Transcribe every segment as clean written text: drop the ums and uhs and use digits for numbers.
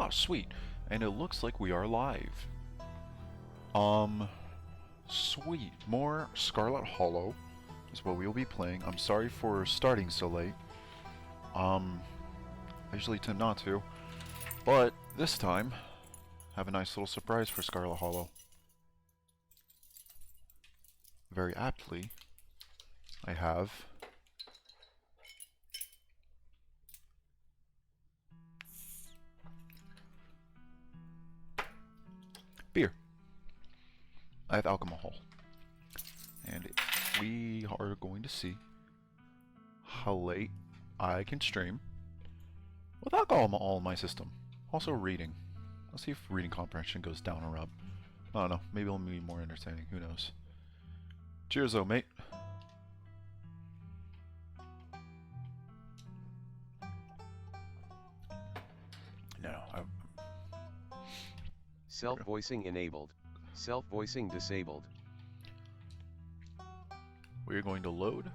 Oh, sweet. And it looks like we are live. Sweet. More Scarlet Hollow is what we'll be playing. I'm sorry for starting so late. I usually tend not to. But this time, I have a nice little surprise for Scarlet Hollow. Very aptly, I have beer. I have alcohol. And we are going to see how late I can stream with alcohol in my system. Also reading. Let's see if reading comprehension goes down or up. I don't know. Maybe it'll be more entertaining. Who knows? Cheers, though, mate. No. Self-voicing enabled. Self-voicing disabled. We're going to load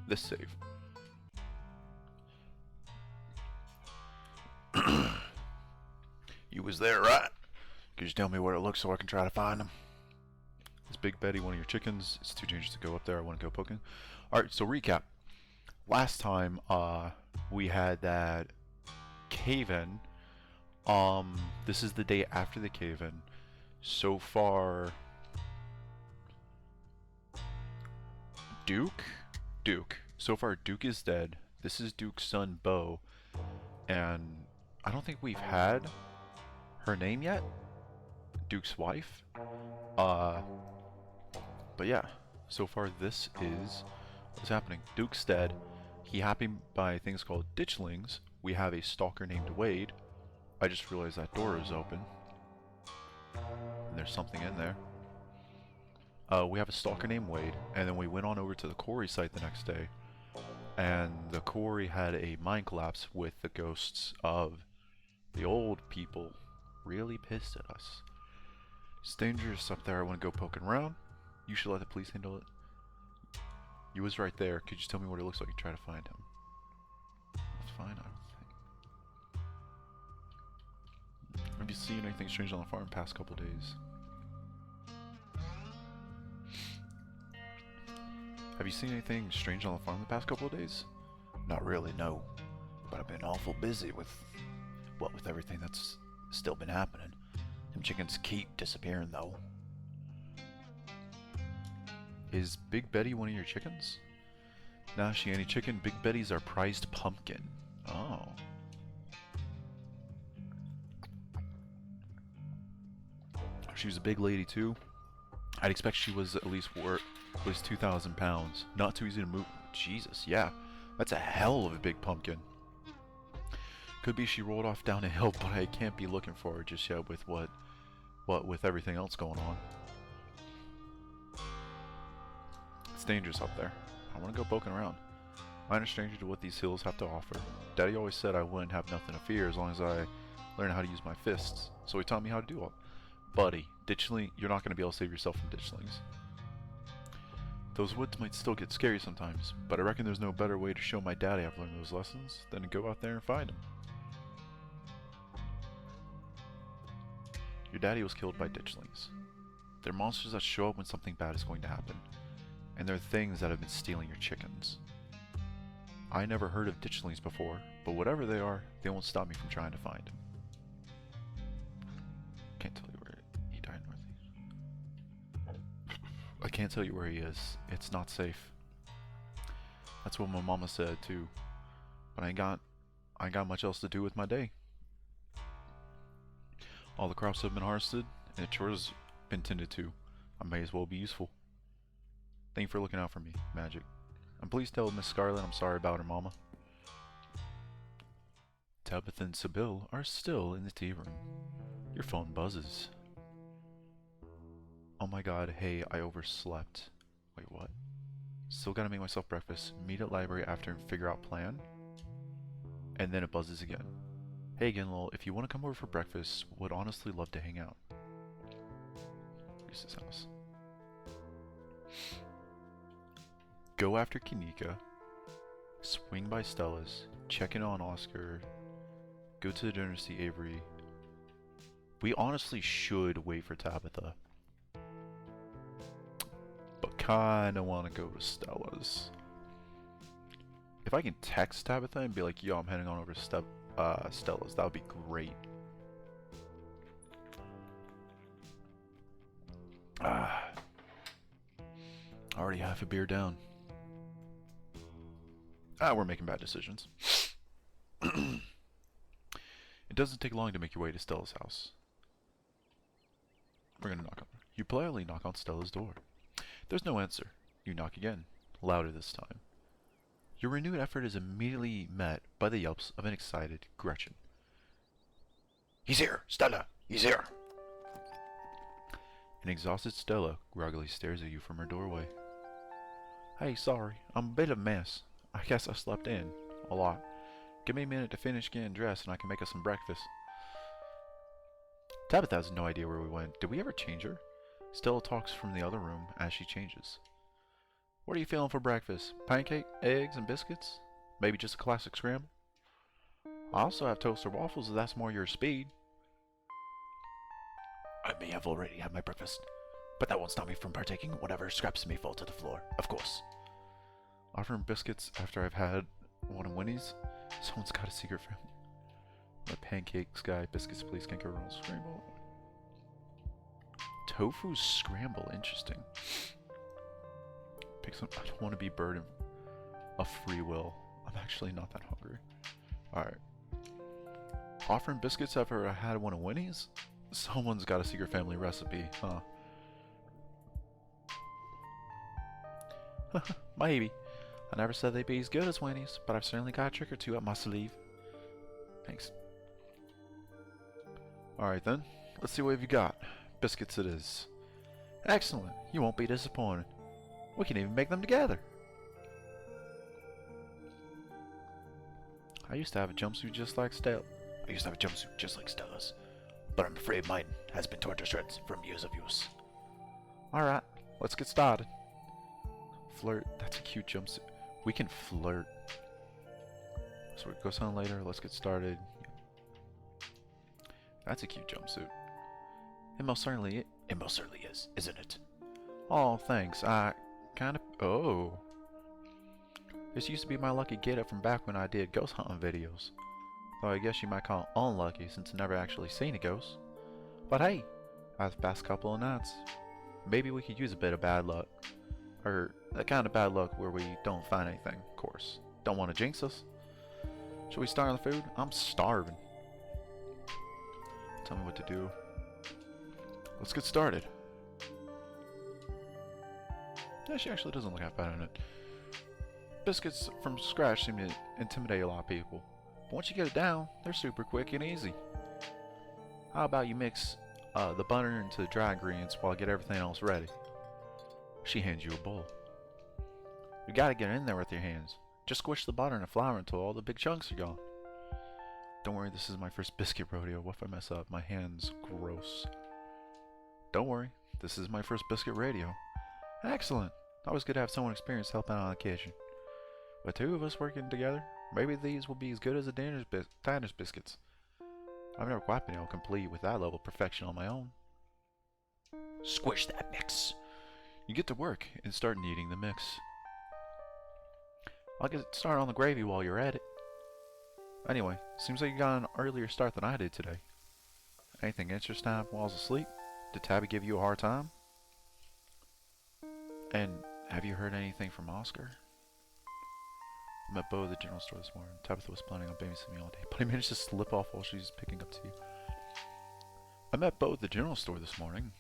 this save. You was there, right? Could you tell me where it looks so I can try to find them? Is Big Betty one of your chickens? It's too dangerous to go up there. I want to go poking. Alright, so recap. Last time, we had that cave-in. This is the day after the cave-in. So far... Duke. So far, Duke is dead. This is Duke's son, Bo. And I don't think we've had her name yet. Duke's wife. But yeah. So far, this is what's happening. Duke's dead. He happened by things called ditchlings. We have a stalker named Wade. I just realized that door is open. And there's something in there. We have a stalker named Wade, and then we went on over to the quarry site the next day, and the quarry had a mine collapse with the ghosts of the old people really pissed at us. It's dangerous up there. I want to go poking around. You should let the police handle it. You was right there. Could you tell me what it looks like and try to find him? That's fine, I don't think. Have you seen anything strange on the farm past couple days? Have you seen anything strange on the farm the past couple of days? Not really, no. But I've been awful busy with, what, with everything that's still been happening. Them chickens keep disappearing, though. Is Big Betty one of your chickens? Nah, she ain't a chicken. Big Betty's our prized pumpkin. Oh. She was a big lady, too. I'd expect she was at least 2,000 pounds. Not too easy to move. Jesus, yeah. That's a hell of a big pumpkin. Could be she rolled off down a hill, but I can't be looking for her just yet with with everything else going on. It's dangerous up there. I want to go poking around. I'm a stranger to what these hills have to offer. Daddy always said I wouldn't have nothing to fear as long as I learn how to use my fists. So he taught me how to do all. Buddy, ditchling, you're not going to be able to save yourself from ditchlings. Those woods might still get scary sometimes, but I reckon there's no better way to show my daddy I've learned those lessons than to go out there and find him. Your daddy was killed by ditchlings. They're monsters that show up when something bad is going to happen, and they're things that have been stealing your chickens. I never heard of ditchlings before, but whatever they are, they won't stop me from trying to find him. Can't tell you where he died northeast. I can't tell you where he is. It's not safe. That's what my mama said too. But I ain't got much else to do with my day. All the crops have been harvested, and the chores been tended to. I may as well be useful. Thank you for looking out for me, Magic. And please tell Miss Scarlet I'm sorry about her mama. Tabitha and Sybil are still in the tea room. Your phone buzzes. Oh my god, hey, I overslept. Wait, what? Still gotta make myself breakfast, meet at library after and figure out plan? And then it buzzes again. Hey again, lol, if you want to come over for breakfast, would honestly love to hang out. Reese's house. Go after Kanika. Swing by Stella's. Check in on Oscar. Go to the dinner to see Avery. We honestly should wait for Tabitha. But kinda wanna go to Stella's. If I can text Tabitha and be like, yo, I'm heading on over to Stella's, that would be great. Already half a beer down. We're making bad decisions. It doesn't take long to make your way to Stella's house. We're gonna knock on. You politely knock on Stella's door. There's no answer. You knock again, louder this time. Your renewed effort is immediately met by the yelps of an excited Gretchen. He's here, Stella! He's here! An exhausted Stella groggily stares at you from her doorway. Hey, sorry, I'm a bit of a mess. I guess I slept in a lot. Give me a minute to finish getting dressed and I can make us some breakfast. Tabitha has no idea where we went. Did we ever change her? Stella talks from the other room as she changes. What are you feeling for breakfast? Pancake, eggs, and biscuits? Maybe just a classic scramble? I also have toaster waffles if that's more your speed. I may have already had my breakfast, but that won't stop me from partaking whatever scraps may fall to the floor, of course. Offering biscuits after I've had one of Winnie's? Someone's got a secret for him. My pancakes guy, biscuits please, can't go wrong. Scramble. Tofu scramble, interesting. Pick some. I don't want to be burdened of free will. I'm actually not that hungry. Alright. Offering biscuits after I had one of Winnie's? Someone's got a secret family recipe, huh? Maybe. I never said they'd be as good as Winnie's, but I've certainly got a trick or two up my sleeve. Thanks. Alright then, let's see what you got. Biscuits it is. Excellent, you won't be disappointed. We can even make them together. I used to have a jumpsuit just like Stella's. But I'm afraid mine has been torn to shreds from years of use. Alright, let's get started. Flirt, that's a cute jumpsuit. We can flirt. So it goes on later, let's get started. That's a cute jumpsuit. It most certainly is, isn't it? Oh, thanks. I kind of... Oh. This used to be my lucky get-up from back when I did ghost hunting videos. Though I guess you might call it unlucky since I never actually seen a ghost. But hey, I've passed a couple of nights. Maybe we could use a bit of bad luck. Or the kind of bad luck where we don't find anything, of course. Don't want to jinx us. Should we start on the food? I'm starving. Tell me what to do. Let's get started. Yeah, she actually doesn't look half bad in it. Biscuits from scratch seem to intimidate a lot of people. But once you get it down, they're super quick and easy. How about you mix the butter into the dry ingredients while I get everything else ready? She hands you a bowl. You gotta get in there with your hands. Just squish the butter and the flour until all the big chunks are gone. Don't worry, this is my first biscuit rodeo. What if I mess up? My hand's gross. Don't worry, this is my first biscuit radio. Excellent. Always good to have someone experienced help out on occasion. With two of us working together, maybe these will be as good as the diner's biscuits. I've never quite been able to complete with that level of perfection on my own. Squish that mix. You get to work and start kneading the mix. I'll get started on the gravy while you're at it. Anyway, seems like you got an earlier start than I did today. Anything interesting happen while I was asleep? Did Tabby give you a hard time? And have you heard anything from Oscar? I met Bo at the general store this morning. Tabitha was planning on babysitting me all day, but he managed to slip off while she was picking up tea. I met Bo at the general store this morning.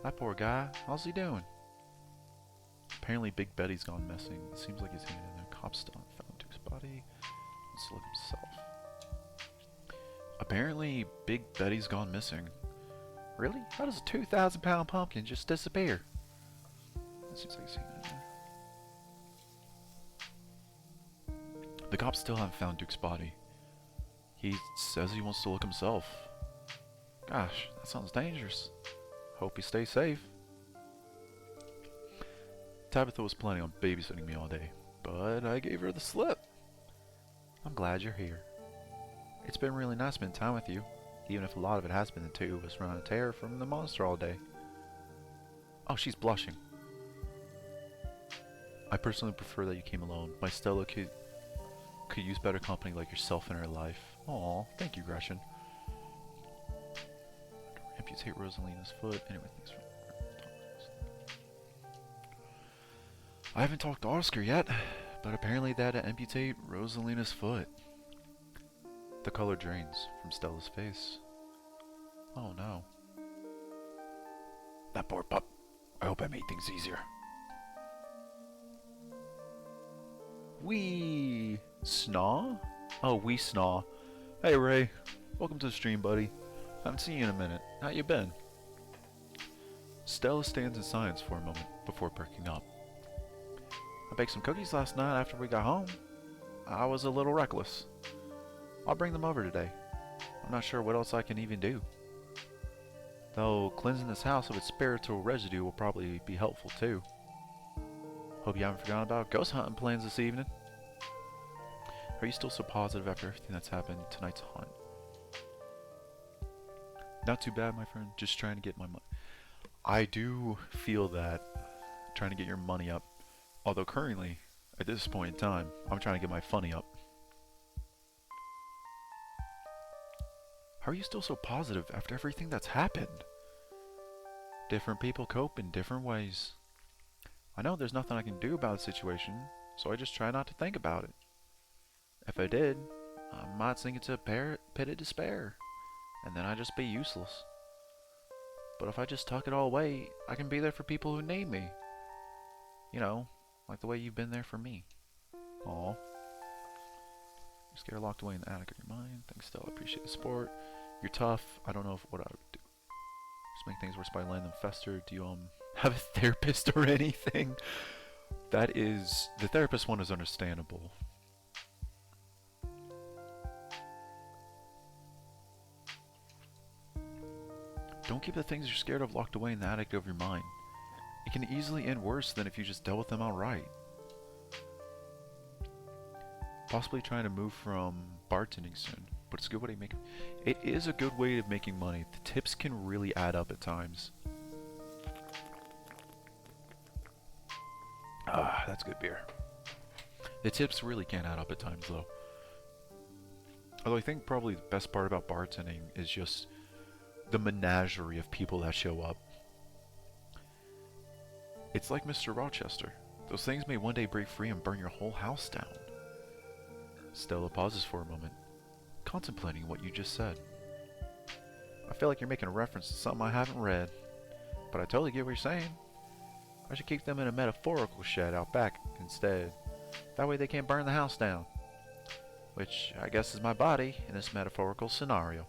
That poor guy, how's he doing? Apparently Big Betty's gone missing. It seems like he's hanging in there. Cops still haven't found Duke's body. Let's look himself. Apparently Big Betty's gone missing. Really? How does a 2,000-pound pumpkin just disappear? It seems like he's hanging in there. The cops still haven't found Duke's body. He says he wants to look himself. Gosh, that sounds dangerous. Hope he stays safe. Tabitha was planning on babysitting me all day, but I gave her the slip. I'm glad you're here. It's been really nice spending time with you. even if a lot of it has been the two of us running a terror from the monster all day. Oh, she's blushing. I personally prefer that you came alone. My Stella could use better company like yourself in her life. Aw, thank you, Gresham. Amputate Rosalina's foot. Anyway, thanks for... I haven't talked to Oscar yet, but apparently they had to amputate Rosalina's foot. The color drains from Stella's face. Oh no. That poor pup. I hope I made things easier. Wee Snaw? Oh, Wee Snaw. Hey Ray. Welcome to the stream, buddy. Haven't seen you in a minute. How you been? Stella stands in silence for a moment before perking up. I baked some cookies last night after we got home. I was a little reckless. I'll bring them over today. I'm not sure what else I can even do. Though cleansing this house of its spiritual residue will probably be helpful too. Hope you haven't forgotten about ghost hunting plans this evening. Are you still so positive after everything that's happened tonight's hunt? Not too bad, my friend. Just trying to get my money. I do feel that trying to get your money up. Although currently, at this point in time, I'm trying to get my funny up. How are you still so positive after everything that's happened? Different people cope in different ways. I know there's nothing I can do about the situation, so I just try not to think about it. If I did, I might sink into a pit of despair, and then I'd just be useless. But if I just tuck it all away, I can be there for people who need me. You know, like the way you've been there for me. Aw. You're scared locked away in the attic of your mind. Thanks, Stella. I appreciate the support. You're tough. I don't know what I would do. Just make things worse by letting them fester. Do you have a therapist or anything? That is... The therapist one is understandable. Don't keep the things you're scared of locked away in the attic of your mind. It can easily end worse than if you just dealt with them outright. Possibly trying to move from bartending soon, but it's a good way to make... It is a good way of making money. The tips can really add up at times. Ah, that's good beer. The tips really can add up at times, though. Although I think probably the best part about bartending is just the menagerie of people that show up. It's like Mr. Rochester. Those things may one day break free and burn your whole house down. Stella pauses for a moment, contemplating what you just said. I feel like you're making a reference to something I haven't read, but I totally get what you're saying. I should keep them in a metaphorical shed out back instead. That way they can't burn the house down. Which, I guess, is my body in this metaphorical scenario.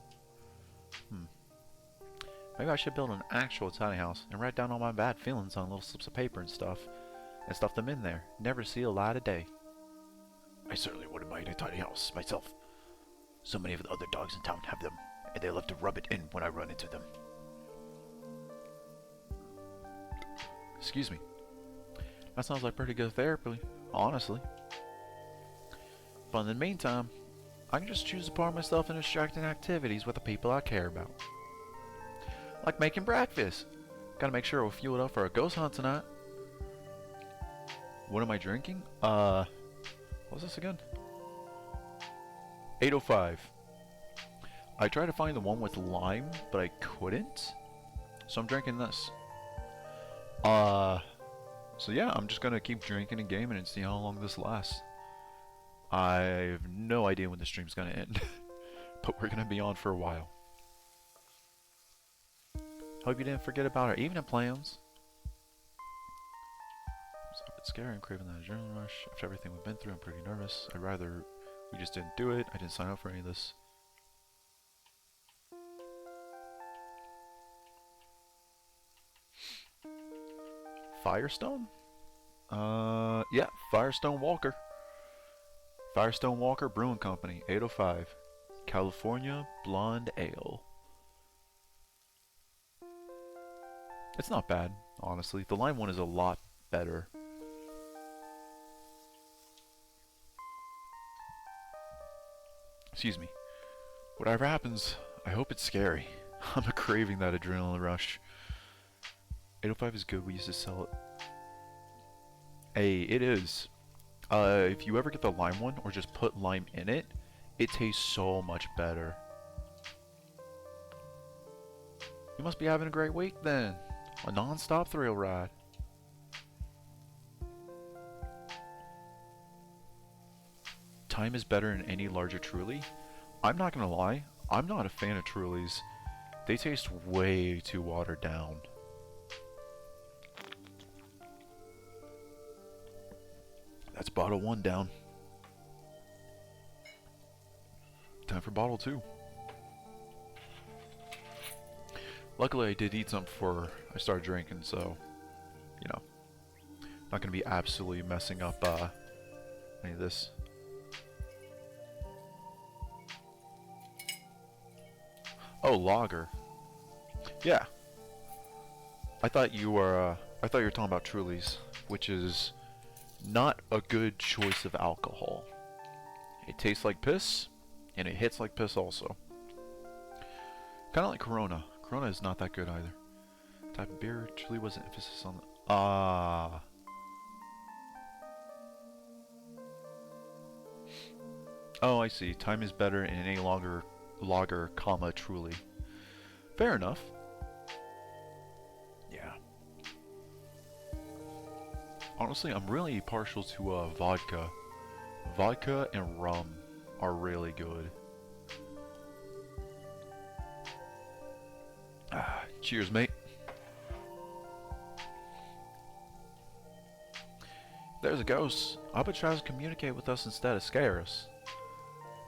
Maybe I should build an actual tiny house and write down all my bad feelings on little slips of paper and stuff them in there. Never see a light of day. I certainly wouldn't mind a tiny house myself. So many of the other dogs in town have them, and they love to rub it in when I run into them. Excuse me. That sounds like pretty good therapy, honestly. But in the meantime, I can just choose to pour myself in distracting activities with the people I care about. Like making breakfast. Gotta make sure we'll fuel it up for a ghost hunt tonight. What am I drinking? What's this again? 805. I tried to find the one with lime, but I couldn't. So I'm drinking this. So yeah, I'm just gonna keep drinking and gaming and see how long this lasts. I have no idea when the stream's gonna end. But we're gonna be on for a while. Hope you didn't forget about our evening plans. It's a bit scary. I'm craving that adrenaline rush. After everything we've been through, I'm pretty nervous. I'd rather we just didn't do it. I didn't sign up for any of this. Firestone? Yeah, Firestone Walker. Firestone Walker Brewing Company, 805. California Blonde Ale. It's not bad, honestly. The lime one is a lot better. Excuse me. Whatever happens, I hope it's scary. I'm craving that adrenaline rush. 805 is good. We used to sell it. Hey, it is. If you ever get the lime one, or just put lime in it, it tastes so much better. You must be having a great week then. A non-stop thrill ride. Time is better in any larger Truly. I'm not gonna lie, I'm not a fan of Trulies. They taste way too watered down. That's bottle 1 down. Time for bottle 2. Luckily I did eat some before I started drinking, so, you know, not gonna be absolutely messing up any of this. Oh, lager. Yeah. I thought you were talking about Trulies, which is not a good choice of alcohol. It tastes like piss, and it hits like piss also. Kind of like Corona. Corona is not that good either. Type of beer truly was an emphasis on the... Ah. Oh, I see. Time is better in any lager, comma, truly. Fair enough. Yeah. Honestly, I'm really partial to vodka. Vodka and rum are really good. Ah, cheers, mate. There's a ghost. I bet it tries to communicate with us instead of scare us.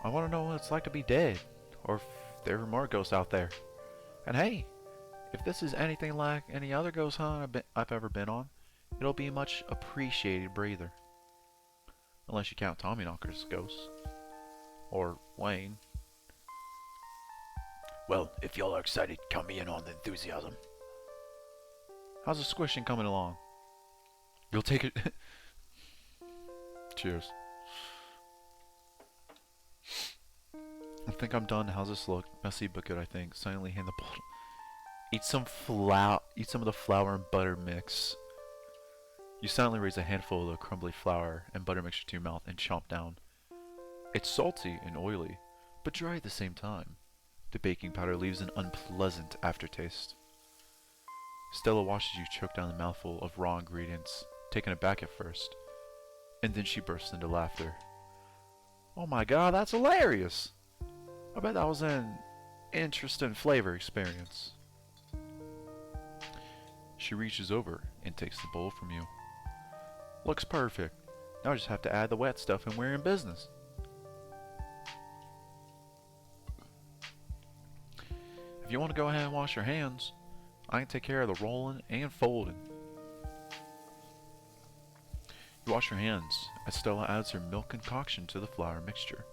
I want to know what it's like to be dead, or if there are more ghosts out there. And hey, if this is anything like any other ghost hunt I've ever been on, it'll be a much appreciated breather. Unless you count Tommyknocker's ghost. Or Wayne. Well, if y'all are excited, count me in on the enthusiasm. How's the squishing coming along? You'll take it. Cheers. I think I'm done. How's this look? Messy but good, I think. Silently hand the bottle. Eat some of the flour and butter mix. You silently raise a handful of the crumbly flour and butter mixture to your mouth and chomp down. It's salty and oily, but dry at the same time. The baking powder leaves an unpleasant aftertaste. Stella watches you choke down the mouthful of raw ingredients, taken aback at first, and then she bursts into laughter. Oh my god, that's hilarious! I bet that was an interesting flavor experience. She reaches over and takes the bowl from you. Looks perfect. Now I just have to add the wet stuff and we're in business. If you want to go ahead and wash your hands, I can take care of the rolling and folding. You wash your hands as Stella adds her milk concoction to the flour mixture,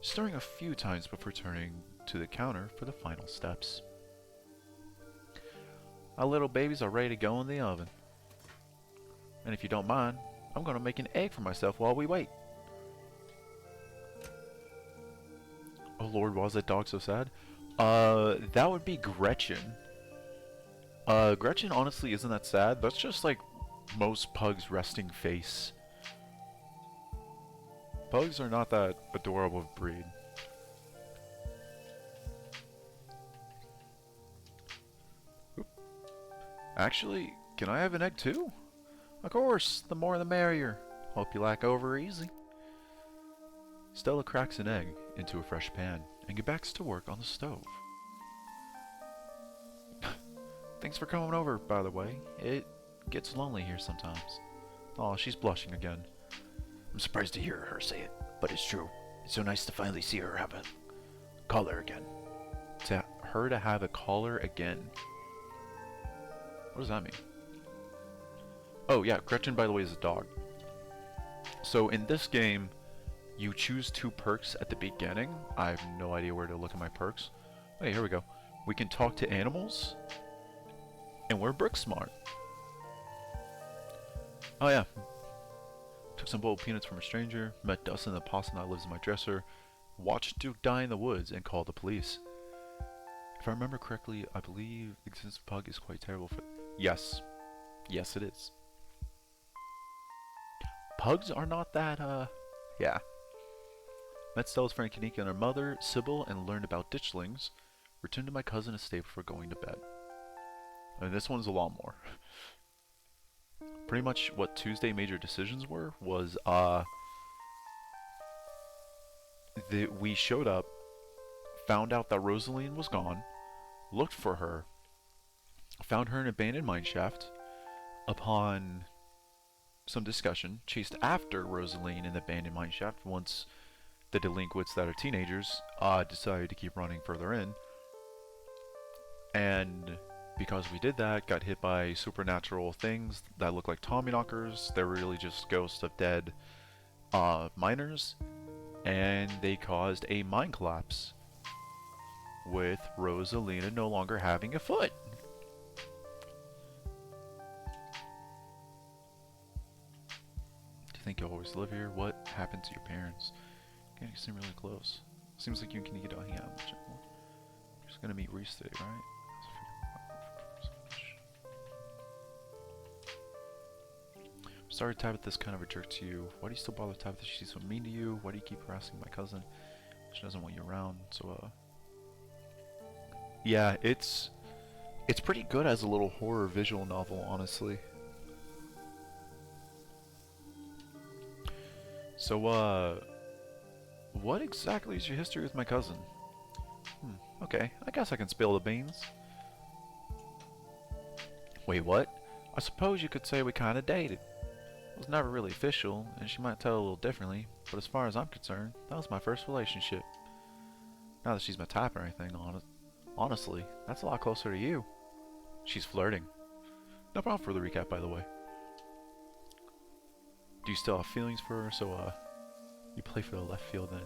stirring a few times before turning to the counter for the final steps. Our little babies are ready to go in the oven. And if you don't mind, I'm going to make an egg for myself while we wait. Oh Lord, why is that dog so sad? That would be Gretchen. Gretchen honestly isn't that sad. That's just like most pugs' resting face. Pugs are not that adorable of a breed. Oop. Actually, can I have an egg too? Of course, the more the merrier. Hope you like over easy. Stella cracks an egg into a fresh pan and gets back to work on the stove. Thanks for coming over, by the way. It gets lonely here sometimes. Aw, she's blushing again. I'm surprised to hear her say it, but it's true. It's so nice to finally see her have a collar again. To her to have a collar again? What does that mean? Oh yeah, Gretchen, by the way, is a dog. So in this game, you choose 2 perks at the beginning. I have no idea where to look at my perks. Hey, here we go. We can talk to animals, and we're brick smart. Oh yeah. Took some boiled peanuts from a stranger, met Dustin the possum that lives in my dresser, watched Duke die in the woods, and called the police. If I remember correctly, I believe the existence of Pug is quite terrible for... Yes. Yes, it is. Pugs are not that, yeah. Met Stella's friend Kanika and her mother, Sybil, and learned about ditchlings. Returned to my cousin estate before going to bed. And this one's a lot more. Pretty much what Tuesday major decisions were was, we showed up, found out that Rosaline was gone, looked for her, found her in an abandoned mineshaft. Upon some discussion, chased after Rosaline in the abandoned mineshaft once the delinquents that are teenagers decided to keep running further in. And because we did that, got hit by supernatural things that look like Tommyknockers. They're really just ghosts of dead miners. And they caused a mine collapse, with Rosalina no longer having a foot. Do you think you'll always live here? What happened to your parents? You seem really close. Seems like you and Kanika don't hang out much anymore. You're just gonna meet Reese today, right? Sorry Tabitha's kind of a jerk to you. Why do you still bother Tabitha? She's so mean to you. Why do you keep harassing my cousin? She doesn't want you around, so yeah, it's pretty good as a little horror visual novel, honestly. So, what exactly is your history with my cousin? Okay, I guess I can spill the beans. Wait, what? I suppose you could say we kinda dated. It was never really official, and she might tell a little differently, but as far as I'm concerned, that was my first relationship. Not that she's my type or anything, honestly, that's a lot closer to you. She's flirting. No problem for the recap, by the way. Do you still have feelings for her? So, you play for the left field then.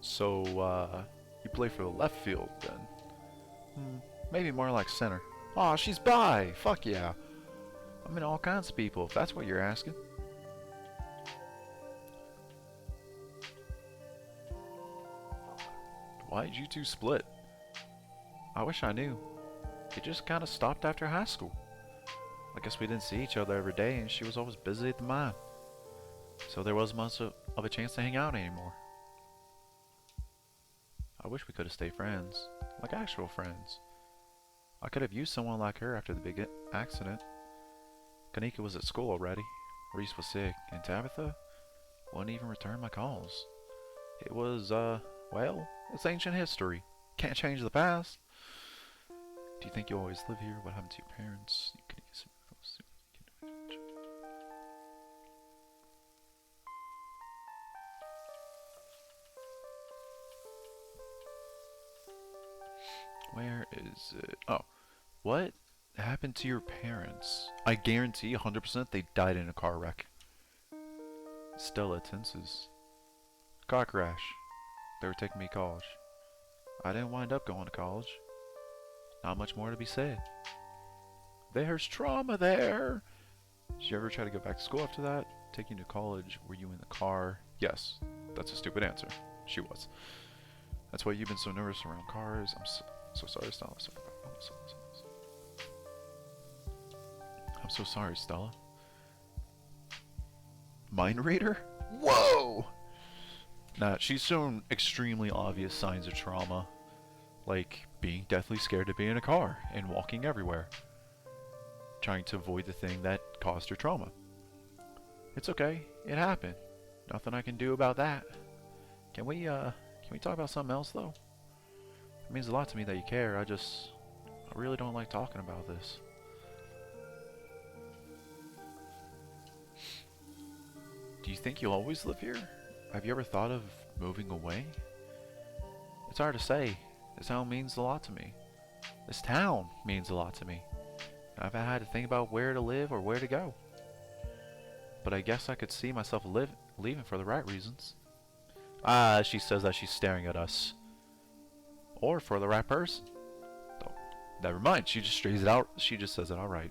So, you play for the left field then. Maybe more like center. Aw, she's bi! Fuck yeah. I'm in all kinds of people, if that's what you're asking. Why did you two split? I wish I knew. It just kind of stopped after high school. I guess we didn't see each other every day, and she was always busy at the mine. So there wasn't much of a chance to hang out anymore. I wish we could have stayed friends. Like actual friends. I could have used someone like her after the big accident. Kanika was at school already. Reese was sick, and Tabitha wouldn't even return my calls. It was, well, it's ancient history. Can't change the past. Do you think you'll always live here? What happened to your parents? Where is it? Oh, what happened to your parents? I guarantee 100% they died in a car wreck. Stella tenses. Car crash. They were taking me to college. I didn't wind up going to college. Not much more to be said. There's trauma there. Did you ever try to go back to school after that? Taking you to college, were you in the car? Yes. That's a stupid answer. She was. That's why you've been so nervous around cars. I'm so sorry, Stella. I'm so sorry, Stella. Mind reader? Whoa! Nah, she's shown extremely obvious signs of trauma. Like being deathly scared to be in a car and walking everywhere. Trying to avoid the thing that caused her trauma. It's okay. It happened. Nothing I can do about that. Can we talk about something else though? It means a lot to me that you care. I really don't like talking about this. Do you think you'll always live here? Have you ever thought of moving away? It's hard to say. This town means a lot to me. This town means a lot to me. I've had to think about where to live or where to go. But I guess I could see myself leaving for the right reasons. She says that she's staring at us. Or for the right person. Oh, never mind. She just says it outright.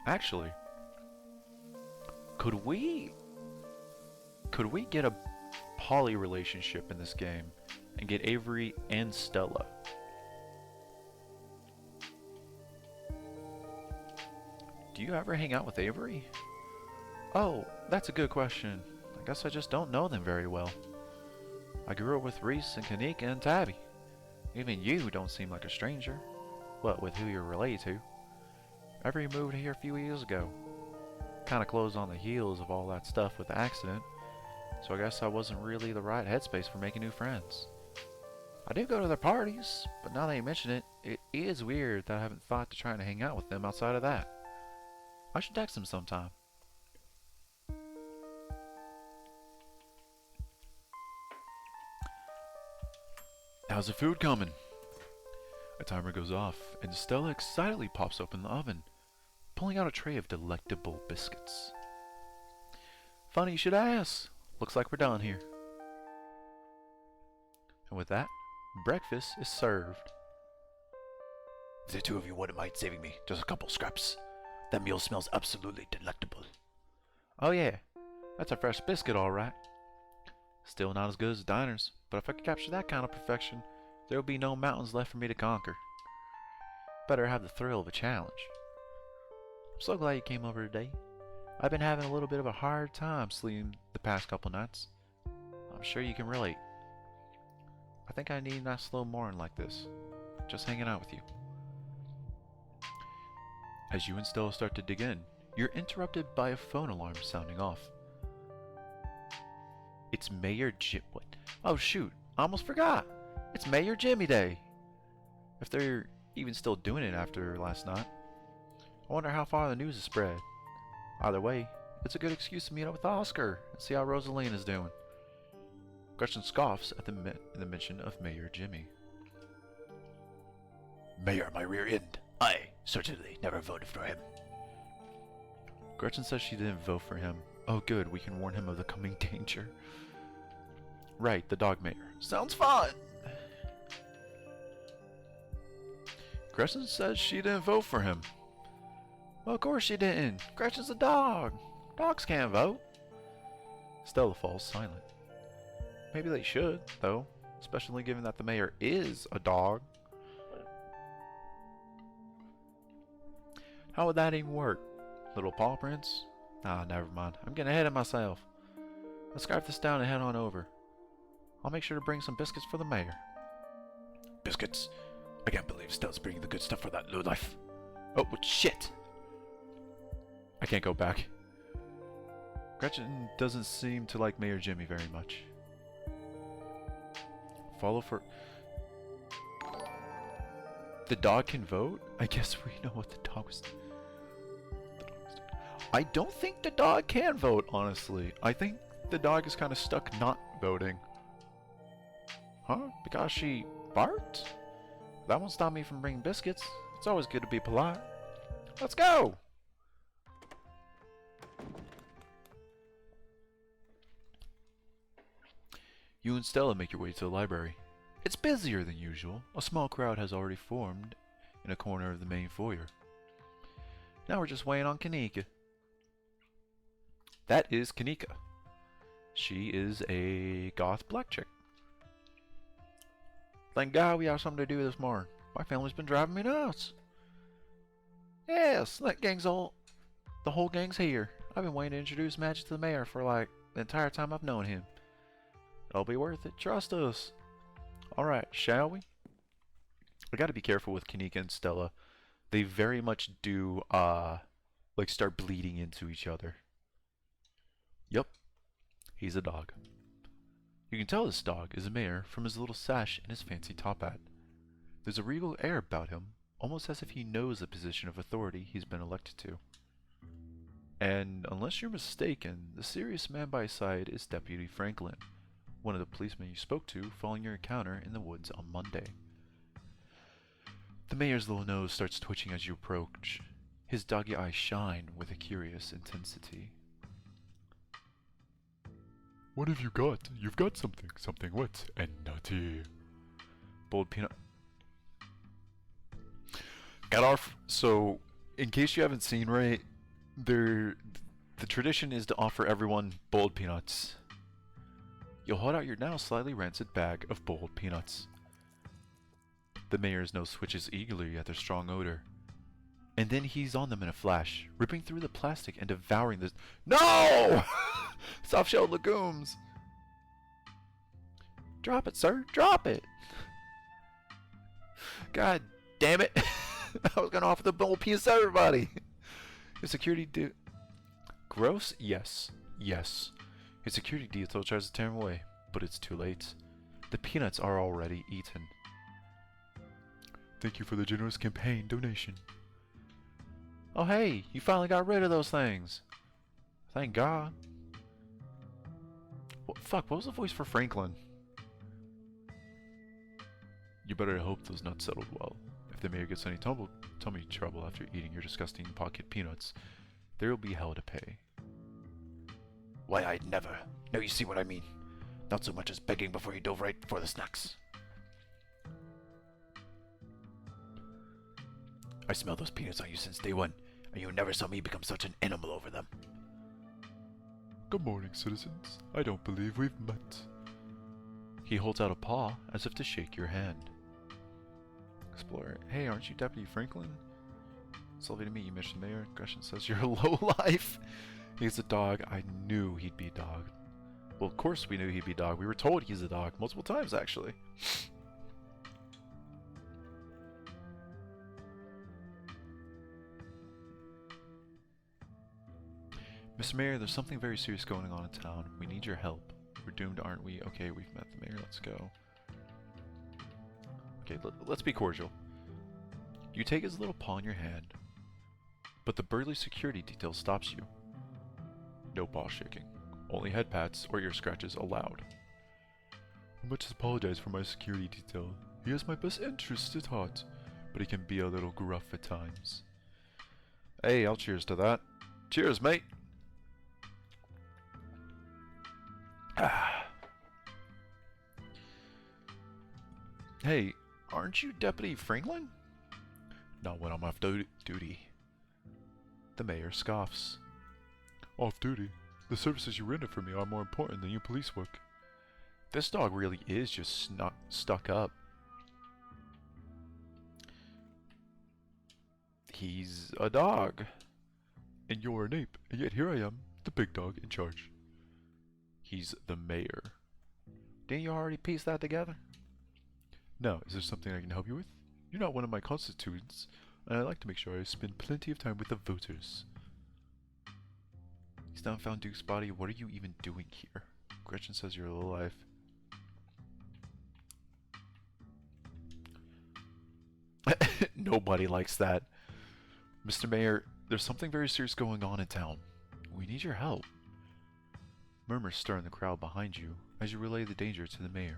Actually, could we get a poly relationship in this game and get Avery and Stella? Do you ever hang out with Avery? Oh, that's a good question. I guess I just don't know them very well. I grew up with Reese and Kanika and Tabby. Even you don't seem like a stranger. What with who you're related to. Avery moved here a few years ago. Kinda closed on the heels of all that stuff with the accident, so I guess I wasn't really the right headspace for making new friends. I do go to their parties, but now that you mention it, it is weird that I haven't thought to try to hang out with them outside of that. I should text them sometime. How's the food coming? A timer goes off, and Stella excitedly pops open the oven, pulling out a tray of delectable biscuits. Funny you should ask. Looks like we're done here. And with that, breakfast is served. The two of you wouldn't mind saving me just a couple scraps. That meal smells absolutely delectable. Oh yeah, that's a fresh biscuit all right. Still not as good as diners, but if I could capture that kind of perfection, there would be no mountains left for me to conquer. Better have the thrill of a challenge. I'm so glad you came over today. I've been having a little bit of a hard time sleeping the past couple nights. I'm sure you can relate. I think I need a nice slow morning like this. Just hanging out with you. As you and Stella start to dig in, you're interrupted by a phone alarm sounding off. It's Mayor Jim. What? Oh shoot! I almost forgot. It's Mayor Jimmy Day. If they're even still doing it after last night, I wonder how far the news has spread. Either way, it's a good excuse to meet up with Oscar and see how Rosalina's doing. Gretchen scoffs at the mention of Mayor Jimmy. Mayor, my rear end. I certainly never voted for him. Gretchen says she didn't vote for him. Oh good, we can warn him of the coming danger. Right, the dog mayor. Sounds fun! Gretchen says she didn't vote for him. Well, of course she didn't. Gretchen's a dog. Dogs can't vote. Stella falls silent. Maybe they should, though, especially given that the mayor is a dog. How would that even work? Little paw prints? Ah, never mind. I'm getting ahead of myself. Let's scarf this down and head on over. I'll make sure to bring some biscuits for the mayor. Biscuits? I can't believe Stella's bringing the good stuff for that lowlife. Oh, shit! I can't go back. Gretchen doesn't seem to like Mayor Jimmy very much. Follow for... The dog can vote? I guess we know what the dog was... I don't think the dog can vote, honestly. I think the dog is kind of stuck not voting. Huh? Because she barked? That won't stop me from bringing biscuits. It's always good to be polite. Let's go! You and Stella make your way to the library. It's busier than usual. A small crowd has already formed in a corner of the main foyer. Now we're just waiting on Kanika. That is Kanika. She is a goth black chick. Thank God we have something to do this morning. My family's been driving me nuts. Yes, that gang's all... The whole gang's here. I've been waiting to introduce Magic to the mayor for like the entire time I've known him. It'll be worth it. Trust us. Alright, shall we? I gotta be careful with Kanika and Stella. They very much do, like start bleeding into each other. Yup. He's a dog. You can tell this dog is a mayor from his little sash and his fancy top hat. There's a regal air about him, almost as if he knows the position of authority he's been elected to. And unless you're mistaken, the serious man by his side is Deputy Franklin, one of the policemen you spoke to following your encounter in the woods on Monday. The mayor's little nose starts twitching as you approach. His doggy eyes shine with a curious intensity. What have you got? You've got something. Something wet and nutty. Bold peanut. Got our... So, in case you haven't seen right, The tradition is to offer everyone boiled peanuts. You'll hold out your now slightly rancid bag of boiled peanuts. The mayor's nose switches eagerly at their strong odor. And then he's on them in a flash, ripping through the plastic and devouring the— No! Soft-shelled legumes! Drop it, sir! Drop it! God damn it! I was gonna offer the boiled peanuts to everybody! Your security Gross? Yes. Yes. His security detail tries to tear him away, but it's too late. The peanuts are already eaten. Thank you for the generous campaign donation. Oh hey, you finally got rid of those things. Thank God. Fuck, what was the voice for Franklin? You better hope those nuts settled well. If the mayor gets any tummy trouble after eating your disgusting pocket peanuts, there will be hell to pay. Why, I'd never. Now you see what I mean. Not so much as begging before you dove right for the snacks. I smell those peanuts on you since day one, and you never saw me become such an animal over them. Good morning, citizens. I don't believe we've met. He holds out a paw as if to shake your hand. Explorer, hey, aren't you Deputy Franklin? It's lovely to meet you, Mr. Mayor. Gretchen says you're a lowlife. He's a dog. I knew he'd be dog. Well, of course we knew he'd be dog. We were told he's a dog multiple times, actually. Mr. Mayor, there's something very serious going on in town. We need your help. We're doomed, aren't we? Okay, we've met the mayor. Let's go. Okay, let's be cordial. You take his little paw in your hand, but the burly security detail stops you. No paw shaking. Only head pats or ear scratches allowed. I much apologize for my security detail. He has my best interests at heart, but he can be a little gruff at times. Hey, I'll cheers to that. Cheers, mate! Hey, aren't you Deputy Franklin? Not when I'm off duty. The mayor scoffs. Off duty? The services you render for me are more important than your police work. This dog really is just stuck up. He's a dog. And you're an ape, and yet here I am, the big dog in charge. He's the mayor. Didn't you already piece that together? Now, is there something I can help you with? You're not one of my constituents, and I like to make sure I spend plenty of time with the voters. He's down found Duke's body. What are you even doing here? Gretchen says you're a lowlife. Nobody likes that. Mr. Mayor, there's something very serious going on in town. We need your help. Murmurs stir in the crowd behind you as you relay the danger to the mayor.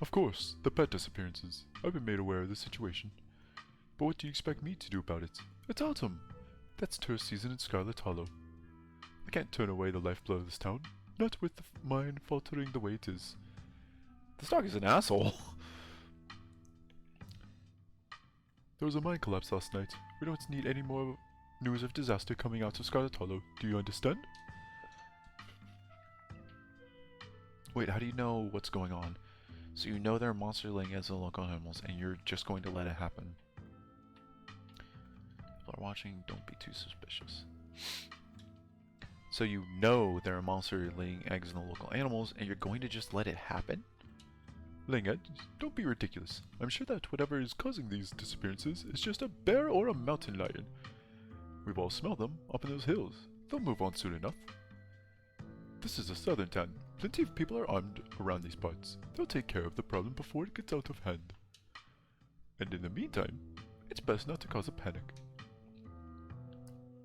Of course, the pet disappearances. I've been made aware of the situation. But what do you expect me to do about it? It's autumn. That's tourist season in Scarlet Hollow. I can't turn away the lifeblood of this town, not with mine faltering the way it is. This dog is an asshole. There was a mine collapse last night. We don't need any more news of disaster coming out of Scarlet Hollow. Do you understand? Wait, how do you know what's going on? So you know there are monster laying eggs in local animals, and you're just going to let it happen. People are watching, don't be too suspicious. So you know there are monsters laying eggs in the local animals, and you're going to just let it happen? Laying eggs? Don't be ridiculous. I'm sure that whatever is causing these disappearances is just a bear or a mountain lion. We've all smelled them up in those hills. They'll move on soon enough. This is a southern town. Plenty of people are armed around these parts. They'll take care of the problem before it gets out of hand. And in the meantime, it's best not to cause a panic.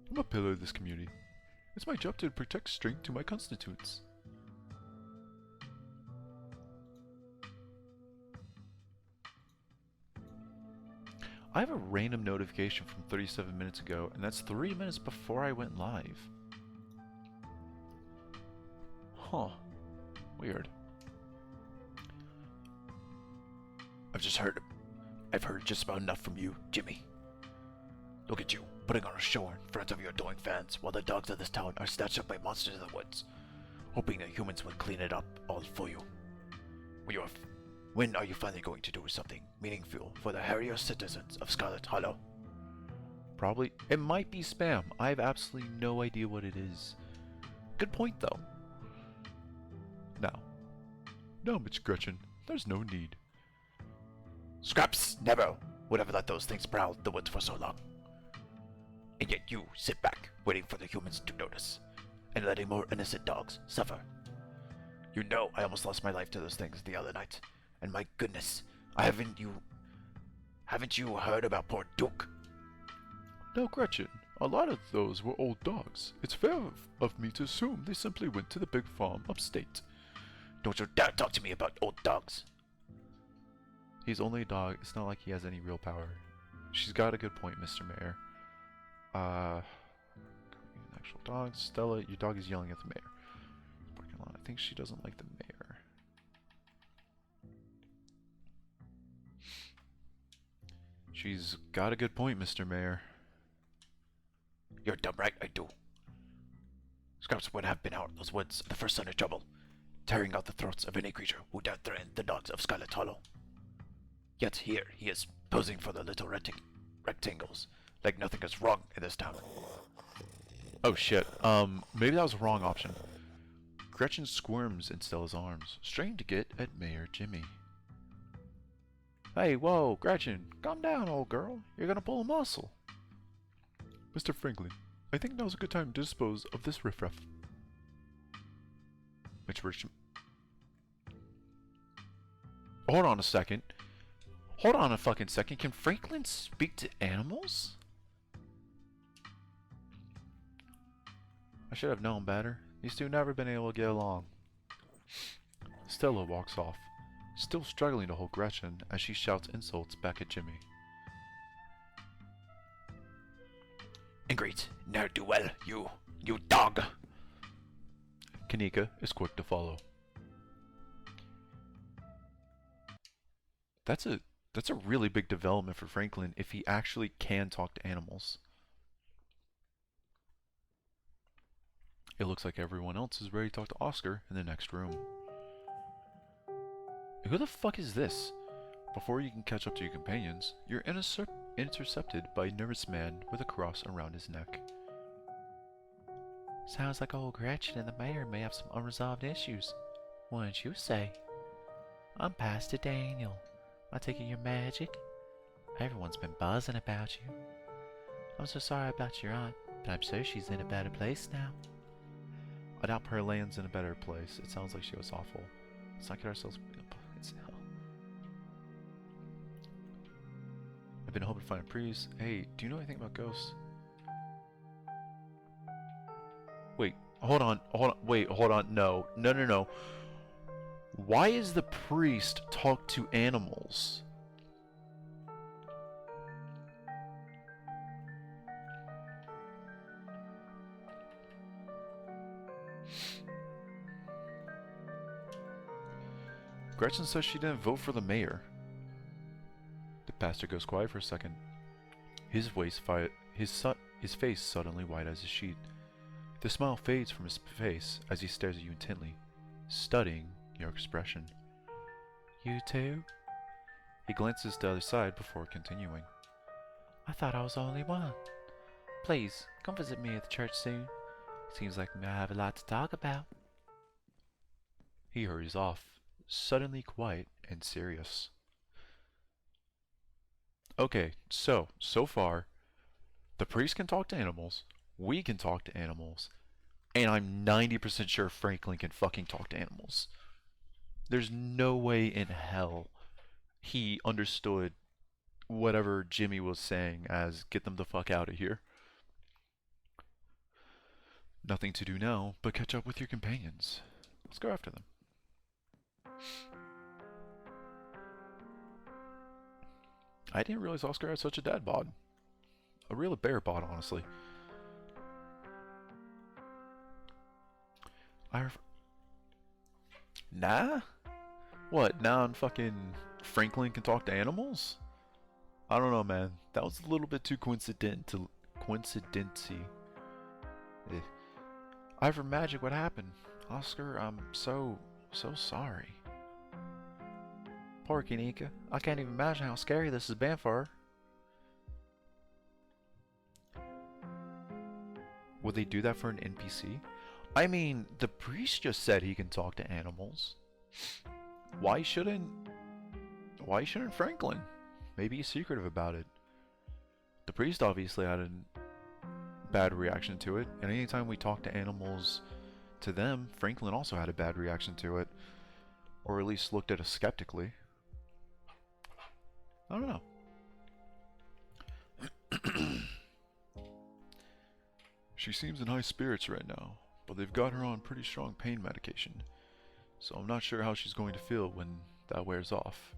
I'm a pillar of this community. It's my job to protect strength to my constituents. I have a random notification from 37 minutes ago, and that's 3 minutes before I went live. Huh. Weird. I've heard just about enough from you, Jimmy. Look at you, putting on a show in front of your adoring fans while the dogs of this town are snatched up by monsters in the woods, hoping the humans will clean it up all for you. When are you finally going to do something meaningful for the hairier citizens of Scarlet Hollow? Probably. It might be spam. I have absolutely no idea what it is. Good point, though. Now. No, Miss Gretchen, there's no need. Scraps never would have let those things prowl the woods for so long. And yet you sit back, waiting for the humans to notice, and letting more innocent dogs suffer. You know I almost lost my life to those things the other night, and my goodness, haven't you heard about poor Duke? Now, Gretchen, a lot of those were old dogs. It's fair of me to assume they simply went to the big farm upstate. Don't you dare talk to me about old dogs. He's only a dog. It's not like he has any real power. She's got a good point, Mr. Mayor. Actual dogs. Stella, your dog is yelling at the mayor. Parking lot. I think she doesn't like the mayor. She's got a good point, Mr. Mayor. You're dumb right, I do. Scraps would have been out in those woods at the first sign of trouble, tearing out the throats of any creature who dared threaten the dogs of Scarlet Hollow. Yet here he is, posing for the little rectangles, like nothing is wrong in this town. Oh shit. Maybe that was the wrong option. Gretchen squirms in Stella's arms, straining to get at Mayor Jimmy. Hey, whoa, Gretchen, calm down, old girl. You're gonna pull a muscle. Mr. Franklin, I think now's a good time to dispose of this riffraff. Hold on a second. Hold on a fucking second. Can Franklin speak to animals? I should have known better. These two never been able to get along. Stella walks off, still struggling to hold Gretchen as she shouts insults back at Jimmy. Ingrid, ne'er-do-well, you dog! Kanika is quick to follow. That's a really big development for Franklin if he actually can talk to animals. It looks like everyone else is ready to talk to Oscar in the next room. Who the fuck is this? Before you can catch up to your companions, you're intercepted by a nervous man with a cross around his neck. Sounds like old Gretchen and the mayor may have some unresolved issues. Wouldn't you say? I'm Pastor Daniel. I take it you're magic? Everyone's been buzzing about you. I'm so sorry about your aunt, but I'm sure she's in a better place now. I doubt her land's in a better place. It sounds like she was awful. Let's not get ourselves in hell. I've been hoping to find a priest. Hey, do you know anything about ghosts? Wait, hold on. Wait, hold on. No. Why is the priest talk to animals? Gretchen says she didn't vote for the mayor. The pastor goes quiet for a second. His face suddenly white as a sheet. The smile fades from his face as he stares at you intently, studying your expression. You too? He glances to the other side before continuing. I thought I was the only one. Please, come visit me at the church soon. Seems like we might have a lot to talk about. He hurries off, suddenly quiet and serious. Okay, so far, the priest can talk to animals, we can talk to animals, and I'm 90% sure Franklin can fucking talk to animals. There's no way in hell he understood whatever Jimmy was saying as get them the fuck out of here. Nothing to do now but catch up with your companions. Let's go after them. I didn't realize Oscar had such a dad bod. A real bear bod, honestly. Nah? What, now I'm fucking Franklin can talk to animals? I don't know, man. That was a little bit too coincidency. Eh. Ivor Magic, what happened? Oscar, I'm so sorry. Poor Kinika. I can't even imagine how scary this has been for her. Would they do that for an NPC? I mean, the priest just said he can talk to animals. Why shouldn't Franklin? Maybe he's secretive about it. The priest obviously had a bad reaction to it, and anytime we talk to animals to them, Franklin also had a bad reaction to it. Or at least looked at us skeptically. I don't know. She seems in high spirits right now, but they've got her on pretty strong pain medication, so I'm not sure how she's going to feel when that wears off.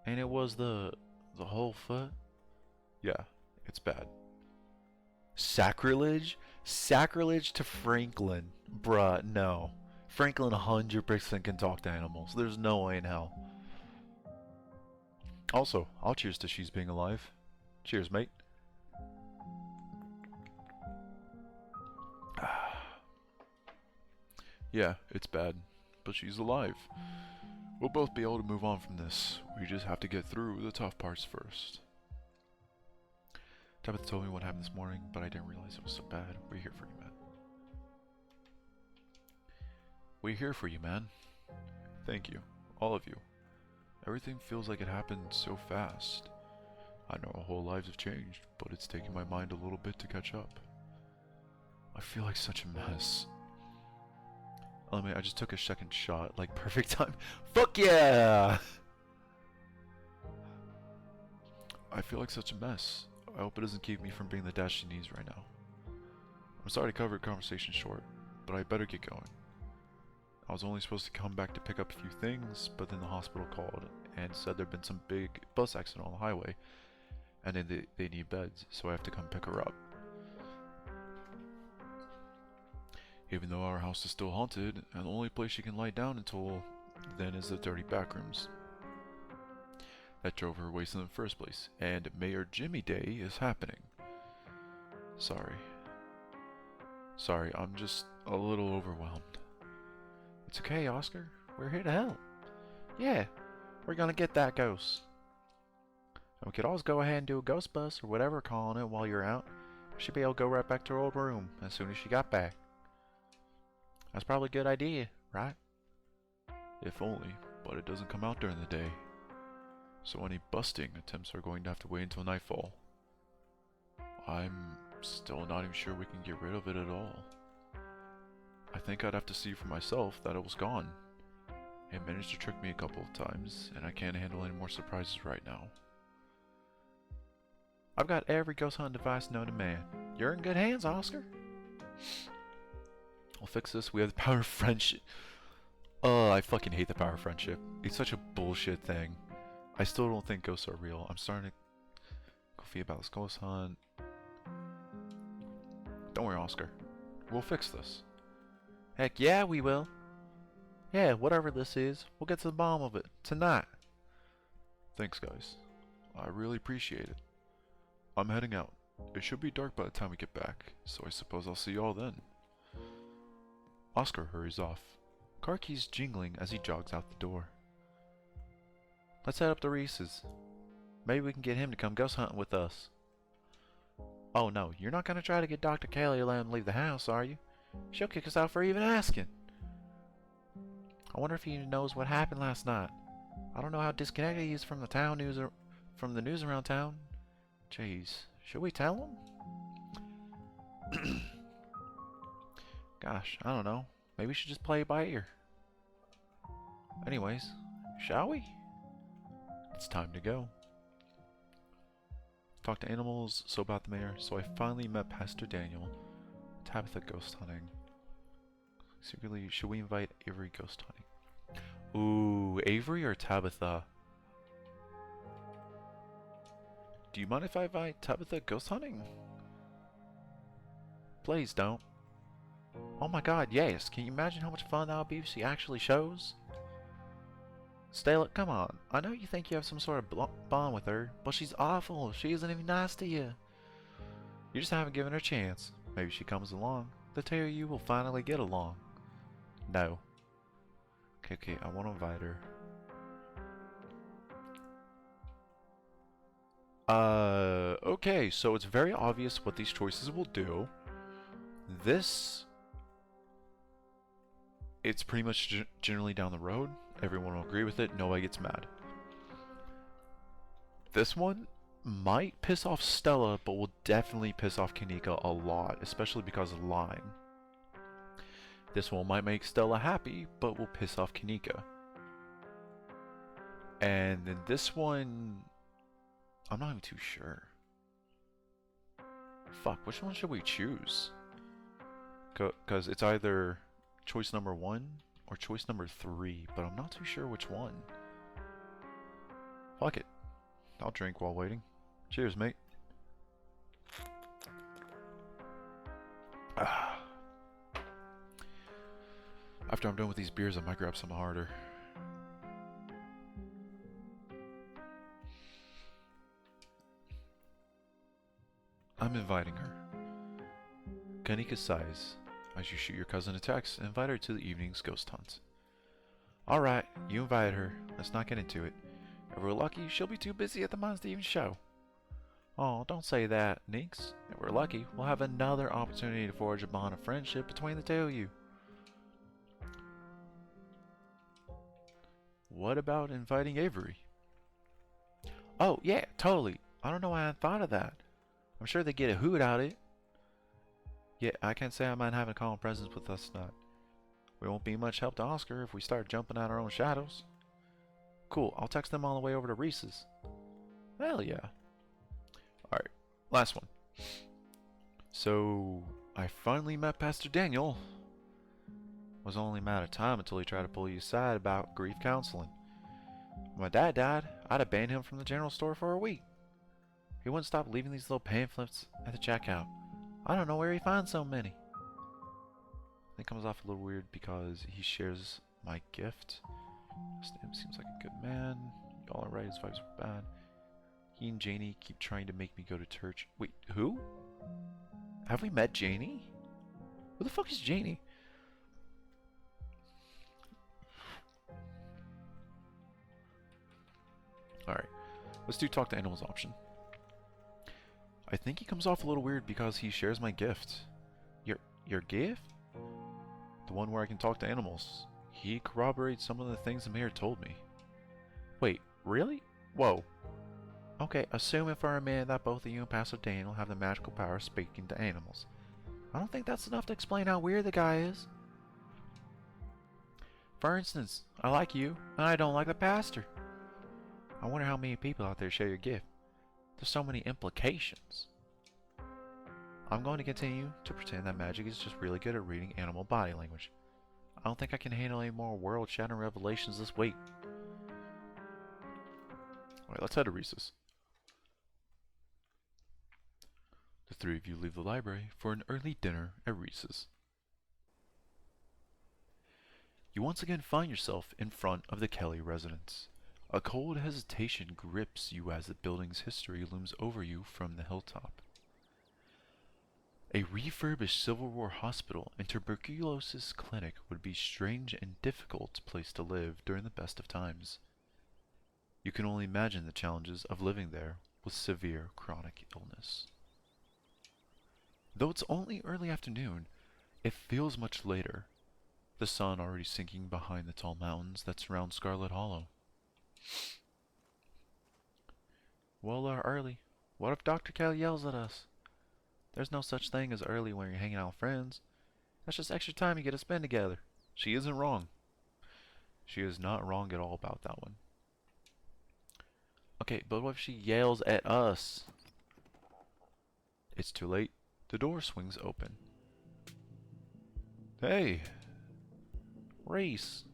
And it was the whole foot? Yeah, it's bad. Sacrilege? Sacrilege to Franklin. Bruh, no. Franklin 100% can talk to animals. There's no way in hell. Also, I'll cheers to she's being alive. Cheers, mate. Yeah, it's bad, but she's alive. We'll both be able to move on from this. We just have to get through the tough parts first. Tabitha told me what happened this morning, but I didn't realize it was so bad. We're here for you, man. We're here for you, man. Thank you, all of you. Everything feels like it happened so fast. I know our whole lives have changed, but it's taken my mind a little bit to catch up. I feel like such a mess. Oh man, I just took a second shot, like perfect time. Fuck yeah! I feel like such a mess. I hope it doesn't keep me from being the dad she needs right now. I'm sorry to cover the conversation short, but I better get going. I was only supposed to come back to pick up a few things, but then the hospital called and said there'd been some big bus accident on the highway, and then they need beds, so I have to come pick her up. Even though our house is still haunted, and the only place she can lie down until then is the dirty back rooms. That drove her away in the first place, and Mayor Jimmy Day is happening. Sorry, I'm just a little overwhelmed. It's okay, Oscar. We're here to help. Yeah, we're gonna get that ghost. And we could always go ahead and do a ghost bus or whatever we're calling it while you're out. She'd be able to go right back to her old room as soon as she got back. That's probably a good idea, right? If only, but it doesn't come out during the day. So any busting attempts are going to have to wait until nightfall. I'm still not even sure we can get rid of it at all. I think I'd have to see for myself that it was gone. It managed to trick me a couple of times, and I can't handle any more surprises right now. I've got every ghost hunt device known to man. You're in good hands, Oscar. I'll fix this. We have the power of friendship. Oh, I fucking hate the power of friendship. It's such a bullshit thing. I still don't think ghosts are real. I'm starting to goofy about this ghost hunt. Don't worry, Oscar. We'll fix this. Heck yeah, we will. Yeah, whatever this is, we'll get to the bottom of it tonight. Thanks, guys. I really appreciate it. I'm heading out. It should be dark by the time we get back, so I suppose I'll see you all then. Oscar hurries off, car keys jingling as he jogs out the door. Let's head up to Reese's. Maybe we can get him to come ghost hunting with us. Oh no, you're not gonna try to get Dr. Kelly to let him leave the house, are you? She'll kick us out for even asking. I wonder if he knows what happened last night. I don't know how disconnected he is from the news around town. Jeez, should we tell him? Gosh, I don't know. Maybe we should just play it by ear. Anyways, shall we? It's time to go. Talk to animals, so about the mayor. So I finally met Pastor Daniel. Tabitha ghost hunting. Secretly, should we invite Avery ghost hunting? Ooh, Avery or Tabitha? Do you mind if I invite Tabitha ghost hunting? Please don't. Oh my god, yes. Can you imagine how much fun that would be if she actually shows? Stella, come on. I know you think you have some sort of bond with her, but she's awful. She isn't even nice to you. You just haven't given her a chance. Maybe she comes along. The two of you will finally get along. No. Okay, I want to invite her. Okay, so it's very obvious what these choices will do. This, it's pretty much generally down the road. Everyone will agree with it. Nobody gets mad. This one might piss off Stella, but will definitely piss off Kanika a lot, especially because of Lime. This one might make Stella happy, but will piss off Kanika. And then this one, I'm not even too sure. Fuck, which one should we choose? Because it's either choice number 1 or choice number 3, but I'm not too sure which one. Fuck it. I'll drink while waiting. Cheers, mate. After I'm done with these beers, I might grab some harder. I'm inviting her. Kanika sighs as you shoot your cousin a text and invite her to the evening's ghost hunt. Alright, you invited her. Let's not get into it. If we're lucky, she'll be too busy at the Monster Even show. Oh, don't say that, Neeks. If we're lucky, we'll have another opportunity to forge a bond of friendship between the two of you. What about inviting Avery? Oh, yeah, totally. I don't know why I hadn't thought of that. I'm sure they get a hoot out of it. Yeah, I can't say I mind having a calm presence with us tonight. We won't be much help to Oscar if we start jumping out our own shadows. Cool, I'll text them on the way over to Reese's. Hell yeah. Alright, last one. So, I finally met Pastor Daniel. Was only a matter of time until he tried to pull you aside about grief counseling. When my dad died, I'd have banned him from the general store for a week. He wouldn't stop leaving these little pamphlets at the checkout. I don't know where he finds so many. It comes off a little weird because he shares my gift. Stan seems like a good man. Y'all are right, his vibes were bad. He and Janie keep trying to make me go to church. Wait, who? Have we met Janie? Who the fuck is Janie? Alright, let's do talk to animals option. I think he comes off a little weird because he shares my gift. Your gift? The one where I can talk to animals. He corroborates some of the things the mayor told me. Wait, really? Whoa. Okay, assuming for a minute that both of you and Pastor Daniel have the magical power of speaking to animals. I don't think that's enough to explain how weird the guy is. For instance, I like you, and I don't like the pastor. I wonder how many people out there share your gift. There's so many implications. I'm going to continue to pretend that magic is just really good at reading animal body language. I don't think I can handle any more world-shattering revelations this week. Alright, let's head to Reese's. The three of you leave the library for an early dinner at Reese's. You once again find yourself in front of the Kelly residence. A cold hesitation grips you as the building's history looms over you from the hilltop. A refurbished Civil War hospital and tuberculosis clinic would be a strange and difficult place to live during the best of times. You can only imagine the challenges of living there with severe chronic illness. Though it's only early afternoon, it feels much later, the sun already sinking behind the tall mountains that surround Scarlet Hollow. Well, early. What if Dr. Kelly yells at us? There's no such thing as early when you're hanging out with friends. That's just extra time you get to spend together. She isn't wrong. She is not wrong at all about that one. Okay, but what if she yells at us? It's too late. The door swings open. Hey! Reese!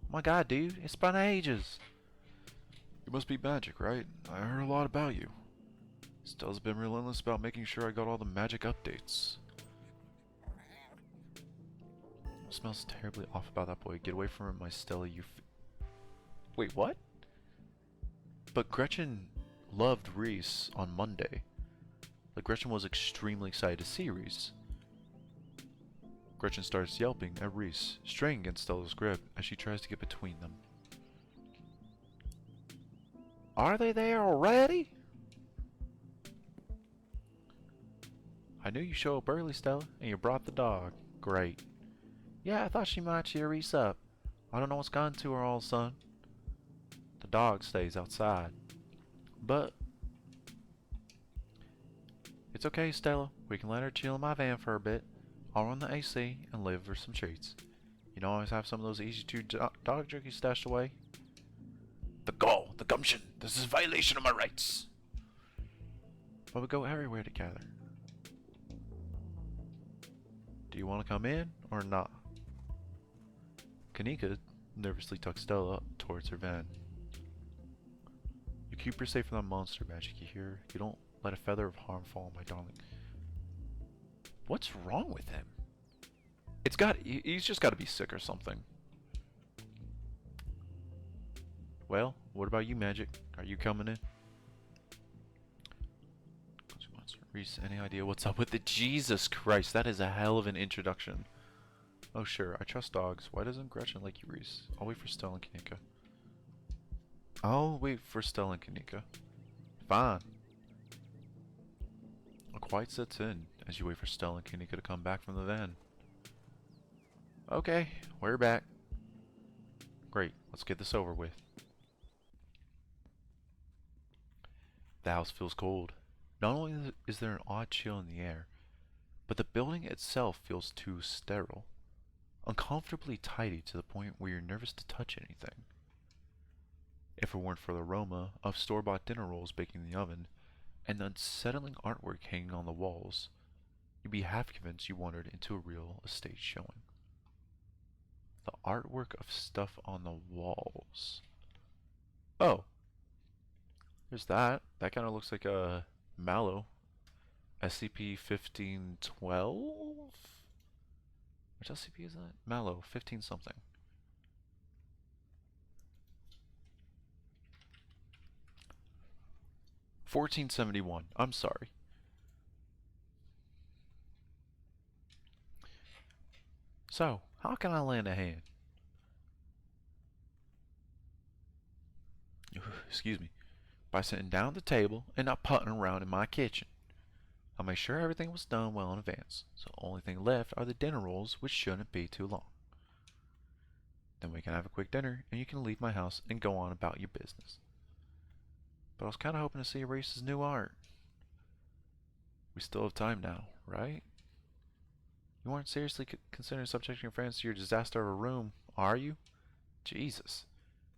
Oh my god, dude. It's been ages. You must be magic, right? I heard a lot about you. Stella's been relentless about making sure I got all the magic updates. What smells terribly off about that boy? Get away from my Stella, you Wait, what? But Gretchen loved Reese on Monday. Like, Gretchen was extremely excited to see Reese. Gretchen starts yelping at Reese, straying against Stella's grip as she tries to get between them. Are they there already? I knew you show up early, Stella, and you brought the dog. Great. Yeah, I thought she might cheer Reese up. I don't know what's gotten to her all of a sudden. The dog stays outside. But it's okay, Stella. We can let her chill in my van for a bit. I'll run the AC and leave her some treats. You know, I always have some of those easy to dog jerky stashed away. The gall, the gumption. This is a violation of my rights. But we go everywhere together. Do you want to come in or not? Kanika nervously tucks Stella towards her van. You keep her safe from that monster magic you hear. You don't let a feather of harm fall, my darling. What's wrong with him? He's just got to be sick or something. Well, what about you, Magic? Are you coming in? Reese, any idea what's up with it? Jesus Christ, that is a hell of an introduction. Oh sure, I trust dogs. Why doesn't Gretchen like you, Reese? I'll wait for Stella and Kanika. I'll wait for Stella and Kanika. Fine. A quiet sets in as you wait for Stella and Kanika to come back from the van. Okay, we're back. Great, let's get this over with. The house feels cold. Not only is there an odd chill in the air, but the building itself feels too sterile. Uncomfortably tidy to the point where you're nervous to touch anything. If it weren't for the aroma of store-bought dinner rolls baking in the oven and the unsettling artwork hanging on the walls, you'd be half convinced you wandered into a real estate showing. The artwork of stuff on the walls. Oh. There's that. That kind of looks like a Mallow. SCP-1512? Which SCP is that? Mallow, 15 something. $14.71. I'm sorry. So, how can I lend a hand? Excuse me. By sitting down at the table and not putting around in my kitchen. I made sure everything was done well in advance, so the only thing left are the dinner rolls, which shouldn't be too long. Then we can have a quick dinner, and you can leave my house and go on about your business. But I was kind of hoping to see Reese's new art. We still have time now, right? You aren't seriously considering subjecting your friends to your disaster of a room, are you? Jesus.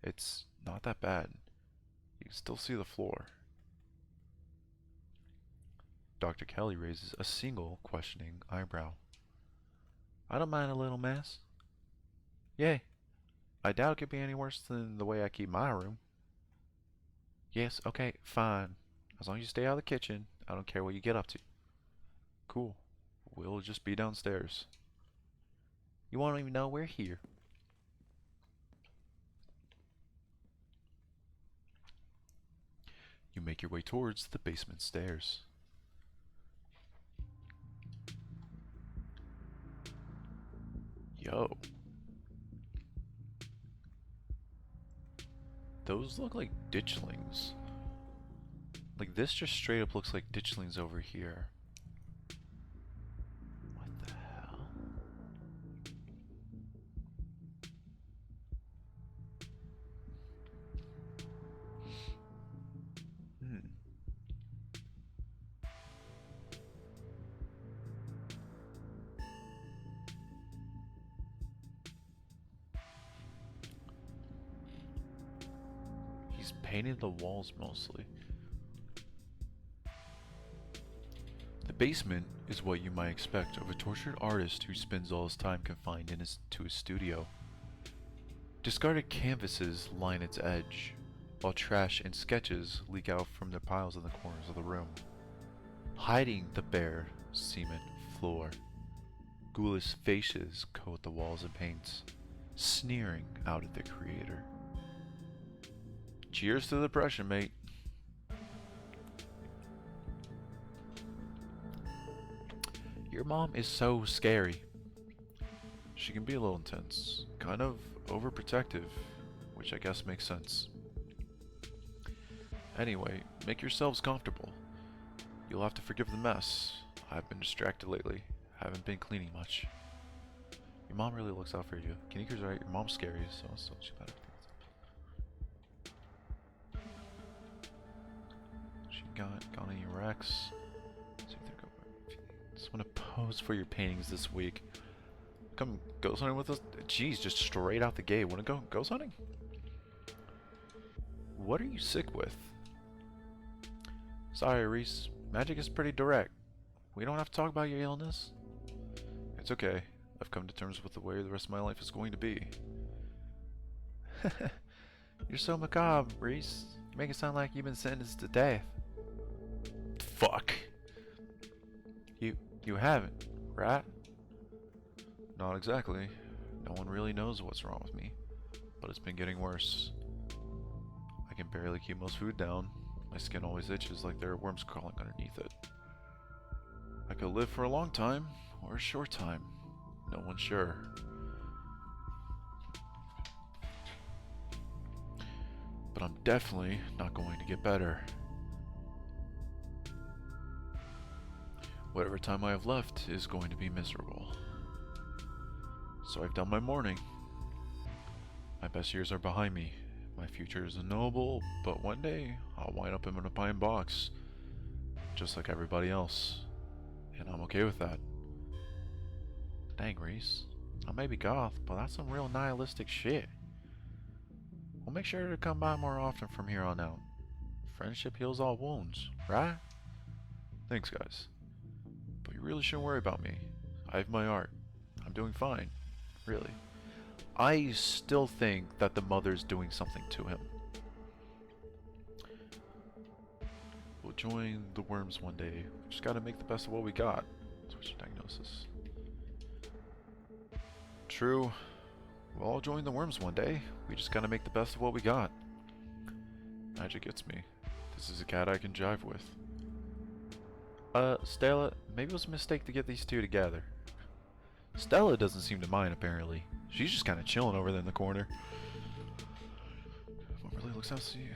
It's not that bad. You can still see the floor. Dr. Kelly raises a single questioning eyebrow. I don't mind a little mess. Yay. I doubt it could be any worse than the way I keep my room. Yes, okay, fine. As long as you stay out of the kitchen, I don't care what you get up to. Cool. We'll just be downstairs. You won't even know we're here. You make your way towards the basement stairs. Yo. Those look like ditchlings. Like this just straight up looks like ditchlings over here. What the hell? He's painted the walls mostly. The basement is what you might expect of a tortured artist who spends all his time confined to his studio. Discarded canvases line its edge, while trash and sketches leak out from the piles in the corners of the room, hiding the bare cement floor. Ghoulish faces coat the walls and paints, sneering out at the creator. Cheers to the depression, mate. Your mom is so scary. She can be a little intense, kind of overprotective, which I guess makes sense. Anyway, make yourselves comfortable. You'll have to forgive the mess. I've been distracted lately. Haven't been cleaning much. Your mom really looks out for you. Kaniker's right, your mom's scary, so it's not too bad. She got any Rex? See if they're going. Just want to pose for your paintings this week. Come ghost hunting with us? Jeez, just straight out the gate. Want to go ghost hunting? What are you sick with? Sorry, Reese. Magic is pretty direct. We don't have to talk about your illness. It's okay. I've come to terms with the way the rest of my life is going to be. You're so macabre, Reese. You make it sound like you've been sentenced to death. Fuck. You haven't, right? Not exactly. No one really knows what's wrong with me, but it's been getting worse. I can barely keep most food down. My skin always itches like there are worms crawling underneath it. I could live for a long time, or a short time. No one's sure. But I'm definitely not going to get better. Whatever time I have left is going to be miserable. So I've done my mourning. My best years are behind me. My future is noble, but one day I'll wind up in a pine box, just like everybody else. And I'm okay with that. Dang, Reese. I may be goth, but that's some real nihilistic shit. We'll make sure to come by more often from here on out. Friendship heals all wounds, right? Thanks, guys. But you really shouldn't worry about me. I have my art. I'm doing fine. Really. I still think that the mother's doing something to him. We'll join the worms one day. We just gotta make the best of what we got. Switch diagnosis. True. We'll all join the worms one day. We just gotta make the best of what we got. Magic gets me. This is a cat I can jive with. Stella, maybe it was a mistake to get these two together. Stella doesn't seem to mind, apparently. She's just kind of chilling over there in the corner. What really looks out to see?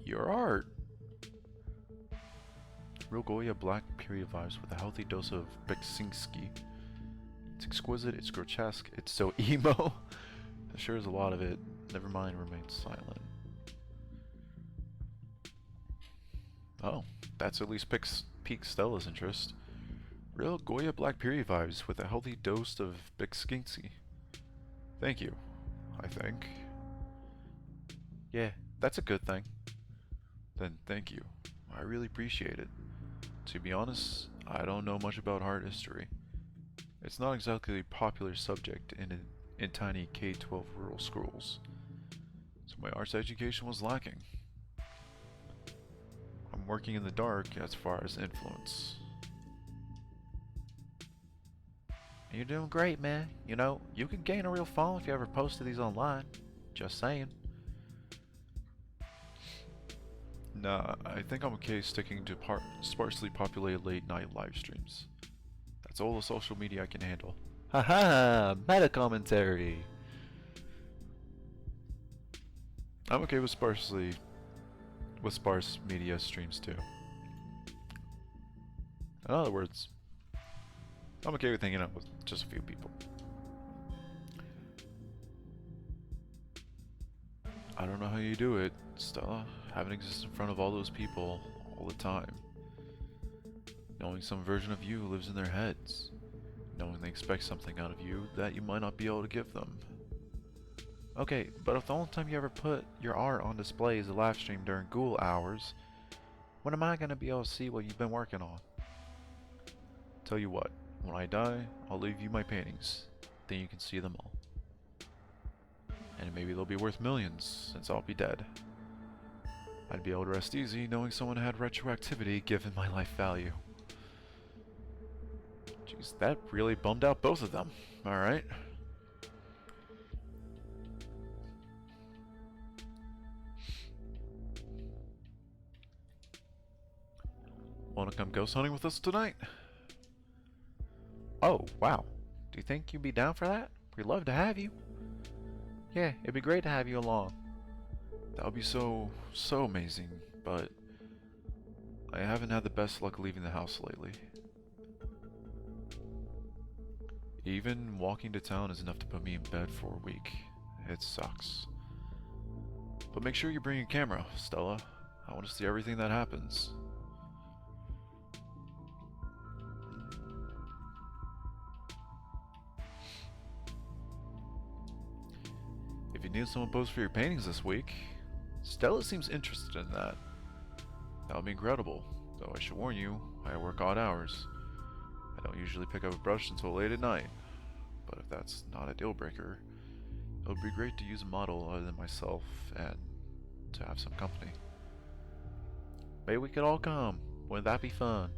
Your art. Real Goya black period vibes with a healthy dose of Beksinski. It's exquisite, it's grotesque, it's so emo. There sure is a lot of it. Never mind, remains silent. Oh, that's at least piques Stella's interest. Real Goya black period vibes with a healthy dose of Beksinski. Thank you, I think. Yeah, that's a good thing. Then thank you. I really appreciate it. To be honest, I don't know much about art history. It's not exactly a popular subject in tiny K-12 rural schools. So my arts education was lacking. I'm working in the dark as far as influence. You're doing great, man. You know, you can gain a real following if you ever posted these online. Just saying. Nah, I think I'm okay sticking to sparsely populated late night live streams. That's all the social media I can handle. Haha, meta commentary. I'm okay with sparse media streams too. In other words, I'm okay with hanging out with just a few people. I don't know how you do it, Stella. Having existed in front of all those people all the time. Knowing some version of you lives in their heads. Knowing they expect something out of you that you might not be able to give them. Okay, but if the only time you ever put your art on display is a live stream during ghoul hours, when am I going to be able to see what you've been working on? Tell you what, when I die, I'll leave you my paintings. Then you can see them all. And maybe they'll be worth millions, since I'll be dead. I'd be able to rest easy knowing someone had retroactivity given my life value. Jeez, that really bummed out both of them. Alright. Want to come ghost hunting with us tonight? Oh, wow. Do you think you'd be down for that? We'd love to have you. Yeah, it'd be great to have you along. That would be so amazing, but I haven't had the best luck leaving the house lately. Even walking to town is enough to put me in bed for a week. It sucks. But make sure you bring your camera, Stella. I want to see everything that happens. If you need someone to pose for your paintings this week, Stella seems interested in that. That would be incredible, though I should warn you, I work odd hours. I don't usually pick up a brush until late at night, but if that's not a deal breaker, it would be great to use a model other than myself and to have some company. Maybe we could all come. Wouldn't that be fun?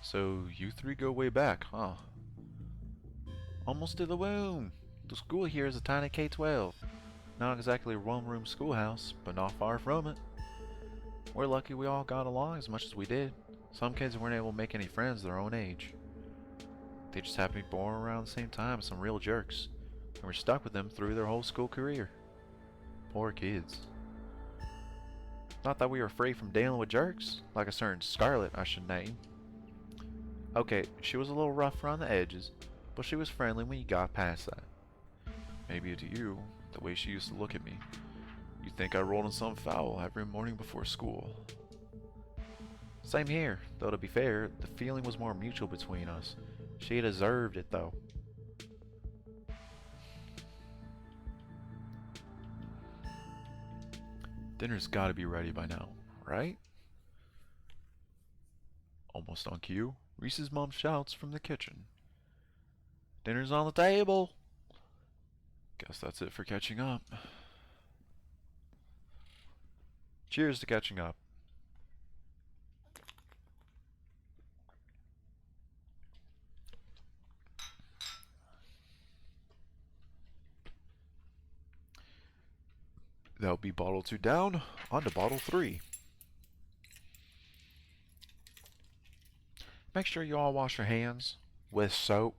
So you three go way back, huh? Almost to the womb. The school here is a tiny K-12. Not exactly a one-room schoolhouse, but not far from it. We're lucky we all got along as much as we did. Some kids weren't able to make any friends their own age. They just happened to be born around the same time as some real jerks, and were stuck with them through their whole school career. Poor kids. Not that we were free from dealing with jerks, like a certain Scarlet I should name. Okay, she was a little rough around the edges, but she was friendly when you got past that. Maybe to you, the way she used to look at me, you'd think I rolled in some foul every morning before school. Same here, though to be fair, the feeling was more mutual between us. She deserved it though. Dinner's gotta be ready by now, right? Almost on cue, Reese's mom shouts from the kitchen. Dinner's on the table! Guess that's it for catching up. Cheers to catching up. That'll be bottle 2 down, on to bottle 3. Make sure you all wash your hands with soap.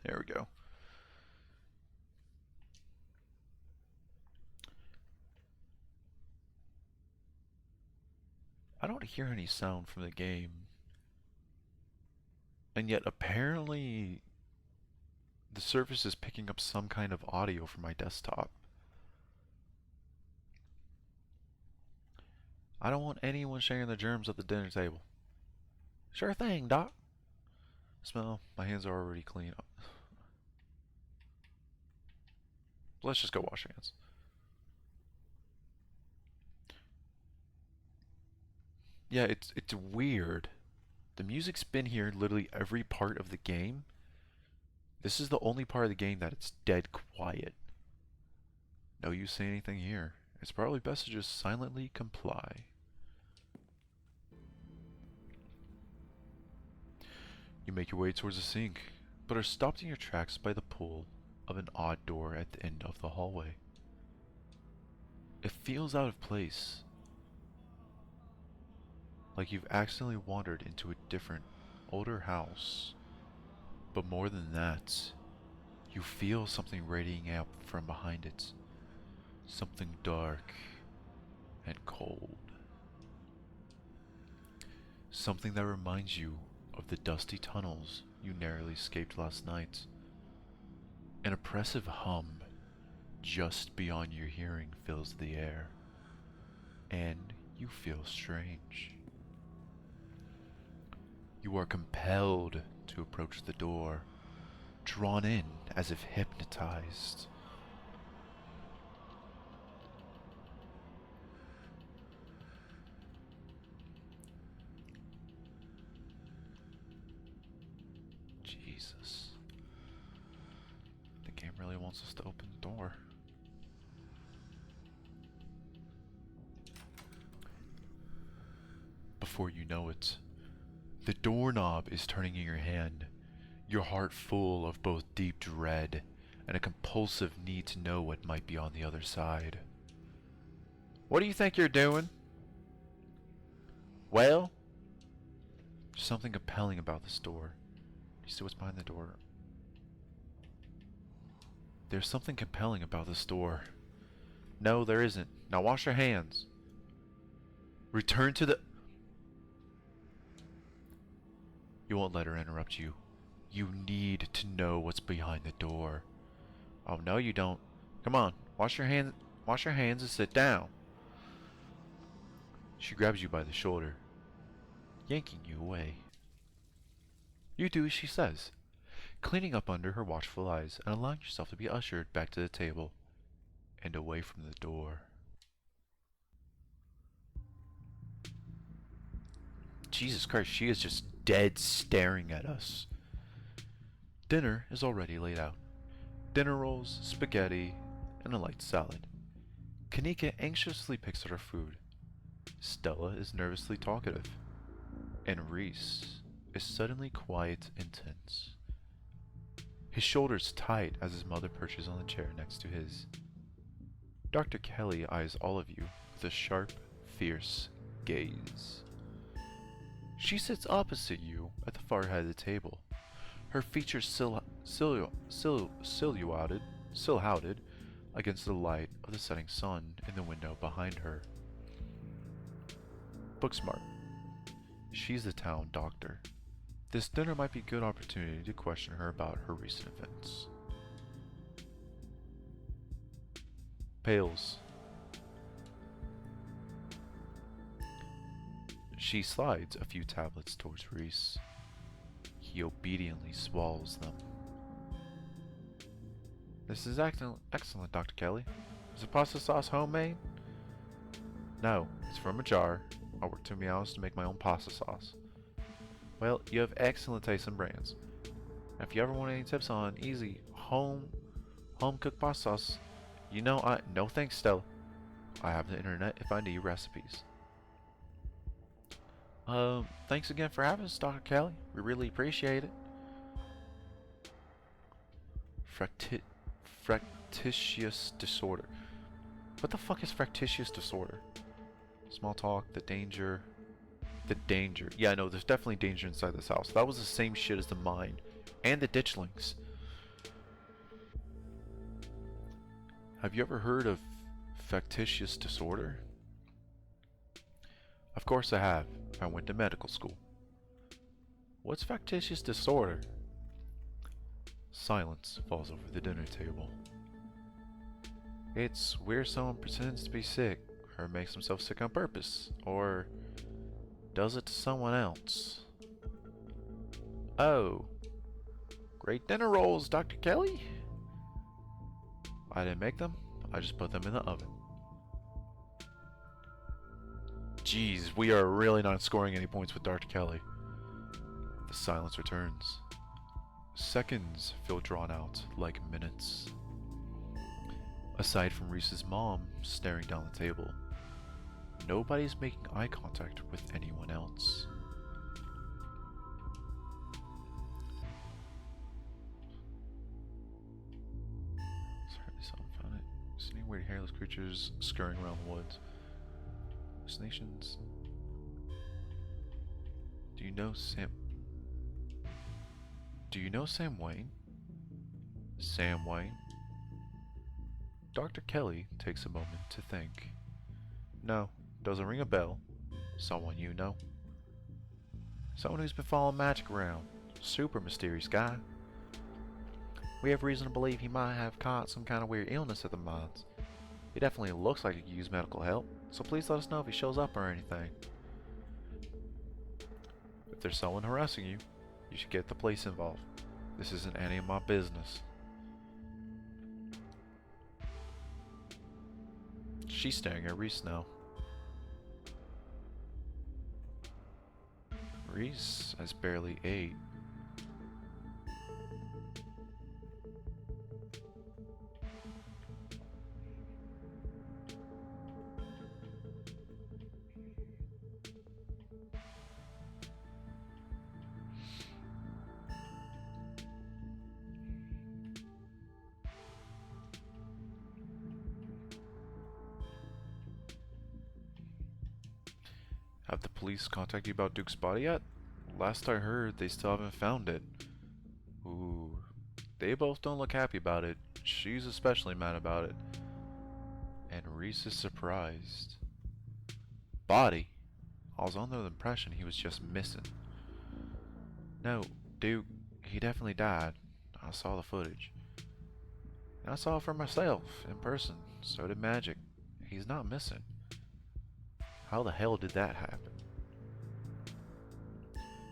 There we go. I don't hear any sound from the game. And yet apparently the Surface is picking up some kind of audio from my desktop. I don't want anyone sharing the germs at the dinner table. Sure thing, Doc. Smell, my hands are already clean. Let's just go wash hands. Yeah, it's weird. The music's been here literally every part of the game. This is the only part of the game that it's dead quiet. No use saying anything here. It's probably best to just silently comply. You make your way towards the sink, but are stopped in your tracks by the pull of an odd door at the end of the hallway. It feels out of place, like you've accidentally wandered into a different, older house. But more than that, you feel something radiating out from behind it. Something dark and cold. Something that reminds you of the dusty tunnels you narrowly escaped last night. An oppressive hum just beyond your hearing fills the air, and you feel strange. You are compelled to approach the door, drawn in as if hypnotized. Jesus. The game really wants us to open the door. before you know it, the doorknob is turning in your hand, your heart full of both deep dread and a compulsive need to know what might be on the other side. What do you think you're doing? Well, there's something compelling about this door. You see what's behind the door? There's something compelling about this door. No, there isn't. Now wash your hands. Return to the... You won't let her interrupt you. You need to know what's behind the door. Oh, no you don't. Come on, wash your hands and sit down. She grabs you by the shoulder, yanking you away. You do as she says, cleaning up under her watchful eyes and allowing yourself to be ushered back to the table and away from the door. Jesus Christ, she is just dead staring at us. Dinner is already laid out. Dinner rolls, spaghetti, and a light salad. Kanika anxiously picks at her food. Stella is nervously talkative. And Reese is suddenly quiet and tense. His shoulders tight as his mother perches on the chair next to his. Dr. Kelly eyes all of you with a sharp, fierce gaze. She sits opposite you at the far head of the table, her features silhouetted against the light of the setting sun in the window behind her. Booksmart. She's the town doctor. This dinner might be a good opportunity to question her about her recent events. Pails. She slides a few tablets towards Reese. He obediently swallows them. This is excellent, Dr. Kelly. Is the pasta sauce homemade? No, it's from a jar. I worked 2 hours to make my own pasta sauce. Well, you have excellent taste in brands. If you ever want any tips on easy home cooked pasta sauce, you know no thanks, Stella. I have the internet if I need recipes. Thanks again for having us, Dr. Kelly. We really appreciate it. Fractious disorder. What the fuck is fractious disorder? Small talk, the danger. Yeah, no, there's definitely danger inside this house. That was the same shit as the mine. And the ditchlings. Have you ever heard of factitious disorder? Of course I have. I went to medical school. What's factitious disorder? Silence falls over the dinner table. It's where someone pretends to be sick, or makes himself sick on purpose, or does it to someone else. Oh. Great dinner rolls, Dr. Kelly. I didn't make them, I just put them in the oven. Jeez, we are really not scoring any points with Dr. Kelly. The silence returns. Seconds feel drawn out like minutes. Aside from Reese's mom staring down the table, nobody's making eye contact with anyone else. Any weird hairless creatures scurrying around the woods. Hallucinations. Do you know Sam Wayne? Sam Wayne? Dr. Kelly takes a moment to think. No, doesn't ring a bell. Someone you know? Someone who's been following magic around. Super mysterious guy. We have reason to believe he might have caught some kind of weird illness at the mines. He definitely looks like he could use medical help, so please let us know if he shows up or anything. If there's someone harassing you, you should get the police involved. This isn't any of my business. She's staring at Reese now. Reese has barely ate. Have the police contacted you about Duke's body yet? Last I heard, they still haven't found it. Ooh. They both don't look happy about it. She's especially mad about it. And Reese is surprised. Body? I was under the impression he was just missing. No, Duke, he definitely died. I saw the footage. And I saw it for myself, in person. So did Magic. He's not missing. How the hell did that happen?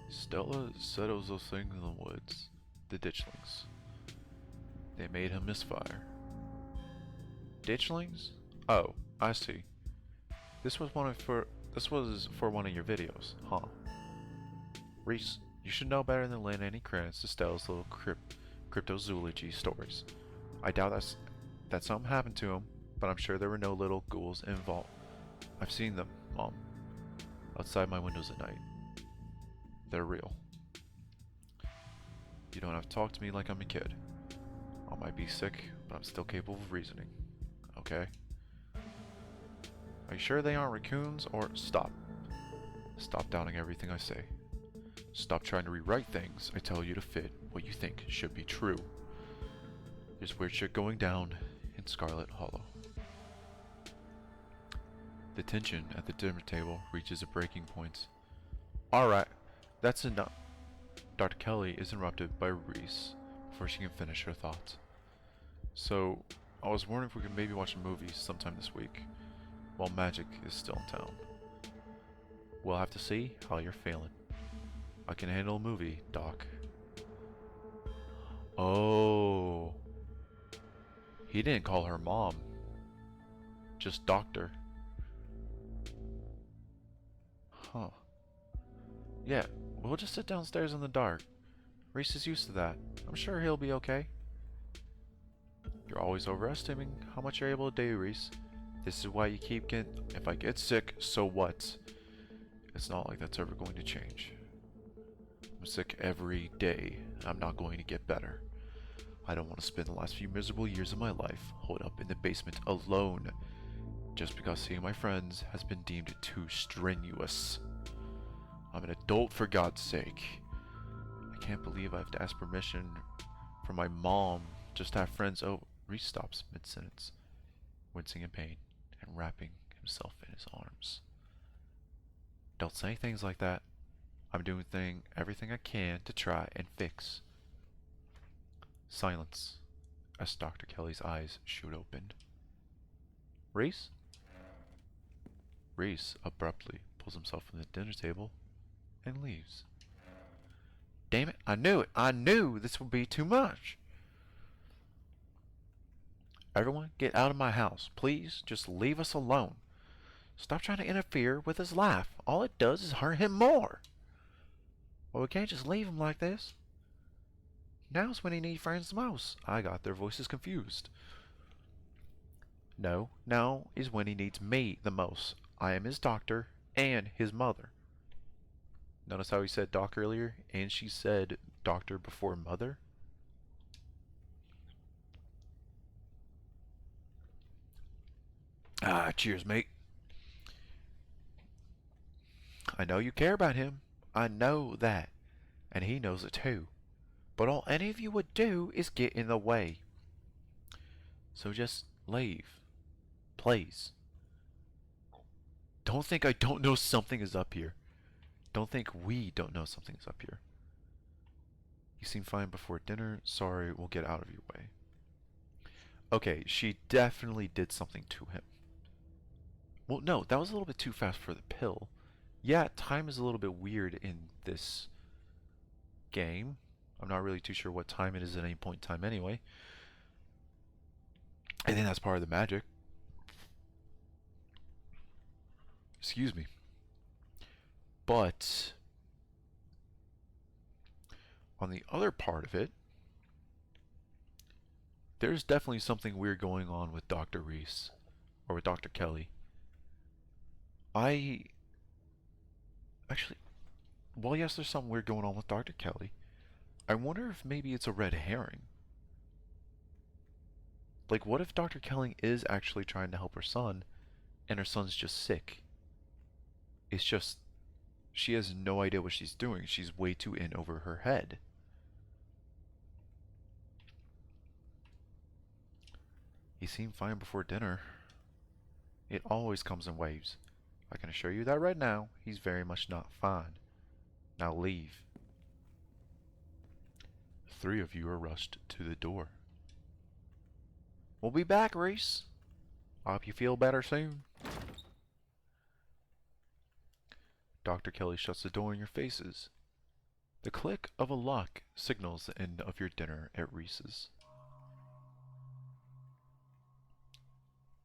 Stella said it was those things in the woods. The ditchlings. They made him misfire. Ditchlings? Oh, I see. This was for one of your videos, huh? Reese, you should know better than lend any credence to Stella's little cryptozoology stories. I doubt that something happened to him, but I'm sure there were no little ghouls involved. I've seen them, Mom, outside my windows at night. They're real. You don't have to talk to me like I'm a kid. I might be sick, but I'm still capable of reasoning. Okay? Are you sure they aren't raccoons, or stop? Stop doubting everything I say. Stop trying to rewrite things I tell you to fit what you think should be true. There's weird shit going down in Scarlet Hollow. The tension at the dinner table reaches a breaking point. Alright, that's enough. Dr. Kelly is interrupted by Reese before she can finish her thoughts. So, I was wondering if we could maybe watch a movie sometime this week, while Magic is still in town. We'll have to see how you're feeling. I can handle a movie, Doc. Oh. He didn't call her Mom. Just Doctor. Huh. Yeah, we'll just sit downstairs in the dark. Reese is used to that. I'm sure he'll be okay. You're always overestimating how much you're able to do, Reese. This is why you keep getting... If I get sick, so what? It's not like that's ever going to change. I'm sick every day. I'm not going to get better. I don't want to spend the last few miserable years of my life holed up in the basement alone just because seeing my friends has been deemed too strenuous. I'm an adult, for God's sake. I can't believe I have to ask permission from my mom just to have friends over. Reese stops mid-sentence, wincing in pain and wrapping himself in his arms. Don't say things like that. I'm doing everything I can to try and fix. Silence as Dr. Kelly's eyes shoot open. Reese? Reese abruptly pulls himself from the dinner table and leaves. Damn it, I knew it! I knew this would be too much! Everyone, get out of my house. Please, just leave us alone. Stop trying to interfere with his life. All it does is hurt him more. Well, we can't just leave him like this. Now's when he needs friends the most. I got their voices confused. No, now is when he needs me the most. I am his doctor and his mother. Notice how he said doc earlier, and she said doctor before mother? Ah, cheers, mate. I know you care about him. I know that. And he knows it too. But all any of you would do is get in the way. So just leave. Please. Don't think I don't know something is up here. Don't think we don't know something is up here. You seemed fine before dinner. Sorry, we'll get out of your way. Okay, she definitely did something to him. Well, no, that was a little bit too fast for the pill. Yeah, time is a little bit weird in this game. I'm not really too sure what time it is at any point in time anyway. I think that's part of the magic. Excuse me. But on the other part of it, there's definitely something weird going on with Dr. Reese, or with Dr. Kelly. Well, yes, there's something weird going on with Dr. Kelly. I wonder if maybe it's a red herring. Like, what if Dr. Kelly is actually trying to help her son, and her son's just sick? It's just She has no idea what she's doing. She's way too in over her head. He seemed fine before dinner. It always comes in waves. I can assure you that right now, he's very much not fine. Now leave. The three of you are rushed to the door. We'll be back, Reese. I hope you feel better soon. Dr. Kelly shuts the door in your faces. The click of a lock signals the end of your dinner at Reese's.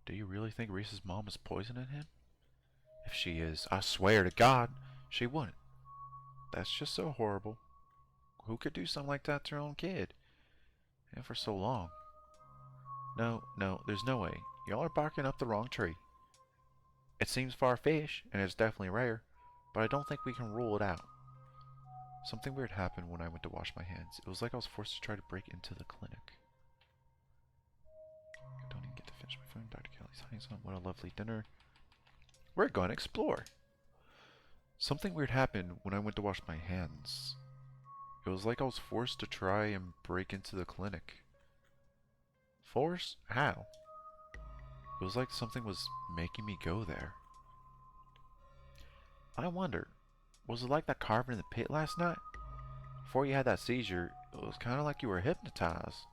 Do you really think Reese's mom is poisoning him? If she is, I swear to God, she wouldn't. That's just so horrible. Who could do something like that to her own kid? And for so long. No, there's no way. Y'all are barking up the wrong tree. It seems far-fetched, and it's definitely rare, but I don't think we can rule it out. Something weird happened when I went to wash my hands. It was like I was forced to try to break into the clinic. I don't even get to finish my food. Dr. Kelly's hiding something. What a lovely dinner. We're going to explore. Something weird happened when I went to wash my hands. It was like I was forced to try and break into the clinic. Force? How? It was like something was making me go there. I wonder, was it like that carving in the pit last night? Before you had that seizure, it was kind of like you were hypnotized.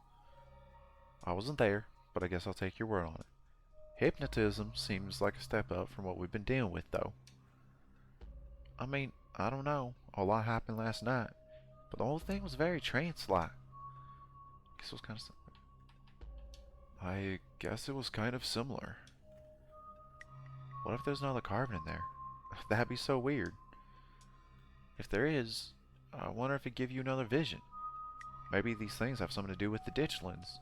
I wasn't there, but I guess I'll take your word on it. Hypnotism seems like a step up from what we've been dealing with, though. I mean, I don't know. A lot happened last night, but the whole thing was very trance-like. I guess it was kind of similar. What if there's another carving in there? That'd be so weird. If there is, I wonder if it'd give you another vision. Maybe these things have something to do with the ditchlings.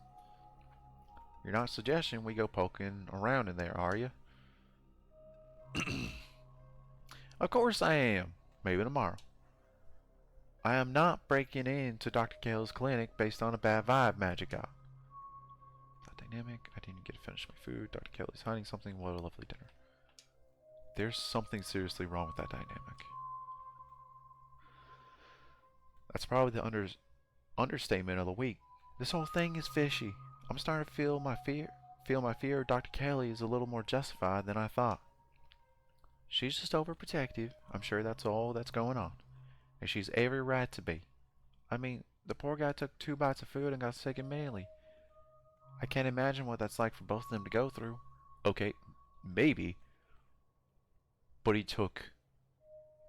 You're not suggesting we go poking around in there, are you? Of course I am. Maybe tomorrow. I am not breaking into Dr. Kelly's clinic based on a bad vibe magic got. That dynamic. I didn't get to finish my food. Dr. Kelly's hiding something. What a lovely dinner. There's something seriously wrong with that dynamic. That's probably the understatement of the week. This whole thing is fishy. I'm starting to feel my fear of Dr. Kelly is a little more justified than I thought. She's just overprotective. I'm sure that's all that's going on. And she's every right to be. I mean, the poor guy took 2 bites of food and got sick immediately. I can't imagine what that's like for both of them to go through. Okay, maybe. But he took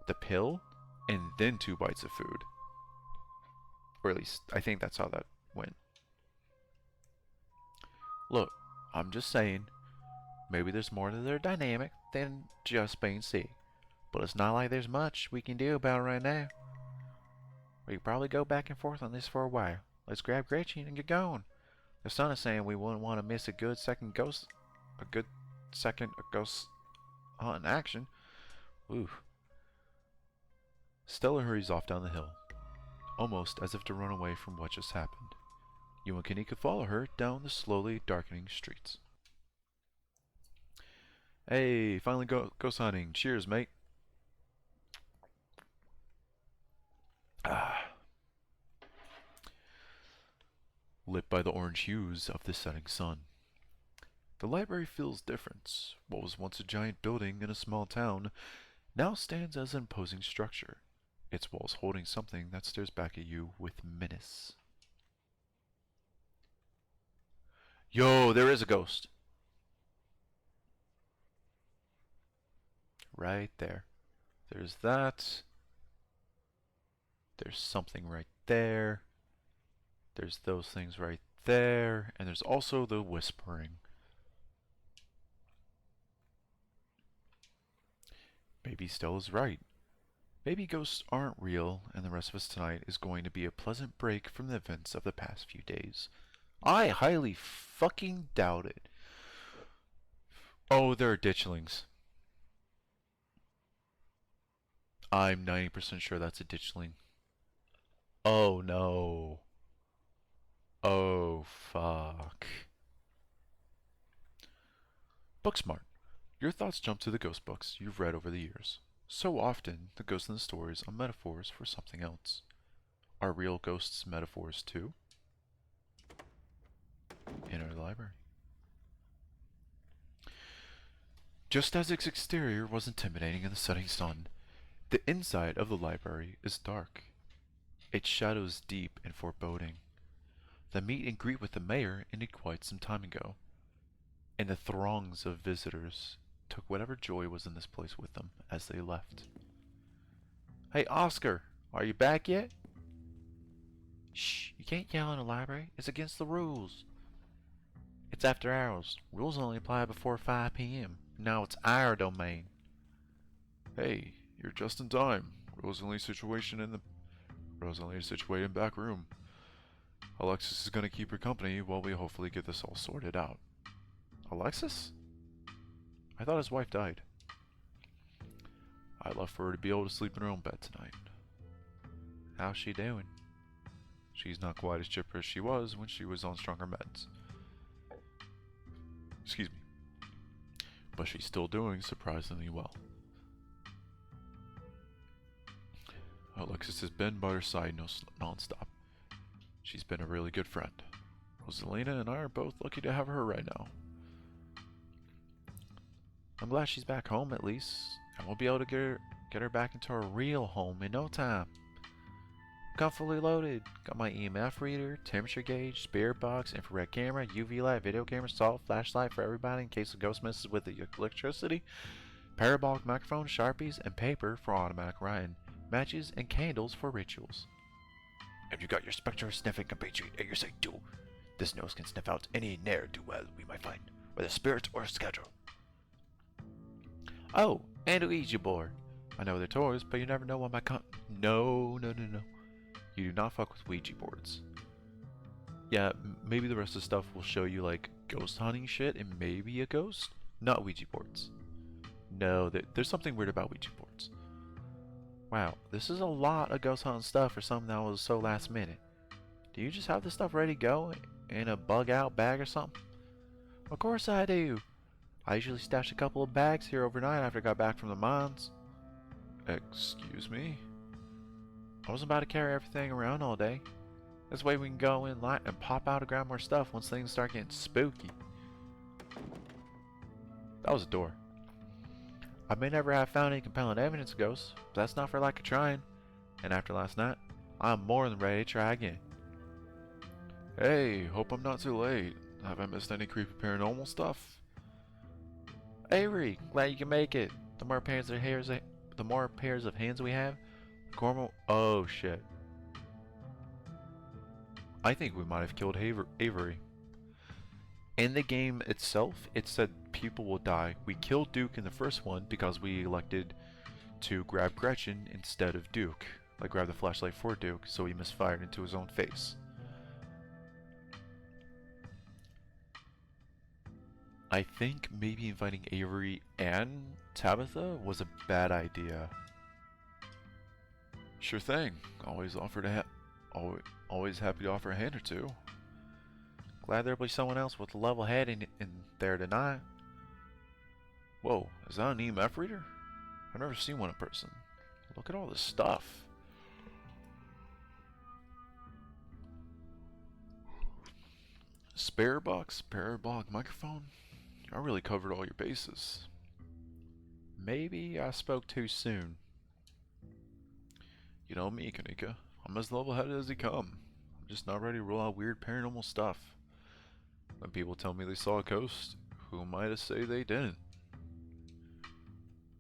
the pill and then 2 bites of food. Or at least, I think that's how that went. Look, I'm just saying, maybe there's more to their dynamic than just being sick. But it's not like there's much we can do about it right now. We could probably go back and forth on this for a while. Let's grab Gretchen and get going. The son is saying we wouldn't want to miss a good second ghost hunt in action. Ooh. Stella hurries off down the hill, almost as if to run away from what just happened. You and Kanika follow her down the slowly darkening streets. Hey, finally ghost hunting. Cheers, mate. Lit by the orange hues of the setting sun. The library feels different. What was once a giant building in a small town now stands as an imposing structure, its walls holding something that stares back at you with menace. Yo, there is a ghost. Right there. There's that. There's something right there. There's those things right there. And there's also the whispering. Maybe Stella's right. Maybe ghosts aren't real, and the rest of us tonight is going to be a pleasant break from the events of the past few days. I highly fucking doubt it. Oh, there are ditchlings. I'm 90% sure that's a ditchling. Oh no. Oh fuck. Booksmart. Your thoughts jump to the ghost books you've read over the years. So often, the ghosts in the stories are metaphors for something else. Are real ghosts metaphors too? Enter the library. Just as its exterior was intimidating in the setting sun, the inside of the library is dark. Its shadows deep and foreboding. The meet and greet with the mayor ended quite some time ago, and the throngs of visitors took whatever joy was in this place with them as they left. Hey, Oscar, are you back yet? Shh, you can't yell in the library. It's against the rules. It's after hours. Rules only apply before 5 p.m. Now it's our domain. Hey, you're just in time. Rosalie situated in back room. Alexis is gonna keep her company while we hopefully get this all sorted out. Alexis? I thought his wife died. I'd love for her to be able to sleep in her own bed tonight. How's she doing? She's not quite as chipper as she was when she was on stronger meds. Excuse me. But she's still doing surprisingly well. Alexis has been by her side non-stop. She's been a really good friend. Rosalina and I are both lucky to have her right now. I'm glad she's back home at least, and we'll be able to get her back into her real home in no time. Got fully loaded. Got my EMF reader, temperature gauge, spirit box, infrared camera, UV light, video camera, salt, flashlight for everybody in case the ghost messes with the electricity, parabolic microphone, sharpies, and paper for automatic writing, matches, and candles for rituals. Have you got your spectre sniffing compatriot at your side too? This nose can sniff out any ne'er-do-well we might find, whether spirits or schedule. Oh, and a Ouija board. I know they're toys, but you never know what might come. No. You do not fuck with Ouija boards. Yeah, maybe the rest of the stuff will show you like ghost hunting shit and maybe a ghost. Not Ouija boards. No, there's something weird about Ouija boards. Wow, this is a lot of ghost hunting stuff for something that was so last minute. Do you just have this stuff ready to go in a bug out bag or something? Of course I do. I usually stash a couple of bags here overnight after I got back from the mines. Excuse me? I wasn't about to carry everything around all day. This way we can go in light and pop out and grab more stuff once things start getting spooky. That was a door. I may never have found any compelling evidence of ghosts, but that's not for lack of trying. And after last night, I'm more than ready to try again. Hey, hope I'm not too late. Have I missed any creepy paranormal stuff? Avery, glad you can make it. The more pairs of hands we have, the more. Oh shit. I think we might have killed Avery. In the game itself, it said people will die. We killed Duke in the first one because we elected to grab Gretchen instead of Duke. Like grab the flashlight for Duke, so he misfired into his own face. I think maybe inviting Avery and Tabitha was a bad idea. Sure thing. Always happy to offer a hand or two. Glad there'll be someone else with a level head in there tonight. Whoa, is that an EMF reader? I've never seen one in person. Look at all this stuff. Spare box, parabolic microphone. I really covered all your bases. Maybe I spoke too soon. You know me, Kanika. I'm as level-headed as they come. I'm just not ready to rule out weird paranormal stuff. When people tell me they saw a ghost, who am I to say they didn't?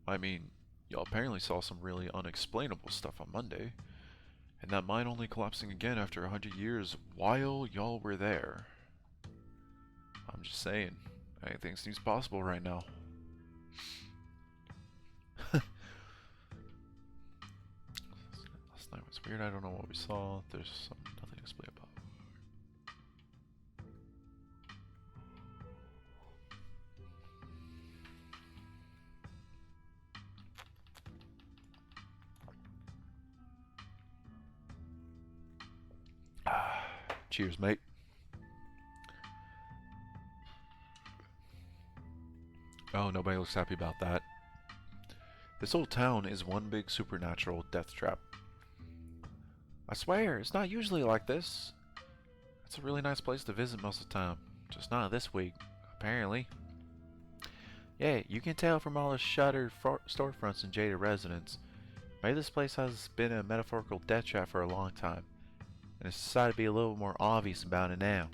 I mean, y'all apparently saw some really unexplainable stuff on Monday, and that mine only collapsing again after 100 years while y'all were there. I'm just saying, anything seems possible right now. Last night was weird, I don't know what we saw. There's nothing to explain about. Cheers, mate. Oh, nobody looks happy about that. This whole town is one big supernatural death trap. I swear, it's not usually like this. It's a really nice place to visit most of the time. Just not this week, apparently. Yeah, you can tell from all the shuttered storefronts and jaded residents. Maybe this place has been a metaphorical death trap for a long time, and it's decided to be a little more obvious about it now.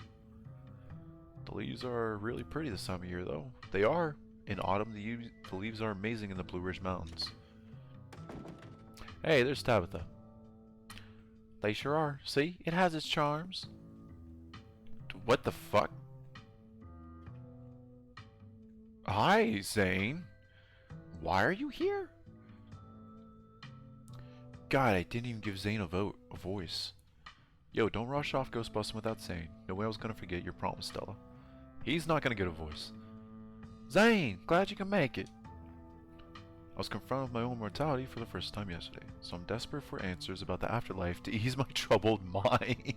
The leaves are really pretty this time of year, though. They are. In autumn, the leaves are amazing in the Blue Ridge Mountains. Hey, there's Tabitha. They sure are. See? It has its charms. What the fuck? Hi, Zane. Why are you here? God, I didn't even give Zane a voice. Yo, don't rush off ghost busting without saying. No way I was gonna forget your promise, Stella. He's not gonna get a voice. Zane, glad you can make it. I was confronted with my own mortality for the first time yesterday, so I'm desperate for answers about the afterlife to ease my troubled mind.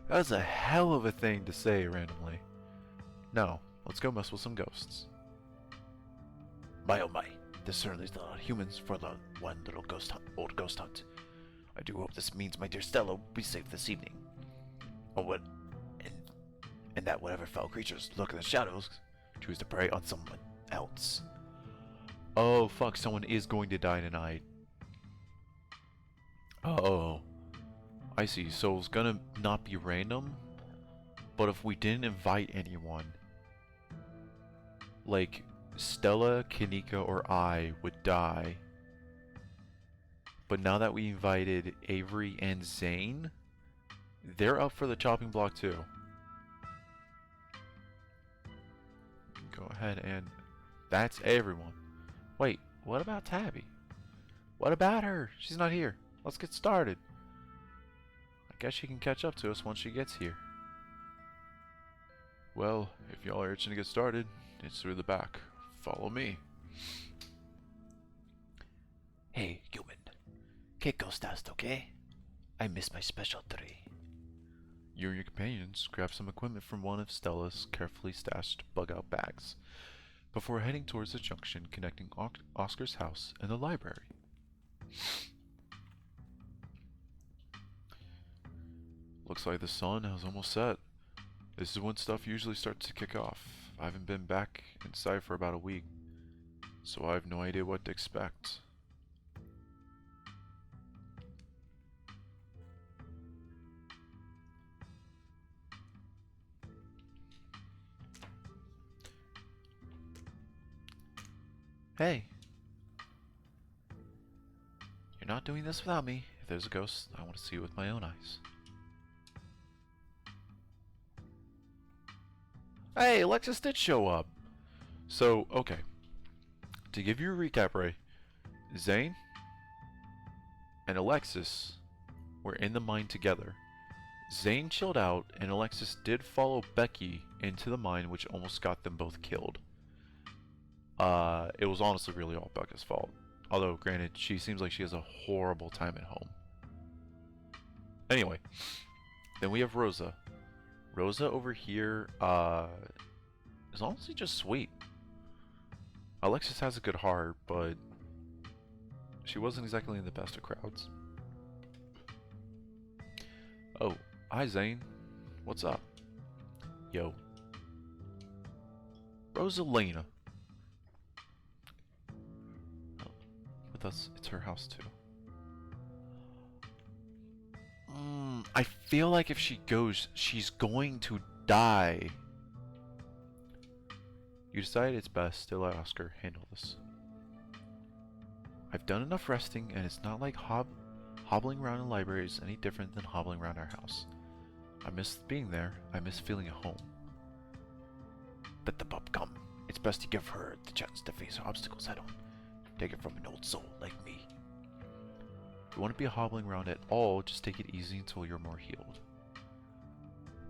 That was a hell of a thing to say randomly. Now, let's go mess with some ghosts. My oh my, this certainly is not humans for the one little old ghost hunt. I do hope this means my dear Stella will be safe this evening. And that whatever foul creatures lurk in the shadows choose to prey on someone else. Oh fuck, someone is going to die tonight. Oh, I see. So it's gonna not be random, but if we didn't invite anyone, like Stella, Kanika, or I would die. But now that we invited Avery and Zane, they're up for the chopping block too. Go ahead and... That's everyone. Wait, what about Tabby? What about her? She's not here. Let's get started. I guess she can catch up to us once she gets here. Well, if y'all are itching to get started, it's through the back. Follow me. Hey, human. Get ghost dust, okay? I miss my special tree. You and your companions grab some equipment from one of Stella's carefully stashed bug-out bags before heading towards the junction connecting Oscar's house and the library. Looks like the sun has almost set. This is when stuff usually starts to kick off. I haven't been back inside for about a week, so I have no idea what to expect. Hey! You're not doing this without me. If there's a ghost, I want to see it with my own eyes. Hey, Alexis did show up! So, okay. To give you a recap, Ray, Zane and Alexis were in the mine together. Zane chilled out, and Alexis did follow Becky into the mine, which almost got them both killed. It was honestly really all Becca's fault. Although, granted, she seems like she has a horrible time at home. Anyway, then we have Rosa. Rosa over here, is honestly just sweet. Alexis has a good heart, but she wasn't exactly in the best of crowds. Oh, hi Zane. What's up? Yo. Rosalina. With us, it's her house too. I feel like if she goes, she's going to die. You decide it's best to let Oscar handle this. I've done enough resting, and it's not like hobbling around in libraries is any different than hobbling around our house. I miss being there. I miss feeling at home. Let the pup come. It's best to give her the chance to face her obstacles head on. Take it from an old soul like me. If you want to be hobbling around at all, just take it easy until you're more healed.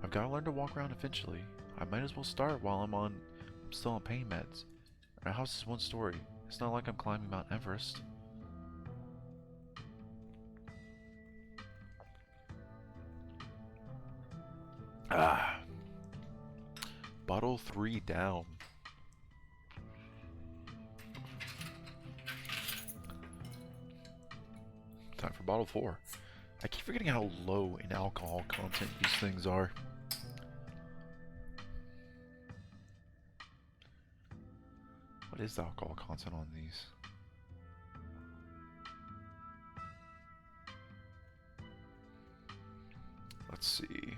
I've got to learn to walk around eventually. I might as well start while I'm still on pain meds. Our house is one story. It's not like I'm climbing Mount Everest. Bottle 3 down. bottle 4. I keep forgetting how low in alcohol content these things are. What is the alcohol content on these? Let's see.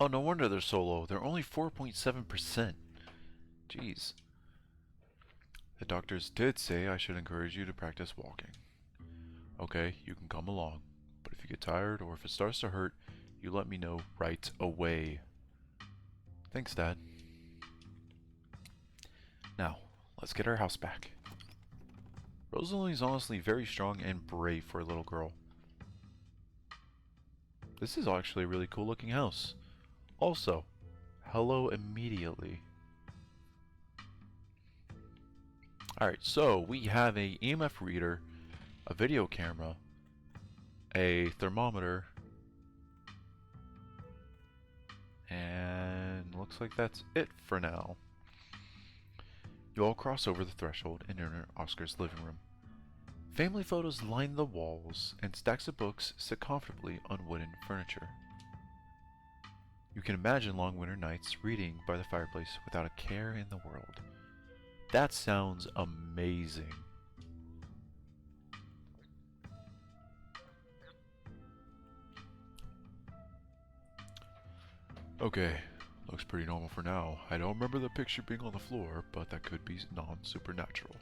Oh, no wonder they're so low. They're only 4.7%. Jeez. The doctors did say I should encourage you to practice walking. Okay, you can come along. But if you get tired or if it starts to hurt, you let me know right away. Thanks, Dad. Now, let's get our house back. Rosalie's honestly very strong and brave for a little girl. This is actually a really cool looking house. Also, hello immediately. Alright, so we have a EMF reader, a video camera, a thermometer, and looks like that's it for now. You all cross over the threshold and enter Oscar's living room. Family photos line the walls, and stacks of books sit comfortably on wooden furniture. You can imagine long winter nights reading by the fireplace without a care in the world. That sounds amazing. Okay, looks pretty normal for now. I don't remember the picture being on the floor, but that could be non-supernatural.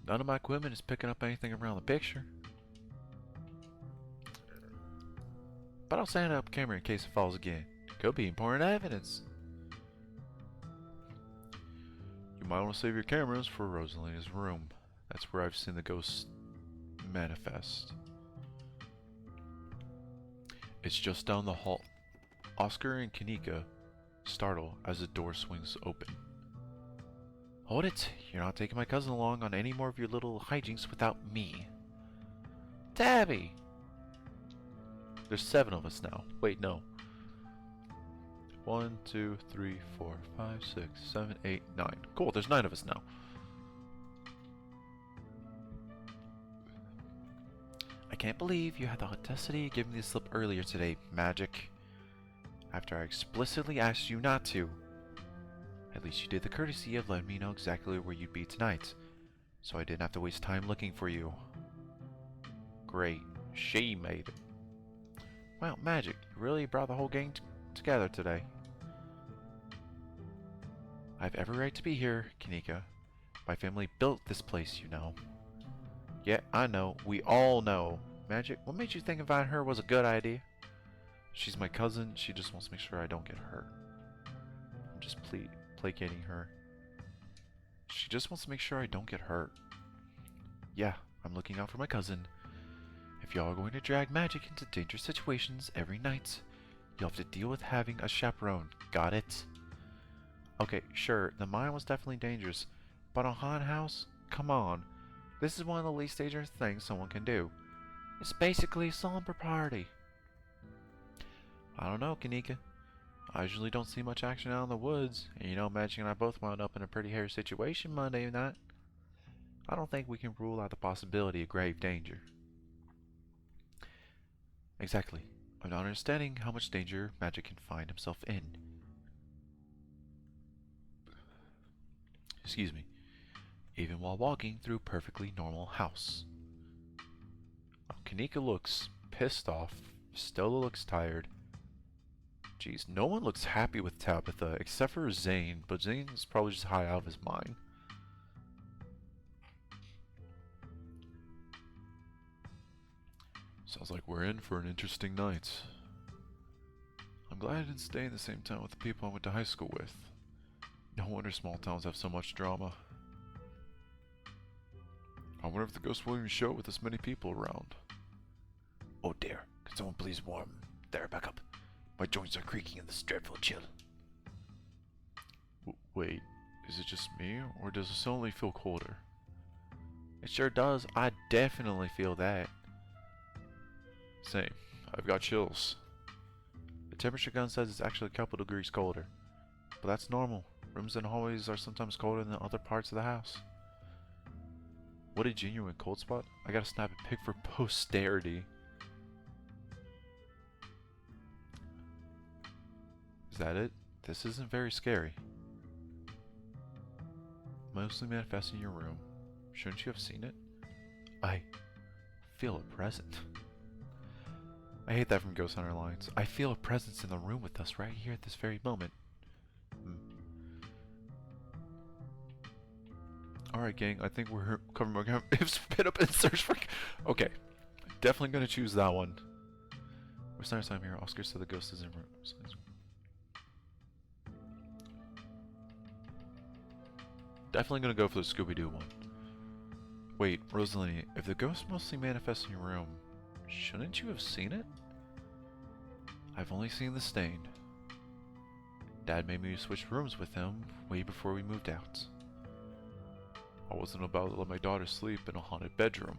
None of my equipment is picking up anything around the picture. But I'll stand up camera in case it falls again. Could be important evidence. You might want to save your cameras for Rosalina's room. That's where I've seen the ghosts manifest. It's just down the hall. Oscar and Kanika startle as the door swings open. Hold it! You're not taking my cousin along on any more of your little hijinks without me. Tabby! There's 7 of us now. Wait, no. 1, 2, 3, 4, 5, 6, 7, 8, 9. Cool, there's 9 of us now. I can't believe you had the audacity to give me the slip earlier today, Magic. After I explicitly asked you not to. At least you did the courtesy of letting me know exactly where you'd be tonight, so I didn't have to waste time looking for you. Great. She made it. Wow, Magic, you really brought the whole gang together today. I have every right to be here, Kanika. My family built this place, you know. Yeah, I know. We all know. Magic, what made you think inviting her was a good idea? She's my cousin. She just wants to make sure I don't get hurt. I'm just placating her. She just wants to make sure I don't get hurt. Yeah, I'm looking out for my cousin. If y'all are going to drag Magic into dangerous situations every night, you'll have to deal with having a chaperone. Got it? Okay, sure, the mine was definitely dangerous, but a haunted house? Come on. This is one of the least dangerous things someone can do. It's basically a slumber party. I don't know, Kanika. I usually don't see much action out in the woods, and you know Magic and I both wound up in a pretty hairy situation Monday night. I don't think we can rule out the possibility of grave danger. Exactly. I'm not understanding how much danger Magic can find himself in. Excuse me. Even while walking through a perfectly normal house. Oh, Kanika looks pissed off. Stella looks tired. Jeez, no one looks happy with Tabitha except for Zane, but Zane's probably just high out of his mind. Sounds like we're in for an interesting night. I'm glad I didn't stay in the same town with the people I went to high school with. No wonder small towns have so much drama. I wonder if the ghost will even show with this many people around. Oh dear, can someone please warm there back up? My joints are creaking in this dreadful chill. Wait, is it just me, or does it suddenly feel colder? It sure does. I definitely feel that. Same. I've got chills. The temperature gun says it's actually a couple degrees colder. But that's normal. Rooms and hallways are sometimes colder than other parts of the house. What a genuine cold spot. I gotta snap a pic for posterity. Is that it? This isn't very scary. Mostly manifesting in your room. Shouldn't you have seen it? I feel a presence. I hate that from Ghost Hunter lines. I feel a presence in the room with us right here at this very moment. Alright, gang, I think we're covering more ground. If spit up and search for. Okay, definitely gonna choose that one. We're starting time here. Oscar said the ghost is in room. Definitely gonna go for the Scooby-Doo one. Wait, Rosalie, if the ghost mostly manifests in your room, shouldn't you have seen it? I've only seen the stain. Dad made me switch rooms with him way before we moved out. I wasn't about to let my daughter sleep in a haunted bedroom.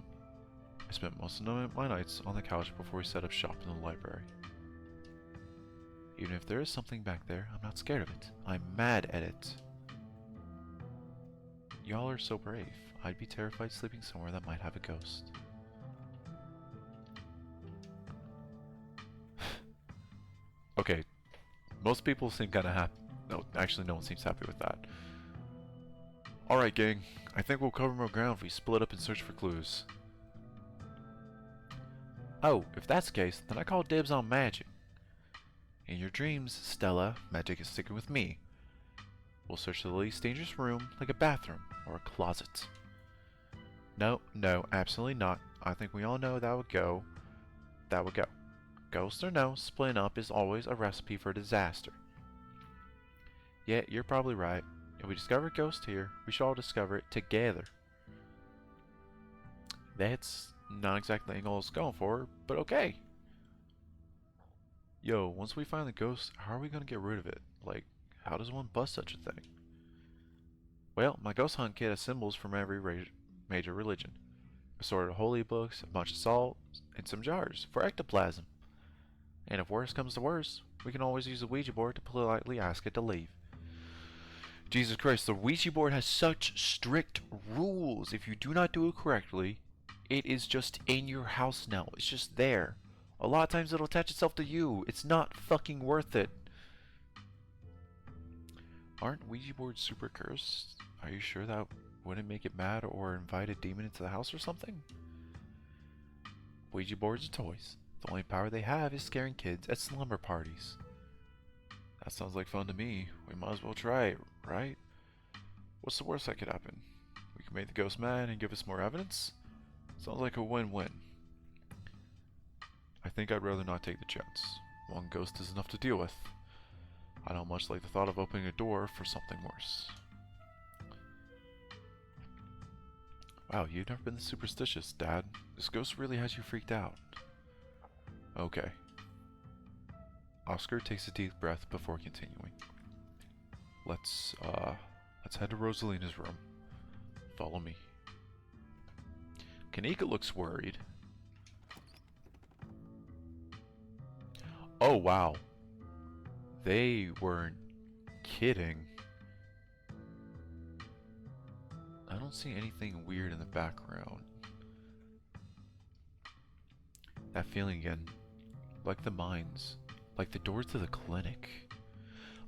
I spent most of my nights on the couch before we set up shop in the library. Even if there is something back there, I'm not scared of it. I'm mad at it. Y'all are so brave. I'd be terrified sleeping somewhere that might have a ghost. Okay, most people seem kinda happy. No, actually no one seems happy with that. Alright gang, I think we'll cover more ground if we split up and search for clues. Oh, if that's the case, then I call dibs on magic. In your dreams, Stella, magic is sticking with me. We'll search the least dangerous room, like a bathroom or a closet. No, absolutely not. I think we all know that would go. Ghost or no, splitting up is always a recipe for disaster. Yeah, you're probably right. If we discover a ghost here, we should all discover it together. That's not exactly the angle I was going for, but okay. Yo, once we find the ghost, how are we gonna get rid of it? Like, how does one bust such a thing? Well, my ghost hunt kit has symbols from every major religion. Assorted holy books, a bunch of salt, and some jars for ectoplasm. And if worse comes to worse, we can always use a Ouija board to politely ask it to leave. Jesus Christ, the Ouija board has such strict rules. If you do not do it correctly, it is just in your house now. It's just there. A lot of times it'll attach itself to you. It's not fucking worth it. Aren't Ouija boards super cursed? Are you sure that wouldn't make it mad or invite a demon into the house or something? Ouija boards are toys. The only power they have is scaring kids at slumber parties. That sounds like fun to me. We might as well try it, right? What's the worst that could happen? We can make the ghost mad and give us more evidence? Sounds like a win-win. I think I'd rather not take the chance. One ghost is enough to deal with. I don't much like the thought of opening a door for something worse. Wow, you've never been this superstitious, Dad. This ghost really has you freaked out. Okay. Oscar takes a deep breath before continuing. Let's head to Rosalina's room. Follow me. Kanika looks worried. Oh, wow. They weren't kidding. I don't see anything weird in the background. That feeling again. Like the mines. Like the doors to the clinic.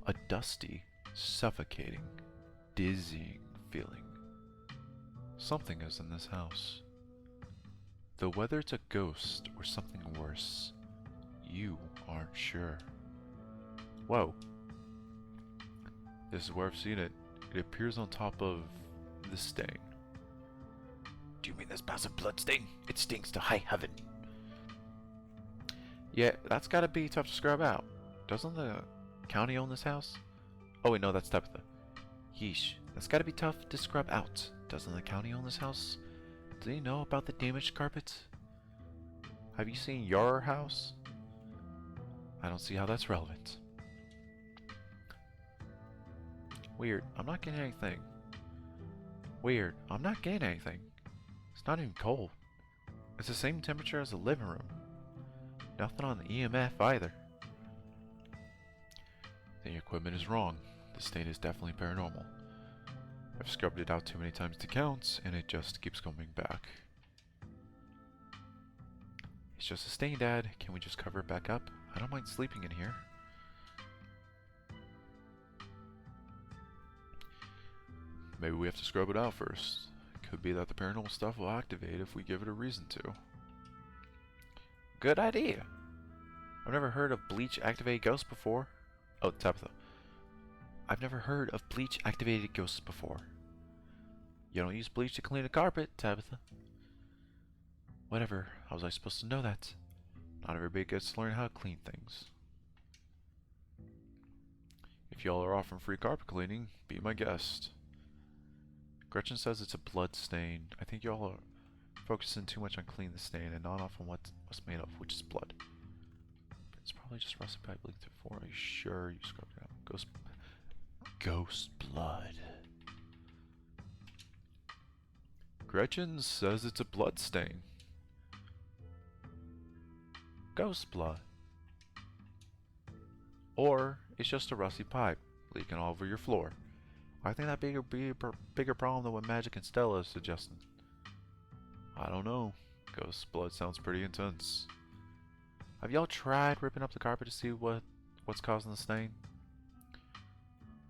A dusty, suffocating, dizzying feeling. Something is in this house. Though whether it's a ghost or something worse, you aren't sure. Whoa. This is where I've seen it. It appears on top of the stain. Do you mean this massive blood stain? It stinks to high heaven. Yeah, that's gotta be tough to scrub out. Doesn't the county own this house? Oh wait, no, that's Tabitha. Yeesh, that's gotta be tough to scrub out. Doesn't the county own this house? Do you know about the damaged carpet? Have you seen your house? I don't see how that's relevant. Weird. I'm not getting anything. Weird. I'm not getting anything. It's not even cold. It's the same temperature as the living room. Nothing on the EMF either. The equipment is wrong. The stain is definitely paranormal. I've scrubbed it out too many times to count, and it just keeps coming back. It's just a stain, Dad. Can we just cover it back up? I don't mind sleeping in here. Maybe we have to scrub it out first. Could be that the paranormal stuff will activate if we give it a reason to. Good idea. I've never heard of bleach activated ghosts before. Oh, Tabitha. I've never heard of bleach activated ghosts before. You don't use bleach to clean a carpet, Tabitha. Whatever. How was I supposed to know that? Not everybody gets to learn how to clean things. If y'all are offering free carpet cleaning, be my guest. Gretchen says it's a blood stain. I think y'all are focusing too much on cleaning the stain and not off on what's made of, which is blood. It's probably just rusty pipe leaked through the floor. Are you sure you scrubbed it out? Ghost blood. Gretchen says it's a blood stain. Ghost blood. Or it's just a rusty pipe leaking all over your floor. I think that'd be a bigger problem than what Magic and Stella is suggesting. I don't know. Ghost blood sounds pretty intense. Have y'all tried ripping up the carpet to see what's causing the stain?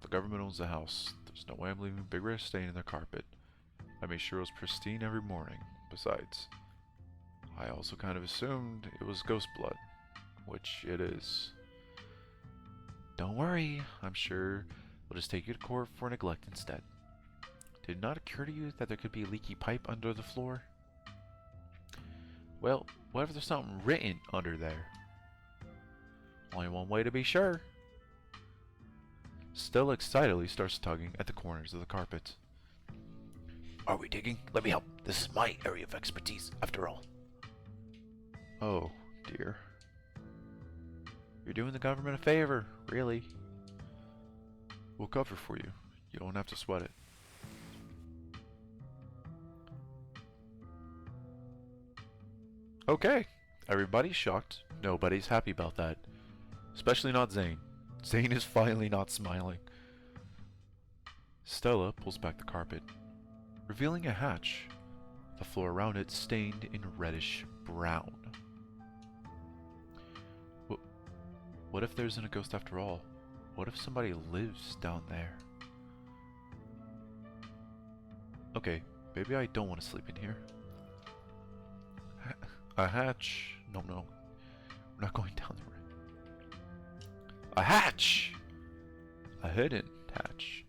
The government owns the house. There's no way I'm leaving a big red stain in their carpet. I made sure it was pristine every morning. Besides, I also kind of assumed it was ghost blood, which it is. Don't worry, I'm sure we'll just take you to court for neglect instead. Did it not occur to you that there could be a leaky pipe under the floor? Well, what if there's something written under there? Only one way to be sure. Stella excitedly starts tugging at the corners of the carpet. Are we digging? Let me help. This is my area of expertise, after all. Oh, dear. You're doing the government a favor, really. We'll cover for you. You don't have to sweat it. Okay. Everybody's shocked. Nobody's happy about that. Especially not Zane. Zane is finally not smiling. Stella pulls back the carpet, revealing a hatch. The floor around it stained in reddish brown. What if there isn't a ghost after all? What if somebody lives down there? Okay, maybe I don't want to sleep in here. A hatch? No. We're not going down the ramp. A hatch! A hidden hatch.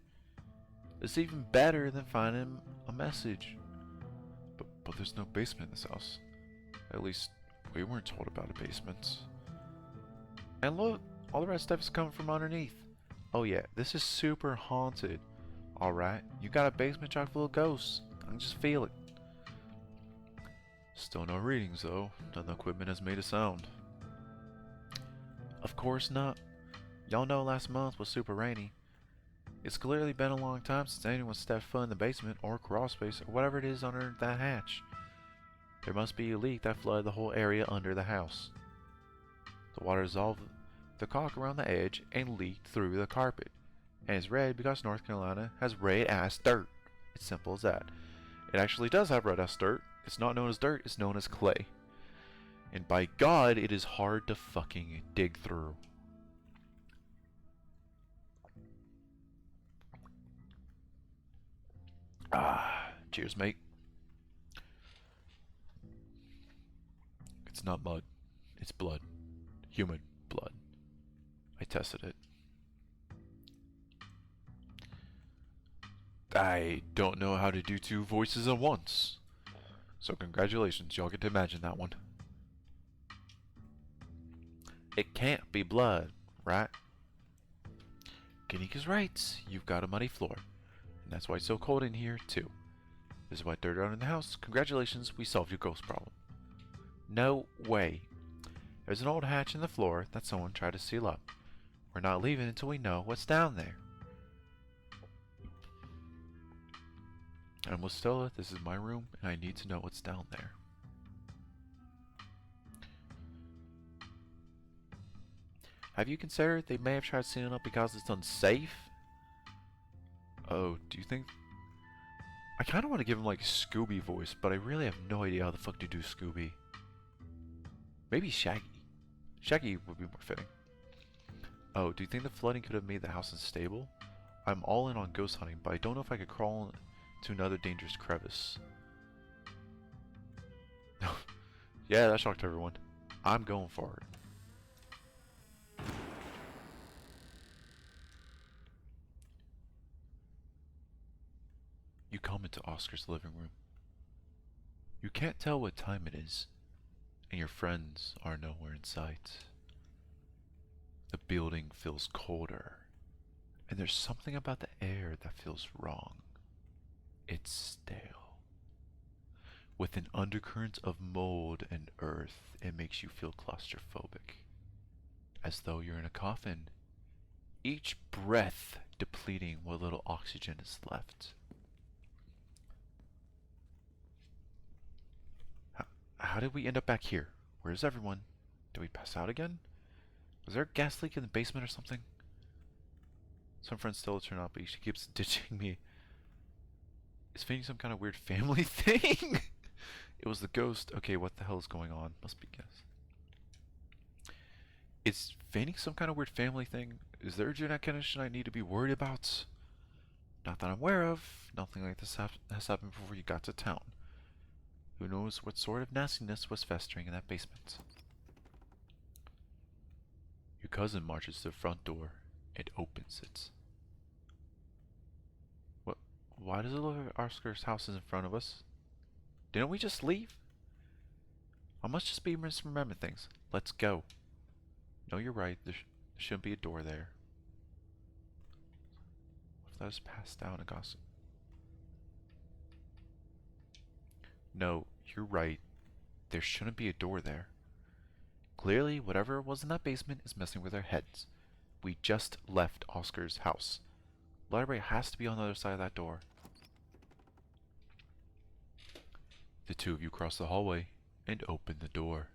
It's even better than finding a message. But there's no basement in this house. At least, we weren't told about a basement. And look, all the red stuff is coming from underneath. Oh yeah, this is super haunted. Alright, you got a basement chock full of ghosts. I can just feel it. Still no readings though. None of the equipment has made a sound. Of course not. Y'all know last month was super rainy. It's clearly been a long time since anyone stepped foot in the basement or crawl space or whatever it is under that hatch. There must be a leak that flooded the whole area under the house. The water dissolved the caulk around the edge and leaked through the carpet. And it's red because North Carolina has red-ass dirt. It's simple as that. It actually does have red-ass dirt. It's not known as dirt, it's known as clay. And by God, it is hard to fucking dig through. Ah, cheers, mate. It's not mud. It's blood. Human blood. I tested it. I don't know how to do two voices at once. So congratulations, y'all get to imagine that one. It can't be blood, right? Kanika's right. You've got a muddy floor. And that's why it's so cold in here, too. This is why dirt out in the house. Congratulations, we solved your ghost problem. No way. There's an old hatch in the floor that someone tried to seal up. We're not leaving until we know what's down there. I'm with Stella. This is my room, and I need to know what's down there. Have you considered they may have tried sealing up because it's unsafe? Oh, do you think... I kind of want to give him like Scooby voice, but I really have no idea how the fuck to do Scooby. Maybe Shaggy. Shaggy would be more fitting. Oh, do you think the flooding could have made the house unstable? I'm all in on ghost hunting, but I don't know if I could crawl to another dangerous crevice. Yeah, that shocked everyone. I'm going for it. You come into Oscar's living room. You can't tell what time it is, and your friends are nowhere in sight. The building feels colder, and there's something about the air that feels wrong. It's stale. With an undercurrent of mold and earth, it makes you feel claustrophobic, as though you're in a coffin, each breath depleting what little oxygen is left. How did we end up back here? Where's everyone? Did we pass out again? Was there a gas leak in the basement or something? Some friends still turn up, but she keeps ditching me. Is feigning some kind of weird family thing? It was the ghost. Okay, what the hell is going on? Must be guess. Is feigning some kind of weird family thing? Is there a genetic condition I need to be worried about? Not that I'm aware of. Nothing like this has happened before you got to town. Who knows what sort of nastiness was festering in that basement? Your cousin marches to the front door and opens it. What? Why does it look like Oscar's house is in front of us? Didn't we just leave? I must just be misremembering things. Let's go. No, you're right. There shouldn't be a door there. What if that was passed down and gossip? No, you're right. There shouldn't be a door there. Clearly, whatever was in that basement is messing with our heads. We just left Oscar's house. Library has to be on the other side of that door. The two of you cross the hallway and open the door.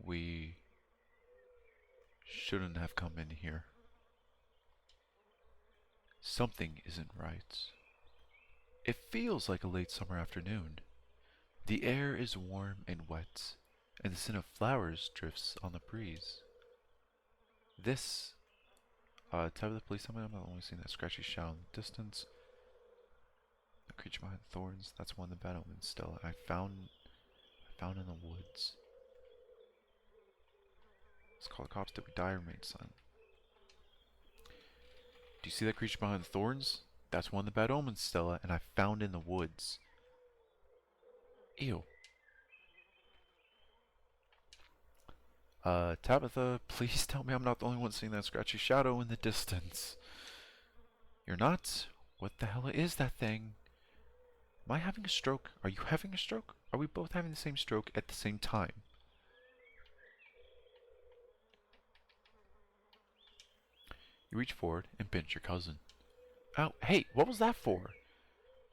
We shouldn't have come in here. Something isn't right. It feels like a late summer afternoon. The air is warm and wet, and the scent of flowers drifts on the breeze. This, type of the police, I'm not only seeing that scratchy shout in the distance. The creature behind the thorns, that's one of the bad omens still. I found in the woods. Let's call the cops. Did we die or remain silent? Do you see that creature behind the thorns? That's one of the bad omens, Stella, and I found in the woods. Ew. Tabitha, please tell me I'm not the only one seeing that scratchy shadow in the distance. You're not? What the hell is that thing? Am I having a stroke? Are you having a stroke? Are we both having the same stroke at the same time? You reach forward and pinch your cousin. Oh, hey, what was that for?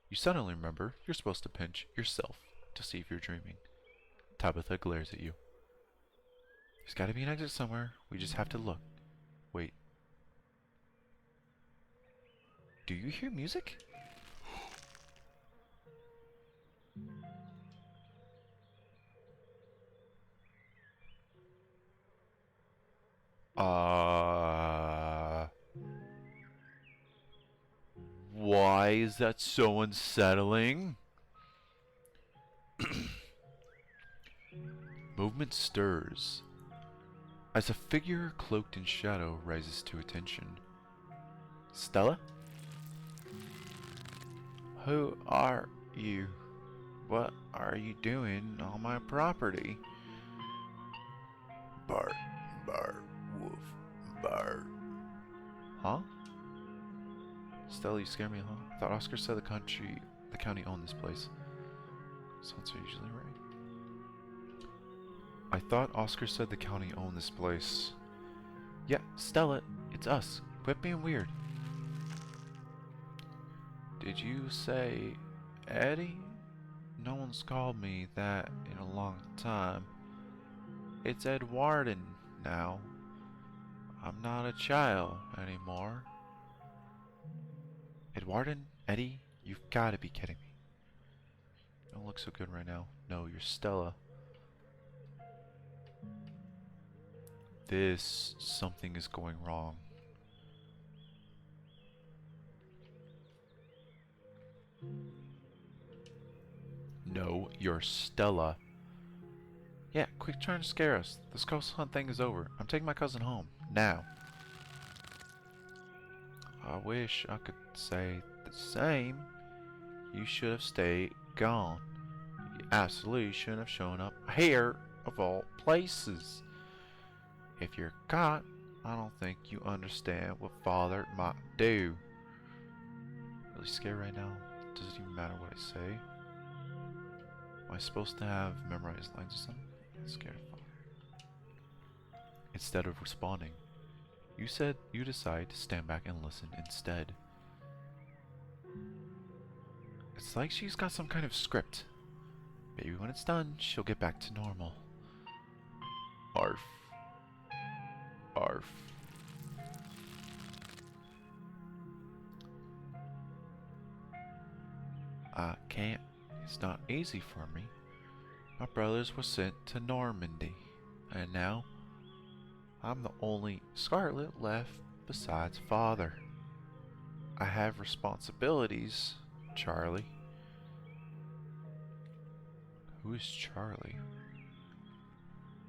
You suddenly remember you're supposed to pinch yourself to see if you're dreaming. Tabitha glares at you. There's gotta be an exit somewhere. We just have to look. Wait. Do you hear music? Why is that so unsettling? Movement stirs as a figure cloaked in shadow rises to attention. Stella? Who are you? What are you doing on my property? Bark, bark, wolf, bark. Huh? Stella, you scare me, huh? I thought Oscar said the county owned this place. Sounds usually right. I thought Oscar said the county owned this place. Yeah, Stella, it's us. Quit being weird. Did you say Eddie? No one's called me that in a long time. It's Edwarden now. I'm not a child anymore. Edwarden? Eddie? You've got to be kidding me. You don't look so good right now. No, you're Stella. Something is going wrong. No, you're Stella. Yeah, quit trying to scare us. This ghost hunt thing is over. I'm taking my cousin home. Now. I wish I could say the same. You should have stayed gone. You absolutely shouldn't have shown up here, of all places. If you're caught, I don't think you understand what Father might do. Really scared right now? Doesn't even matter what I say. Am I supposed to have memorized lines or something? I'm scared of Father. Instead of responding, you said you decide to stand back and listen instead. It's like she's got some kind of script. Maybe when it's done, she'll get back to normal. Arf. Arf. I can't. It's not easy for me. My brothers were sent to Normandy, and now I'm the only Scarlet left besides Father. I have responsibilities, Charlie. Who is Charlie?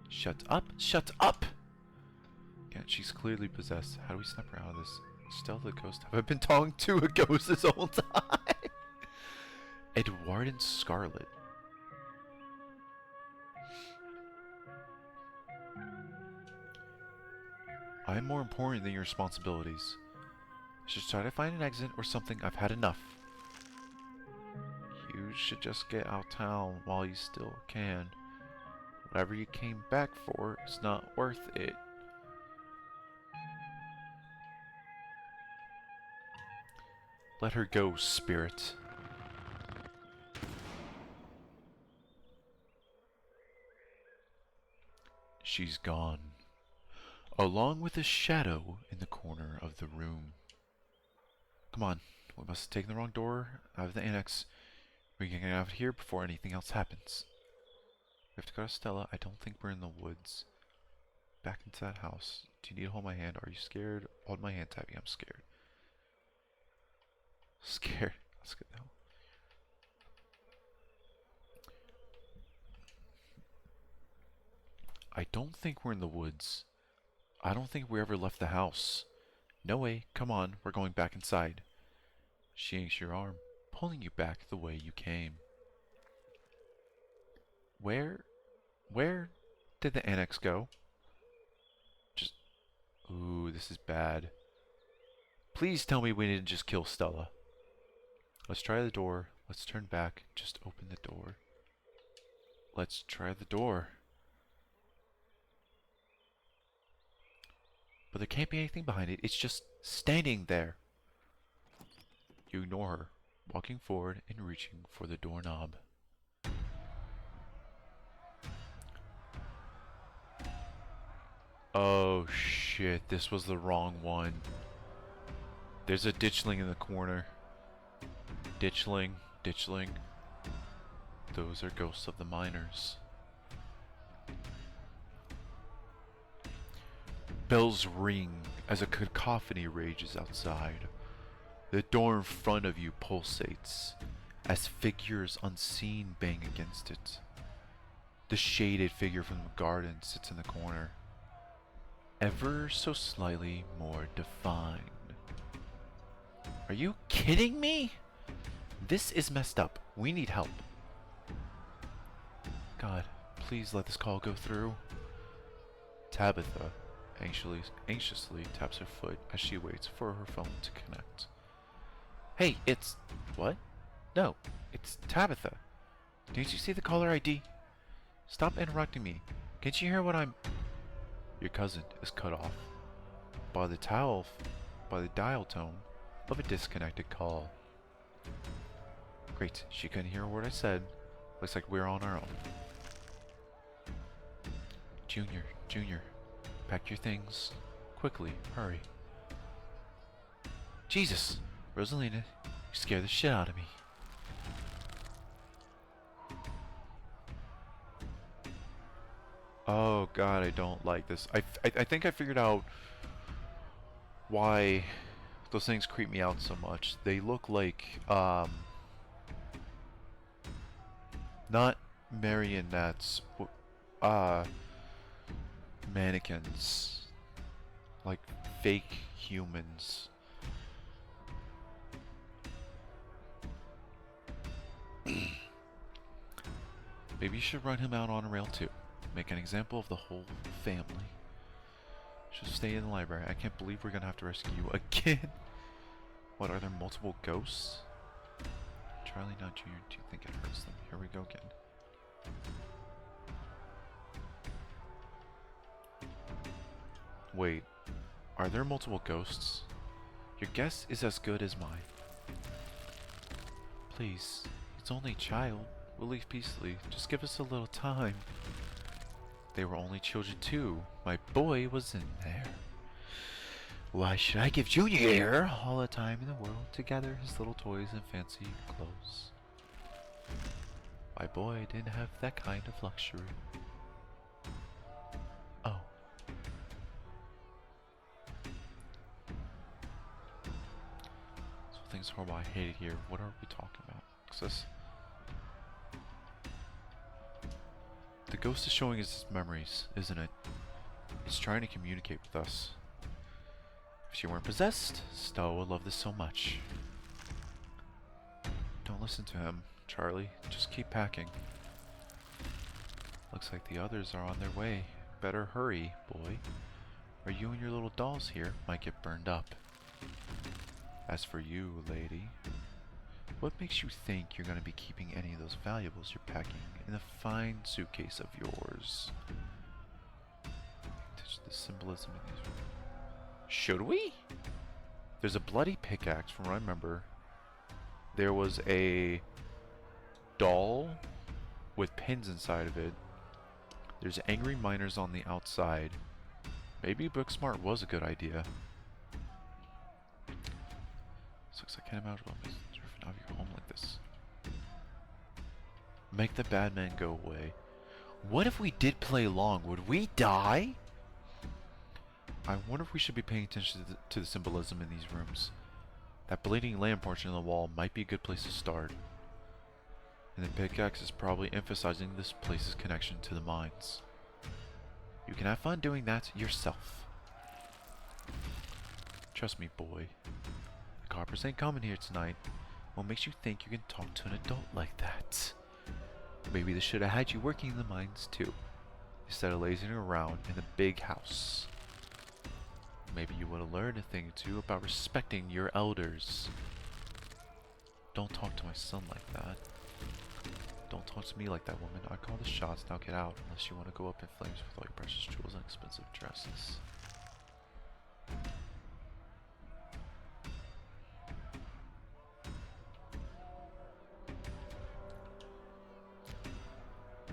Shut up! Shut up! Yeah, she's clearly possessed. How do we snap her out of this? Stealth the ghost. Have I been talking to a ghost this whole time? Edward and Scarlet. I am more important than your responsibilities. I should try to find an exit or something. I've had enough. You should just get out of town while you still can. Whatever you came back for is not worth it. Let her go, spirit. She's gone, along with a shadow in the corner of the room. Come on, we must have taken the wrong door out of the annex. We can get out of here before anything else happens. We have to go to Stella. I don't think we're in the woods. Back into that house. Do you need to hold my hand? Are you scared? Hold my hand, Tabby. I'm scared. Scared. Let's get down. I don't think we're in the woods. I don't think we ever left the house. No way. Come on. We're going back inside. She yanks your arm, pulling you back the way you came. Where did the annex go? Ooh, this is bad. Please tell me we didn't just kill Stella. Let's try the door. Let's turn back. Just open the door. Let's try the door. But there can't be anything behind it. It's just standing there. You ignore her, walking forward and reaching for the doorknob. Oh shit, this was the wrong one. There's a ditchling in the corner. Ditchling, ditchling. Those are ghosts of the miners. Bells ring as a cacophony rages outside. The door in front of you pulsates as figures unseen bang against it. The shaded figure from the garden sits in the corner, ever so slightly more defined. Are you kidding me? This is messed up. We need help. God, please let this call go through. Tabitha anxiously taps her foot as she waits for her phone to connect. Hey, it's... What? No, it's Tabitha. Didn't you see the caller ID? Stop interrupting me. Can't you hear what I'm... Your cousin is cut off. by the dial tone of a disconnected call. Great, she couldn't hear a word I said. Looks like we're on our own. Junior, pack your things. Quickly, hurry. Jesus! Rosalina, you scared the shit out of me. Oh god, I don't like this. I think I figured out why those things creep me out so much. They look like, not marionettes, mannequins. Like fake humans. Maybe you should run him out on a rail too. Make an example of the whole family. Should stay in the library. I can't believe we're gonna have to rescue you again. What, are there multiple ghosts? Charlie, not Junior, do you think it hurts them? Here we go again. Wait, are there multiple ghosts? Your guess is as good as mine. Please, it's only a child. We'll leave peacefully. Just give us a little time. They were only children too. My boy was in there. Why should I give Junior all the time in the world to gather his little toys and fancy clothes? My boy didn't have that kind of luxury. Oh. So things horrible. I hate it here. What are we talking about? Is this? The ghost is showing us his memories, isn't it? It's trying to communicate with us. If she weren't possessed, Stella would love this so much. Don't listen to him, Charlie. Just keep packing. Looks like the others are on their way. Better hurry, boy. Or you and your little dolls here might get burned up. As for you, lady, what makes you think you're going to be keeping any of those valuables you're packing in a fine suitcase of yours? Touch the symbolism in these. Should we? There's a bloody pickaxe from what I remember. There was a doll with pins inside of it. There's angry miners on the outside. Maybe Booksmart was a good idea. This looks like I can't imagine what I'm out of your home like this. Make the bad man go away. What if we did play along? Would we die? I wonder if we should be paying attention to the symbolism in these rooms. That bleeding lamp portion on the wall might be a good place to start. And the pickaxe is probably emphasizing this place's connection to the mines. You can have fun doing that yourself. Trust me, boy. The coppers ain't coming here tonight. What makes you think you can talk to an adult like that? Maybe they should have had you working in the mines too, instead of lazing around in the big house. Maybe you would have learned a thing or two about respecting your elders. Don't talk to my son like that. Don't talk to me like that, woman. I call the shots, now get out, unless you want to go up in flames with all your precious jewels and expensive dresses.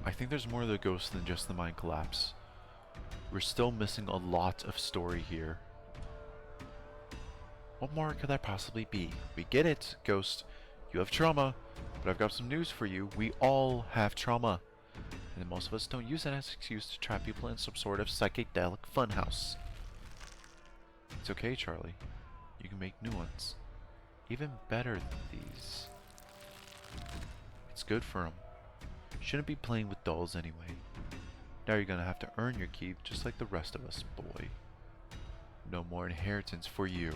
I think there's more of the ghost than just the mine collapse. We're still missing a lot of story here. What more could there possibly be? We get it, Ghost. You have trauma, but I've got some news for you. We all have trauma. And most of us don't use that as an excuse to trap people in some sort of psychedelic funhouse. It's okay, Charlie. You can make new ones. Even better than these. It's good for them. Shouldn't be playing with dolls anyway. Now you're gonna have to earn your keep just like the rest of us, boy. No more inheritance for you.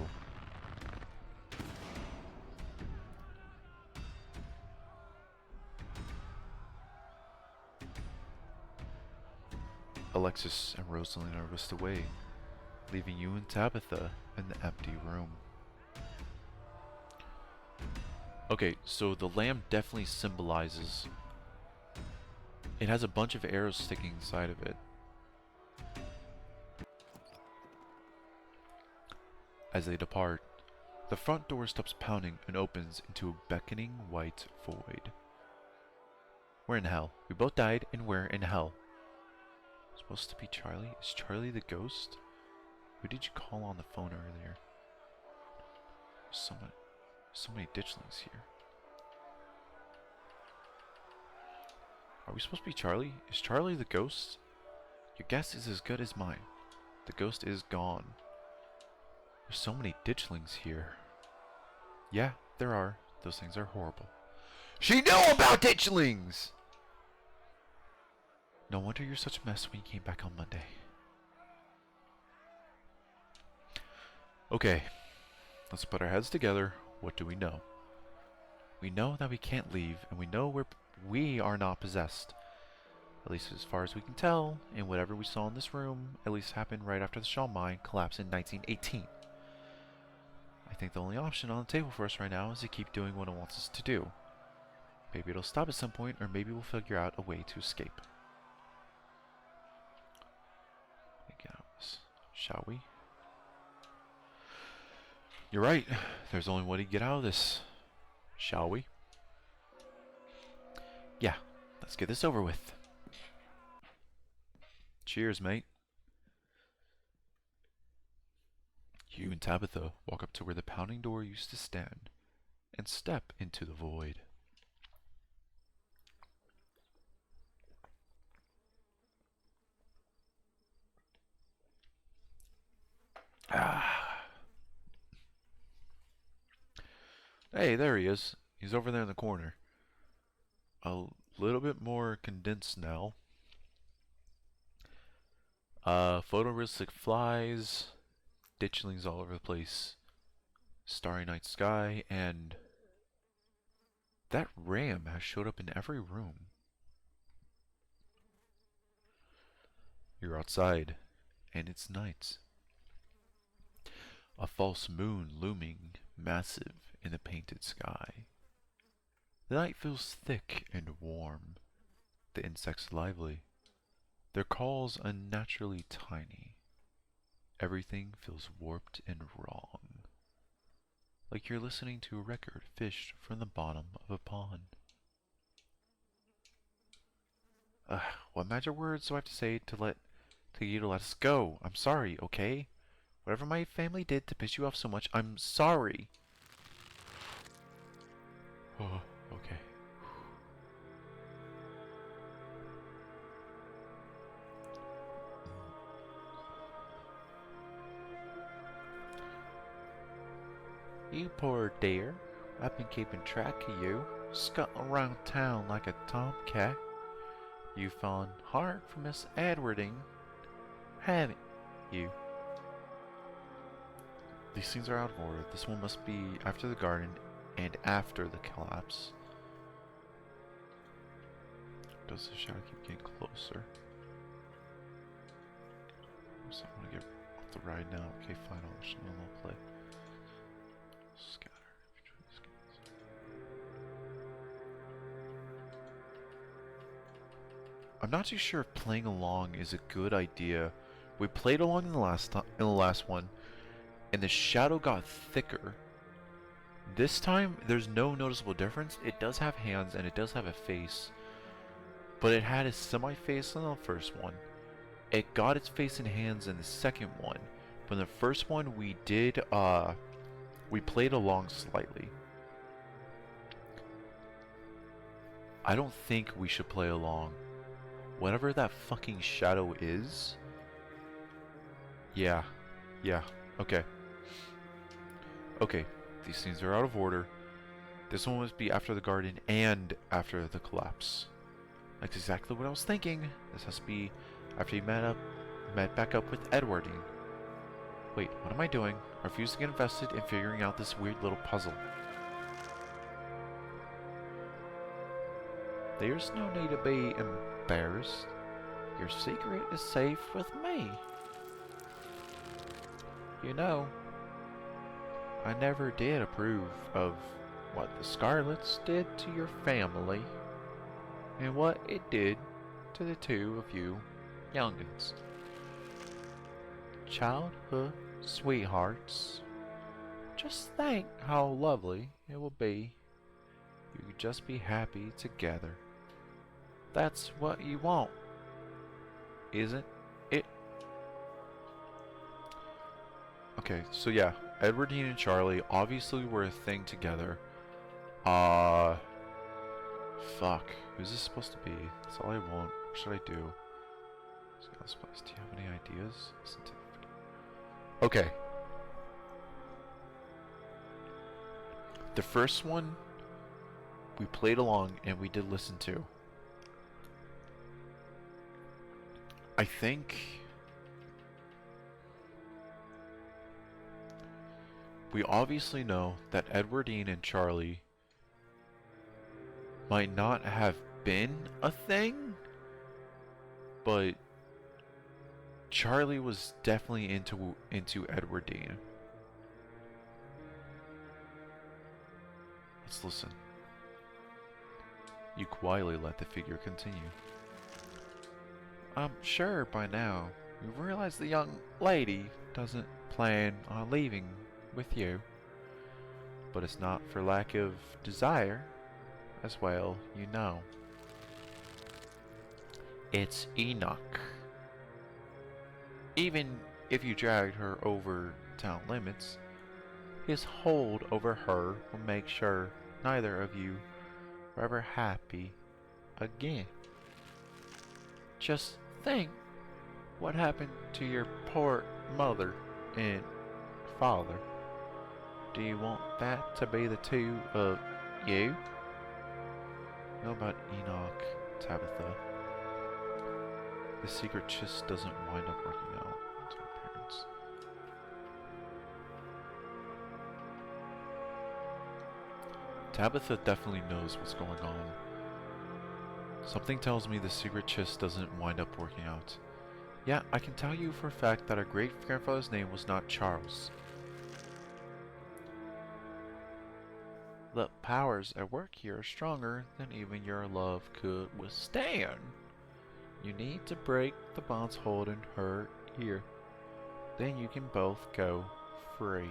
Alexis and Rosalind are whisked away, leaving you and Tabitha in the empty room. Okay, so the lamb definitely symbolizes... It has a bunch of arrows sticking inside of it. As they depart, the front door stops pounding and opens into a beckoning white void. We're in hell. We both died and we're in hell. Supposed to be Charlie? Is Charlie the ghost? Who did you call on the phone earlier? So many ditchlings here. Are we supposed to be Charlie? Is Charlie the ghost? Your guess is as good as mine. The ghost is gone. There's so many ditchlings here. Yeah, there are. Those things are horrible. She knew about ditchlings! No wonder you're such a mess when you came back on Monday. Okay, let's put our heads together. What do we know? We know that we can't leave, and we know we are not possessed. At least as far as we can tell, and whatever we saw in this room at least happened right after the Shaw mine collapsed in 1918. I think the only option on the table for us right now is to keep doing what it wants us to do. Maybe it'll stop at some point, or maybe we'll figure out a way to escape. Get out of this, shall we? You're right. There's only one way to get out of this. Shall we? Yeah, let's get this over with. Cheers, mate. You and Tabitha walk up to where the pounding door used to stand and step into the void. Ah. Hey, there he is. He's over there in the corner. A little bit more condensed now. Photorealistic flies, ditchlings all over the place, starry night sky, and that ram has showed up in every room. You're outside, and it's night. A false moon looming massive in the painted sky. The night feels thick and warm, the insects lively, their calls unnaturally tiny. Everything feels warped and wrong, like you're listening to a record fished from the bottom of a pond. What magic words do I have to say to you to let us go? I'm sorry, okay? Whatever my family did to piss you off so much, I'm sorry. Oh, okay. You poor dear. I've been keeping track of you, scuttling around town like a tomcat. You've fallen hard for Miss Edwarding, haven't you? These things are out of order. This one must be after the garden and after the collapse. Does the shadow keep getting closer? So I'm gonna get off the ride now. Okay, fine, I'll play. Scatter. I'm not too sure if playing along is a good idea. We played along in the last one, and the shadow got thicker. This time, there's no noticeable difference. It does have hands and it does have a face, but it had a semi-face in the first one. It got its face and hands in the second one, but in the first one we played along slightly. I don't think we should play along. Whatever that fucking shadow is. Yeah, okay. Okay, these things are out of order. This one must be after the garden and after the collapse. That's exactly what I was thinking. This has to be after you met back up with Edwardine. Wait, what am I doing? I refuse to get invested in figuring out this weird little puzzle. There's no need to be embarrassed. Your secret is safe with me. You know, I never did approve of what the Scarlets did to your family, and what it did to the two of you young'uns. Childhood sweethearts, Just think how lovely it will be. You could just be happy together. That's what you want, isn't it? Okay, so yeah, Edwardine and Charlie obviously were a thing together. Fuck. Who's this supposed to be? That's all I want. What should I do? Do you have any ideas? Listen to the Okay. The first one we played along and we did listen to. I think we obviously know that Edwardine and Charlie might not have been a thing, but Charlie was definitely into Edwardine. Let's listen. You quietly let the figure continue. I'm sure by now you realize the young lady doesn't plan on leaving with you. But it's not for lack of desire, as well, you know. It's Enoch. Even if you dragged her over town limits, his hold over her will make sure neither of you are ever happy again. Just think what happened to your poor mother and father. Do you want that to be the two of you? Know about Enoch, Tabitha. The secret just doesn't wind up working out to her parents. Tabitha definitely knows what's going on. Something tells me the secret just doesn't wind up working out. Yeah, I can tell you for a fact that our great-grandfather's name was not Charles. The powers at work here are stronger than even your love could withstand. You need to break the bonds holding her here. Then you can both go free.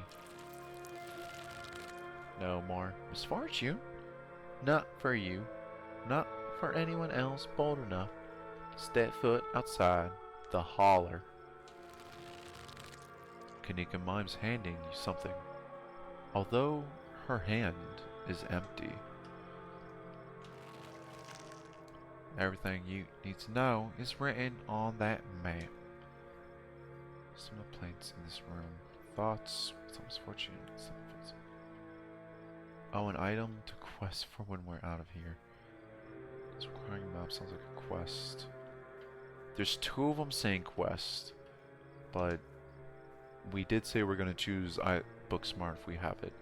No more misfortune. Not for you. Not for anyone else bold enough to step foot outside the holler. Kanika mimes handing you something. Although her hand is empty. Everything you need to know is written on that map. Some of the plates in this room. Thoughts, some misfortune, some offense. Oh, an item to quest for when we're out of here. This requiring a map sounds like a quest. There's two of them saying quest, but we did say we're going to choose Booksmart if we have it.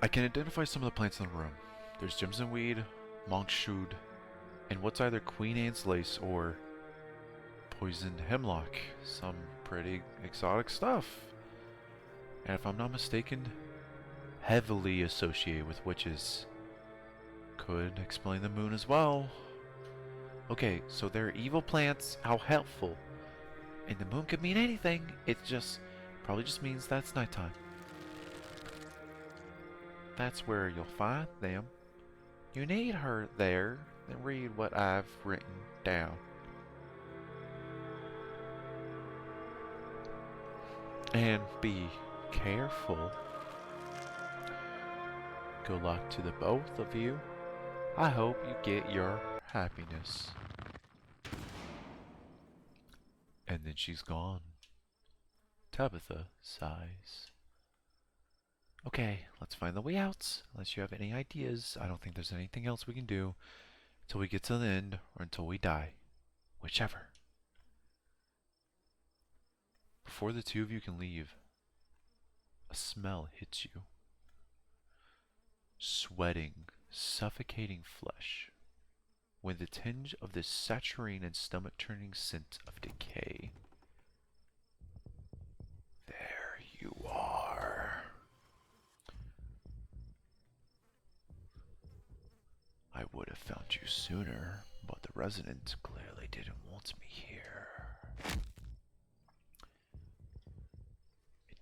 I can identify some of the plants in the room. There's Jimson weed, monkshood, and what's either Queen Anne's lace or poisoned hemlock. Some pretty exotic stuff. And if I'm not mistaken, heavily associated with witches. Could explain the moon as well. Okay, so they're evil plants. How helpful. And the moon could mean anything. It probably just means that's nighttime. That's where you'll find them. You need her there. Then read what I've written down. And be careful. Good luck to the both of you. I hope you get your happiness. And then she's gone. Tabitha sighs. Okay, let's find the way out. Unless you have any ideas, I don't think there's anything else we can do until we get to the end or until we die. Whichever. Before the two of you can leave, a smell hits you. Sweating, suffocating flesh, with a tinge of this saturating and stomach-turning scent of decay. There you are. I would have found you sooner, but the resident clearly didn't want me here.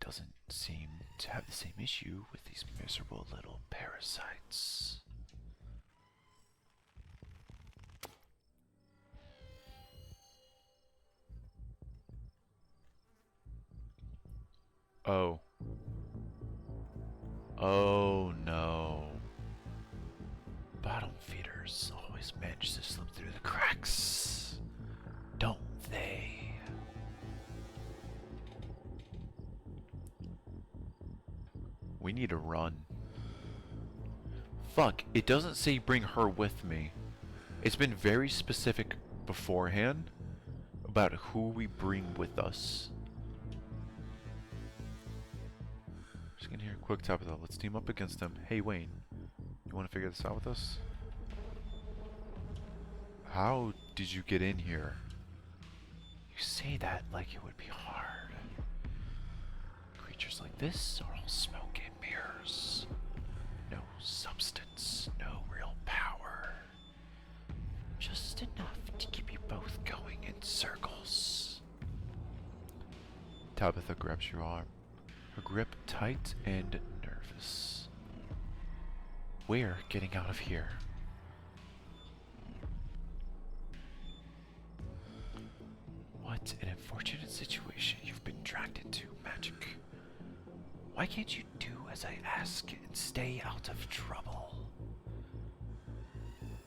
doesn't seem to have the same issue with these miserable little parasites. Oh. Oh no. Bottom feeders always manage to slip through the cracks, don't they? We need to run. Fuck, it doesn't say bring her with me. It's been very specific beforehand about who we bring with us. Just gonna hear a quick tap of that. Let's team up against him. Hey Wayne, you wanna figure this out with us? How did you get in here? You say that like it would be hard. Creatures like this are all smoke and mirrors. No substance, no real power. Just enough to keep you both going in circles. Tabitha grabs your arm, her grip tight and nervous. We're getting out of here. What an unfortunate situation you've been dragged into, Magic. Why can't you do as I ask and stay out of trouble?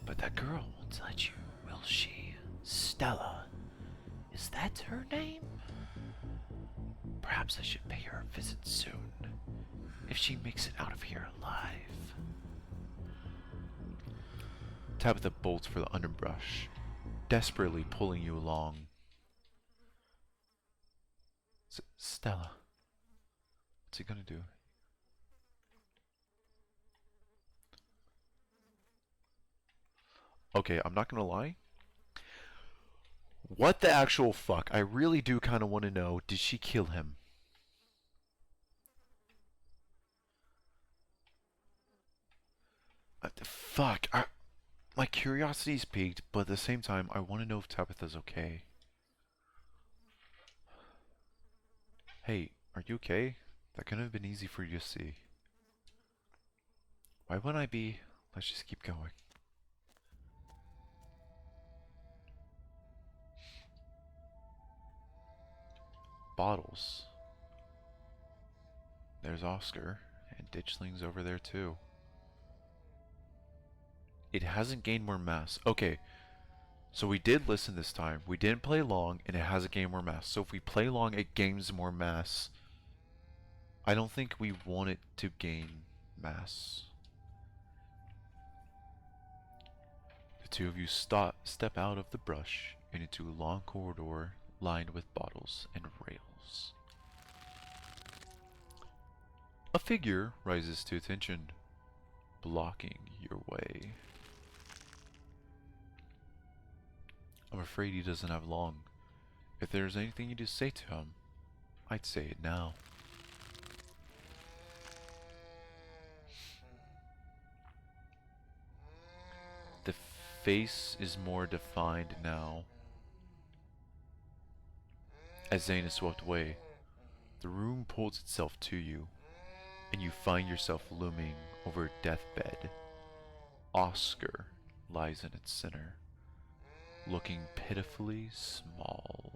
But that girl won't let you, will she? Stella. Is that her name? Perhaps I should pay her a visit soon, if she makes it out of here alive. Tabitha bolts for the underbrush, desperately pulling you along. Stella, what's he gonna do? Okay, I'm not gonna lie. What the actual fuck? I really do kind of want to know, did she kill him? Fuck, my curiosity's piqued, but at the same time, I want to know if Tabitha's okay. Hey, are you okay? That couldn't have been easy for you to see. Why wouldn't I be? Let's just keep going. Bottles. There's Oscar, and Ditchling's over there too. It hasn't gained more mass. Okay, so we did listen this time. We didn't play long, and it hasn't gained more mass. So if we play long, it gains more mass. I don't think we want it to gain mass. The two of you step out of the brush and into a long corridor lined with bottles and rails. A figure rises to attention, blocking your way. I'm afraid he doesn't have long. If there's anything you need to say to him, I'd say it now. The face is more defined now. As Zane is swept away, the room pulls itself to you, and you find yourself looming over a deathbed. Oscar lies in its center, looking pitifully small.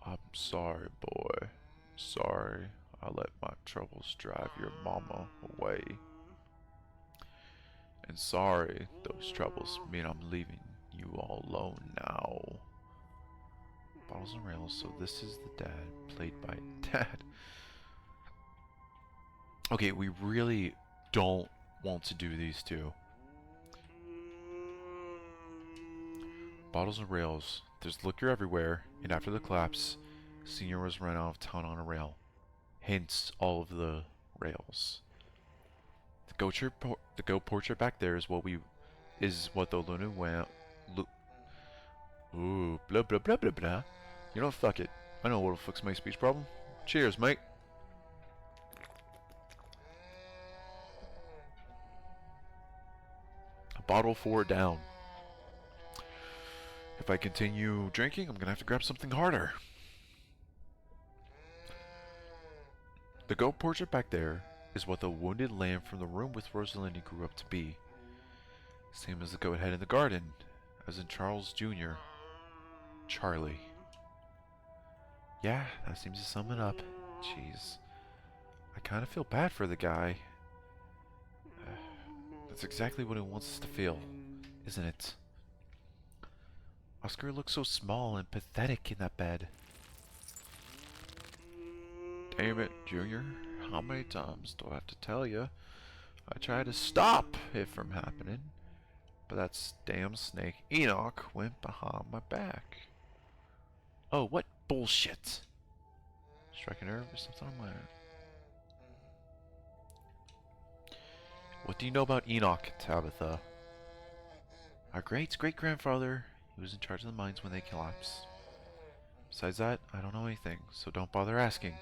I'm sorry, boy. Sorry I let my troubles drive your mama away. And sorry those troubles mean I'm leaving you all alone now. Bottles and rails, so this is the dad, played by Dad. Okay, we really don't want to do these two. Bottles and rails, there's liquor everywhere, and after the collapse, Senior was run out of town on a rail. Hence, all of the rails. The goat portrait back there is what the Luna went. Ooh, blah blah blah blah blah. You know, fuck it. I know what'll fix my speech problem. Cheers, mate. A bottle 4 down. If I continue drinking, I'm gonna have to grab something harder. The goat portrait back there is what the wounded lamb from the room with Rosalini grew up to be. Same as the goat head in the garden, as in Charles Jr. Charlie. Yeah, that seems to sum it up. Jeez. I kind of feel bad for the guy. That's exactly what he wants us to feel, isn't it? Oscar looks so small and pathetic in that bed. Damn it, Junior. How many times do I have to tell you? I try to stop it from happening, but that damn snake Enoch went behind my back. Oh, what bullshit! Strike a nerve or something on my end. What do you know about Enoch, Tabitha? Our great-great-grandfather. He was in charge of the mines when they collapsed. Besides that, I don't know anything, so don't bother asking.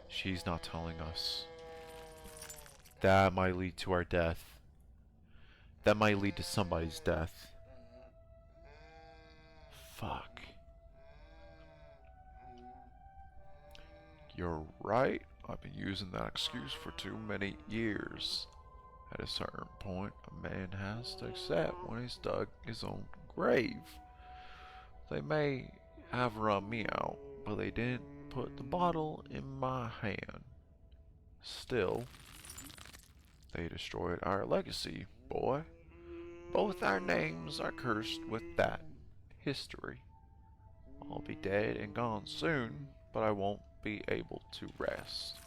She's not telling us. That might lead to our death. That might lead to somebody's death. Fuck. You're right. I've been using that excuse for too many years. At a certain point, a man has to accept when he's dug his own grave. They may have run me out, but they didn't put the bottle in my hand. Still, they destroyed our legacy, boy. Both our names are cursed with that history. I'll be dead and gone soon, but I won't be able to rest.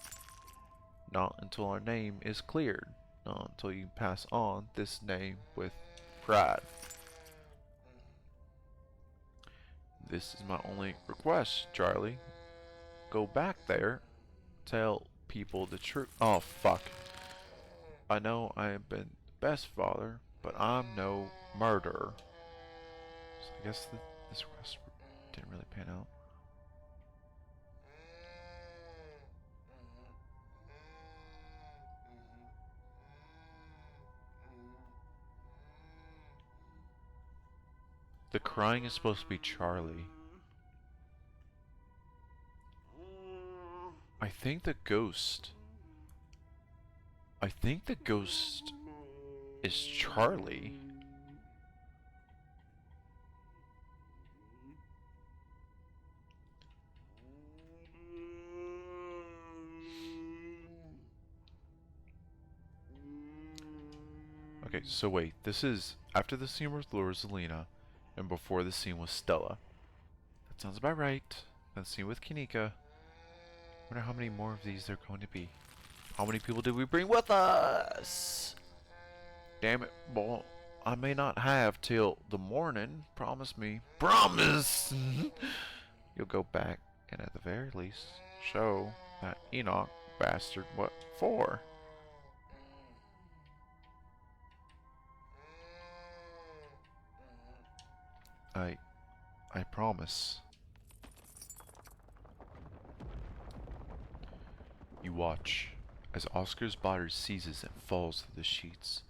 Not until our name is cleared. Not until you pass on this name with pride. This is my only request, Charlie. Go back there. Tell people the truth. Oh, fuck. I know I have been the best father, but I'm no murderer. So I guess this request didn't really pan out. The crying is supposed to be Charlie. I think the ghost is Charlie. Okay, so wait, this is after the scene with Rosalina and before the scene with Stella. That sounds about right. Then the scene with Kanika. Wonder how many more of these there are going to be. How many people did we bring with us? Damn it, boy. I may not have till the morning. Promise me. Promise! You'll go back and at the very least show that Enoch bastard what for. I promise. You watch as Oscar's body seizes and falls through the sheets,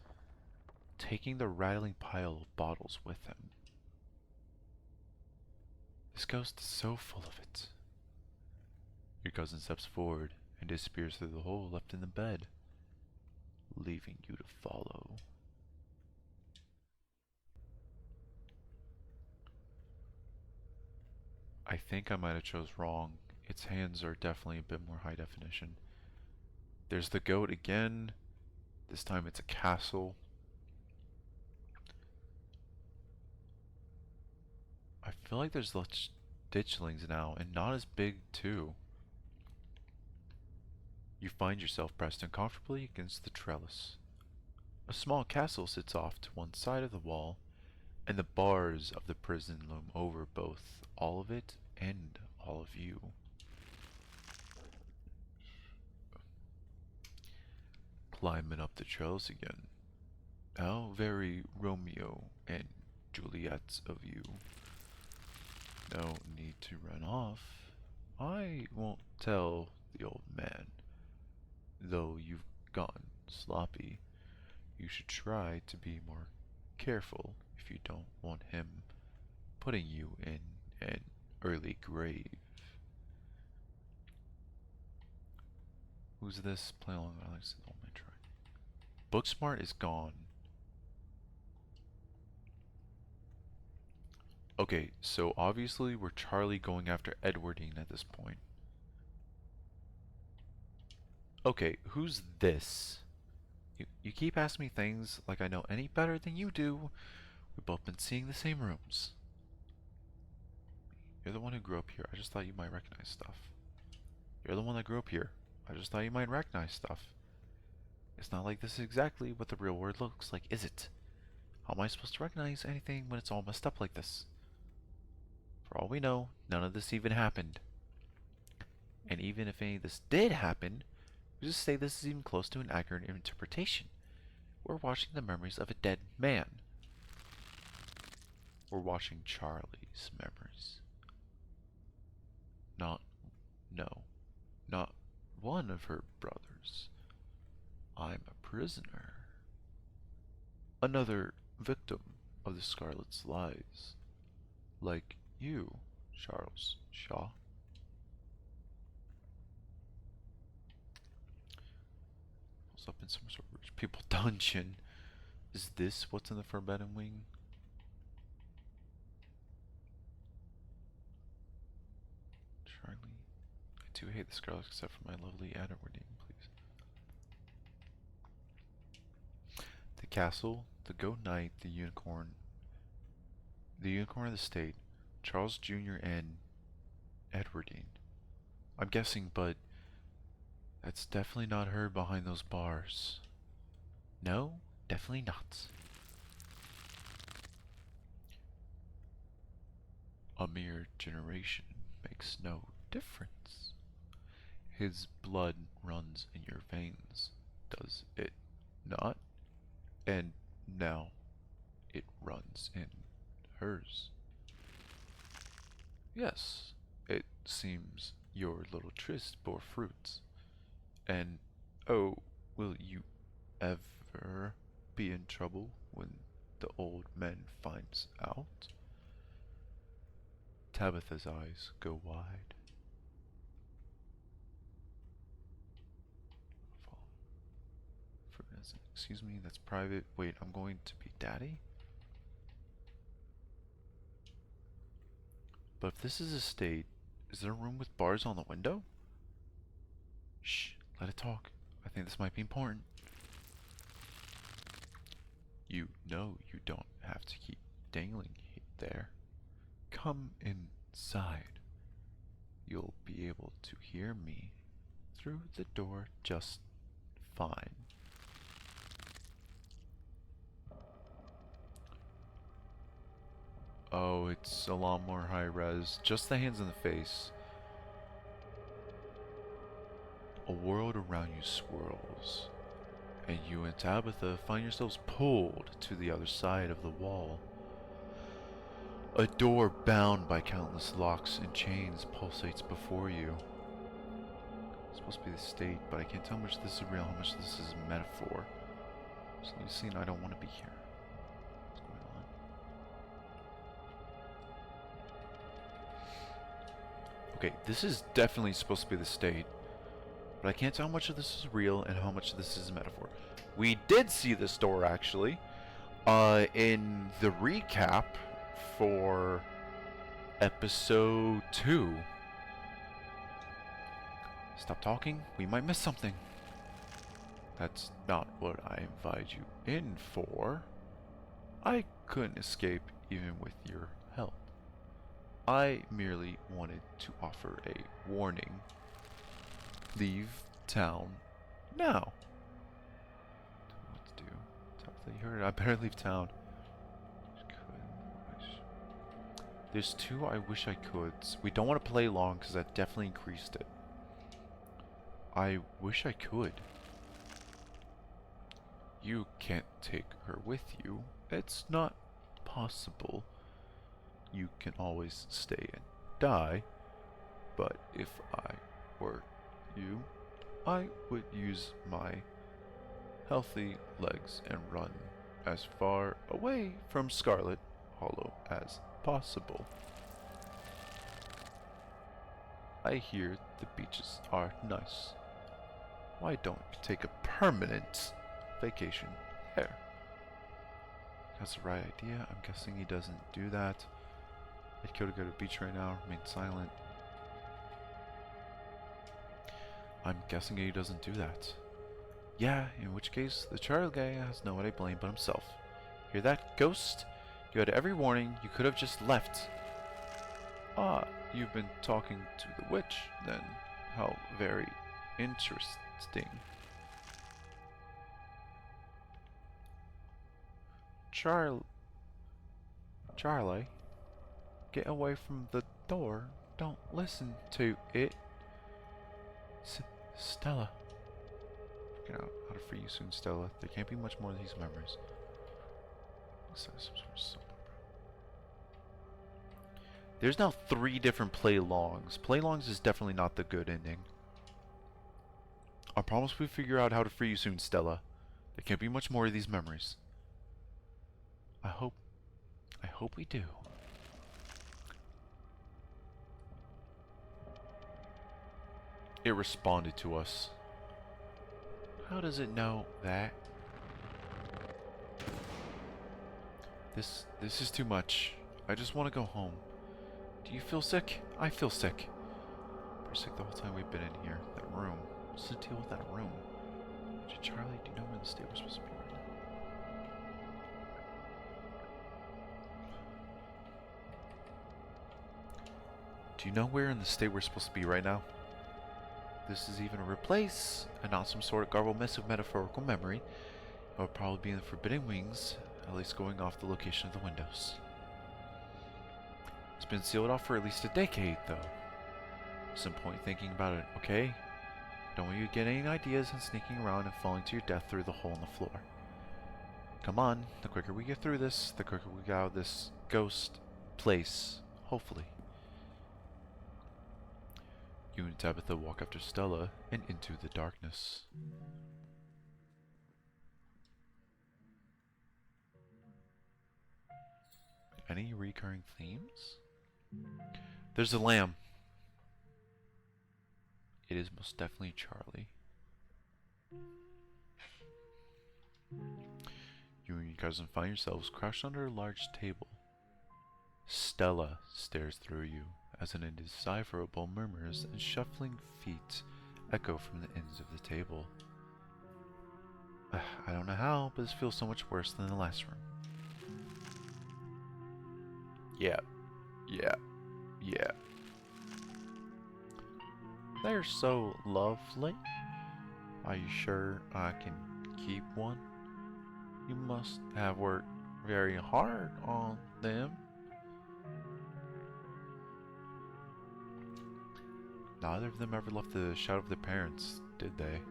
taking the rattling pile of bottles with him. This ghost is so full of it. Your cousin steps forward and disappears through the hole left in the bed, leaving you to follow. I think I might have chose wrong. Its hands are definitely a bit more high definition. There's the goat again. This time it's a castle. I feel like there's less ditchlings now, and not as big too. You find yourself pressed uncomfortably against the trellis. A small castle sits off to one side of the wall, and the bars of the prison loom over both all of it and all of you. Climbing up the trellis again. How very Romeo and Juliet of you. No need to run off. I won't tell the old man. Though you've gone sloppy, you should try to be more careful if you don't want him putting you in an early grave. Who's this? Play along. I like to see the old man try. Booksmart is gone. Okay, so obviously we're Charlie going after Edwardine at this point. Okay, who's this? You keep asking me things like I know any better than you do. We've both been seeing the same rooms. You're the one who grew up here. I just thought you might recognize stuff. You're the one that grew up here. I just thought you might recognize stuff. It's not like this is exactly what the real world looks like, is it? How am I supposed to recognize anything when it's all messed up like this? For all we know, none of this even happened. And even if any of this did happen, we just say this is even close to an accurate interpretation. We're watching the memories of a dead man. We're watching Charlie's memories. Not one of her brothers. I'm a prisoner. Another victim of the Scarlet's lies. Like you, Charles Shaw. What's up in some sort of rich people dungeon? Is this what's in the Forbidden Wing? Charlie. I do hate the Scarlet except for my lovely Edwardine, please. The castle, the goat knight, the unicorn of the state, Charles Jr. and Edwardine. I'm guessing, but that's definitely not her behind those bars. No, definitely not. A mere generation makes no difference. His blood runs in your veins, does it not? And now it runs in hers. Yes, it seems your little tryst bore fruits. And oh, will you ever be in trouble when the old man finds out? Tabitha's eyes go wide. Excuse me, that's private. Wait, I'm going to be daddy? But if this is a state, is there a room with bars on the window? Shh, let it talk. I think this might be important. You know you don't have to keep dangling there. Come inside. You'll be able to hear me through the door just fine. Oh, it's a lot more high res. Just the hands in the face. A world around you swirls, and you and Tabitha find yourselves pulled to the other side of the wall. A door bound by countless locks and chains pulsates before you. It's supposed to be the state, but I can't tell how much this is real, how much this is metaphor. So you've seen I don't want to be here. What's going on? Okay, this is definitely supposed to be the state, but I can't tell how much of this is real and how much of this is metaphor. We did see this door actually in the recap for episode 2. Stop talking, we might miss something. That's not what I invited you in for. I couldn't escape even with your help. I merely wanted to offer a warning. Leave town now. What to do? You heard it. I better leave town. There's 2 I wish I could. We don't want to play long because that definitely increased it. I wish I could. You can't take her with you. It's not possible. You can always stay and die, but if I were you, I would use my healthy legs and run as far away from Scarlet Hollow as possible. I hear the beaches are nice. Why don't you take a permanent vacation there? That's the right idea. I'm guessing he doesn't do that. I'd kill to go to the beach right now, remain silent. I'm guessing he doesn't do that. Yeah, in which case, the child guy has no one to blame but himself. Hear that, ghost? You had every warning, you could have just left. Ah, you've been talking to the witch, then. How very interesting. Charlie, get away from the door. Don't listen to it. Stella. Get out. How to free you soon, Stella. There can't be much more of these memories. There's now 3 different play longs. Play longs is definitely not the good ending. I promise we figure out how to free you soon, Stella. There can't be much more of these memories. I hope we do. It responded to us. How does it know that? This is too much. I just want to go home. Do you feel sick? I feel sick. Pretty sick the whole time we've been in here. That room. What's the deal with that room? Charlie, do you know where the state we're supposed to be right now? Do you know where in the state we're supposed to be right now? This is even a real place, and not some sort of garbled mess of metaphorical memory. It would probably be in the Forbidden Wings, at least going off the location of the windows. It's been sealed off for at least a decade, though. Some point thinking about it, okay? Don't want you to get any ideas and sneaking around and falling to your death through the hole in the floor. Come on, the quicker we get through this, the quicker we get out of this ghost place, hopefully. You and Tabitha walk after Stella and into the darkness. Any recurring themes? There's a lamb. It is most definitely Charlie. You and your cousin find yourselves crouched under a large table. Stella stares through you as an indecipherable murmurs and shuffling feet echo from the ends of the table. I don't know how, but this feels so much worse than the last room. Yeah. They're so lovely. Are you sure I can keep one? You must have worked very hard on them. Neither of them ever left the shadow of their parents, did they?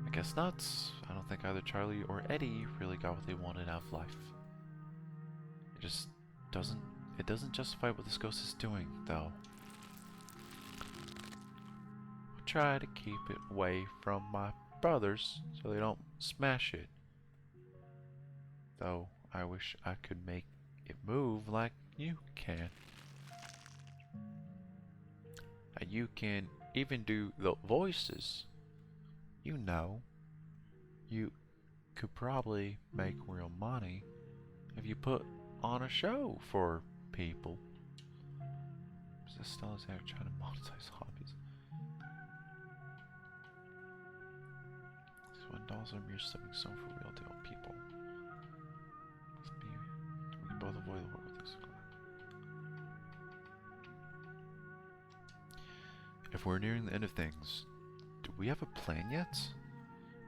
I guess not. I don't think either Charlie or Eddie really got what they wanted out of life. It just doesn't justify what this ghost is doing, though. I'll try to keep it away from my brothers so they don't smash it. Though I wish I could make it move like you can. And you can even do the voices. You know, you could probably make real money if you put on a show for people. This Stella's out trying to monetize hobbies. These one dolls are mere stepping stone for real deal people. We can both avoid the war with this. If we're nearing the end of things, do we have a plan yet?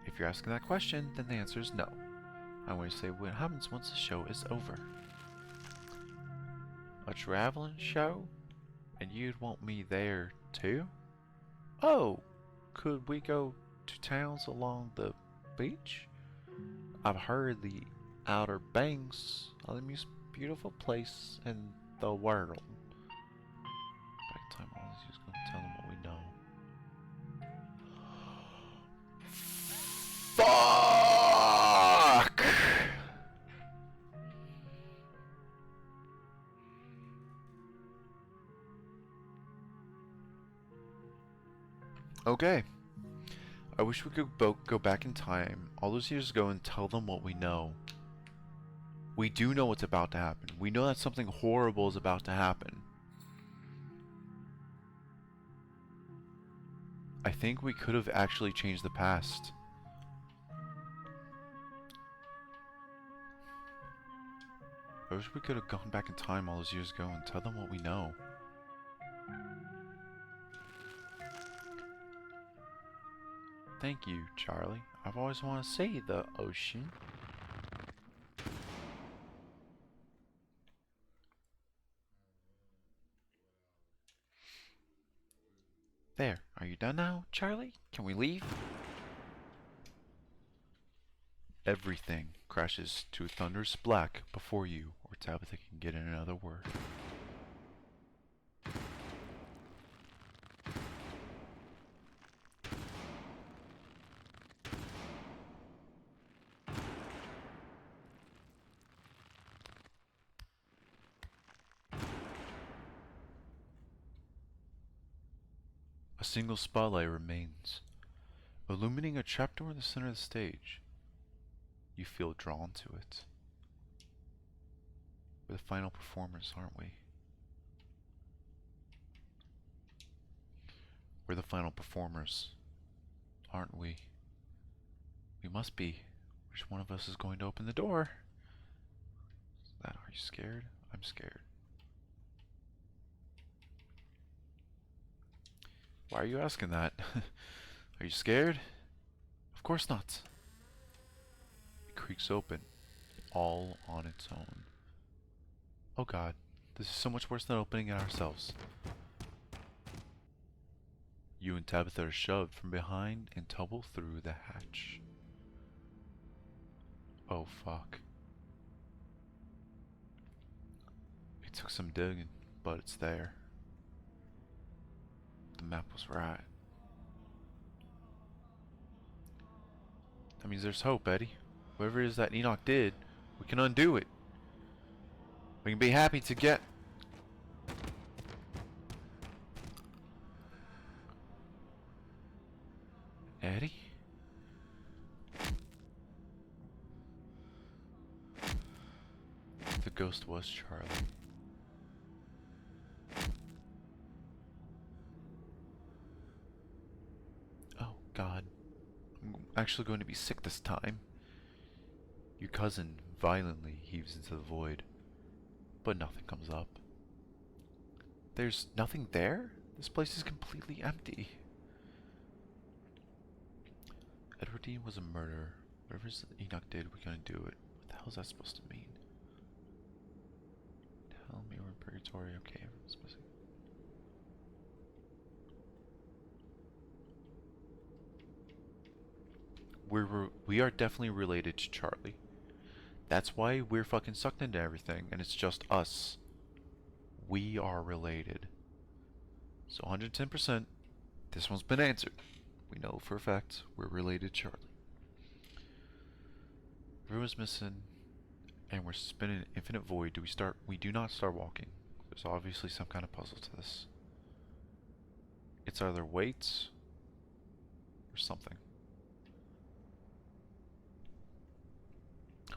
If you're asking that question, then the answer is no. I'm going to say what happens once the show is over. A traveling show? And you'd want me there too? Oh, could we go to towns along the beach? I've heard the Outer Banks are the most beautiful place in the world. Back time, I was just going to tell them what we know. Fuck! Okay. I wish we could go back in time all those years ago and tell them what we know. We do know what's about to happen. We know that something horrible is about to happen. I think we could have actually changed the past. I wish we could have gone back in time all those years ago and tell them what we know. Thank you, Charlie. I've always wanted to see the ocean. There, are you done now, Charlie? Can we leave? Everything crashes to thunderous black before you, or Tabitha can get in another word. A single spotlight remains, illuminating a trapdoor in the center of the stage. You feel drawn to it. We're the final performers, aren't we? We're the final performers, aren't we? We must be. Which one of us is going to open the door? Are you scared? I'm scared. Why are you asking that? Are you scared? Of course not. It creaks open, all on its own. Oh god, this is so much worse than opening it ourselves. You and Tabitha are shoved from behind and tumble through the hatch. Oh fuck. It took some digging, but it's there. The map was right. That means there's hope, Eddie. Whatever it is that Enoch did, we can undo it. We can be happy to get... Eddie? The ghost was Charlie. Oh god. I'm actually going to be sick this time. Your cousin violently heaves into the void, but nothing comes up. There's nothing there? This place is completely empty. Edward Dean was a murderer. Whatever Enoch did, we're gonna do it. What the hell is that supposed to mean? Tell me we're in purgatory. Okay, everyone's missing. We are definitely related to Charlie. That's why we're fucking sucked into everything, and it's just us. We are related. So 110%, this one's been answered. We know for a fact we're related to Charlie. Everyone's missing, and we're spinning an infinite void. We do not start walking. There's obviously some kind of puzzle to this. It's either weights or something.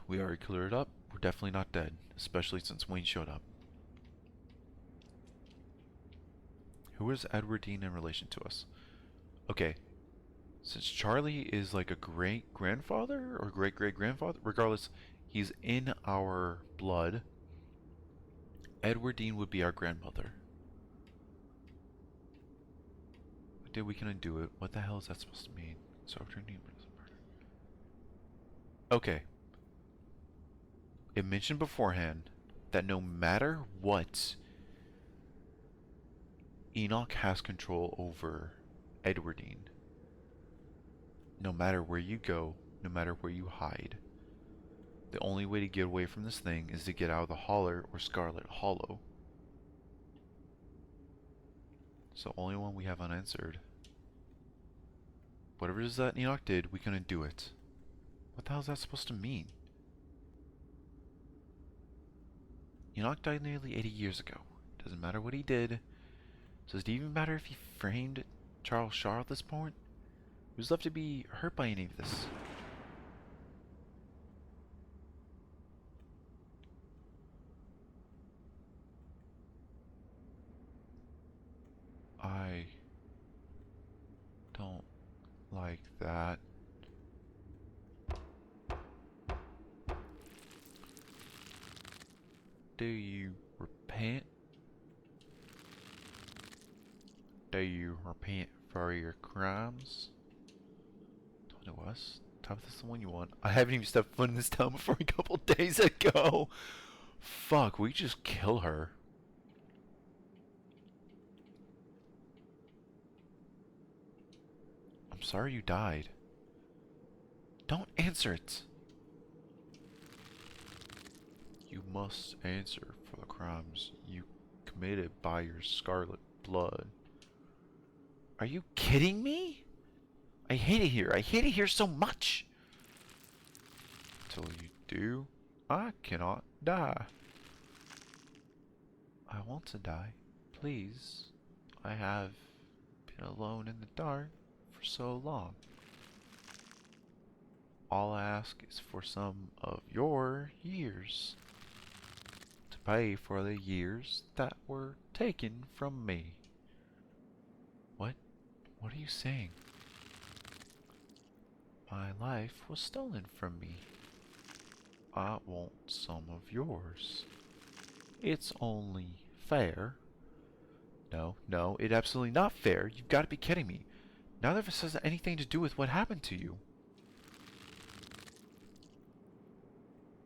We already cleared it up. We're definitely not dead, especially since Wayne showed up. Who is Edward Dean in relation to us? Okay, since Charlie is like a great-grandfather or great-great-grandfather, regardless, he's in our blood. Edward Dean would be our grandmother. Did we can undo it? What the hell is that supposed to mean? So after Dean was murdered. Okay. It mentioned beforehand that no matter what, Enoch has control over Edwardine. No matter where you go, no matter where you hide, the only way to get away from this thing is to get out of the Holler or Scarlet Hollow. It's the only one we have unanswered. Whatever it is that Enoch did, we couldn't do it. What the hell is that supposed to mean? Enoch died nearly 80 years ago. Doesn't matter what he did. Does it even matter if he framed Charles Shaw at this point? Who's left to be hurt by any of this? I don't like that. Do you repent? Do you repent for your crimes? Don't know us. Tabitha's the one you want. I haven't even stepped foot in this town before a couple days ago. Fuck, we just kill her. I'm sorry you died. Don't answer it. You must answer for the crimes you committed by your scarlet blood. Are you kidding me? I hate it here. I hate it here so much. Until you do, I cannot die. I want to die. Please. I have been alone in the dark for so long. All I ask is for some of your years to pay for the years that were taken from me. What? What are you saying? My life was stolen from me. I want some of yours. It's only fair. No, no, it's absolutely not fair. You've got to be kidding me. Neither of us has anything to do with what happened to you.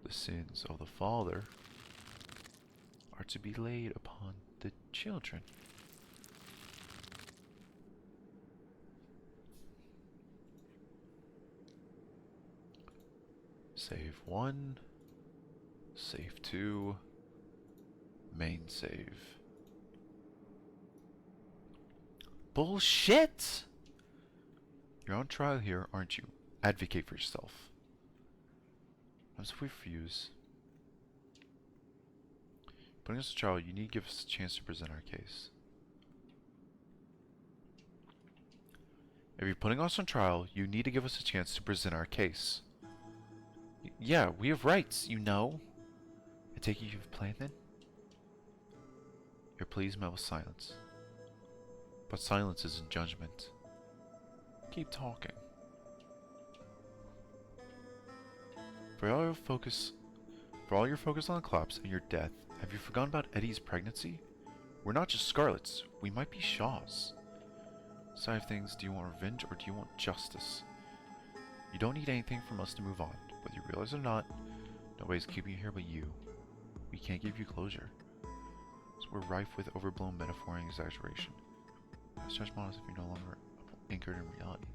The sins of the father are to be laid upon the children. Save 1, save 2, main save. Bullshit! You're on trial here, aren't you? Advocate for yourself. As if we refuse. Putting us to trial, you need to give us a chance to present our case. If you're putting us on trial, you need to give us a chance to present our case. Yeah, we have rights, you know. I take it you have a plan then? Your pleas met with silence. But silence isn't judgment. Keep talking. For all your focus on the collapse and your death, have you forgotten about Eddie's pregnancy? We're not just Scarlets, we might be Shaws. Side of things, do you want revenge or do you want justice? You don't need anything from us to move on. Whether you realize it or not, nobody's keeping you here but you. We can't give you closure. So we're rife with overblown metaphor and exaggeration. Let's judge models if you're no longer anchored in reality.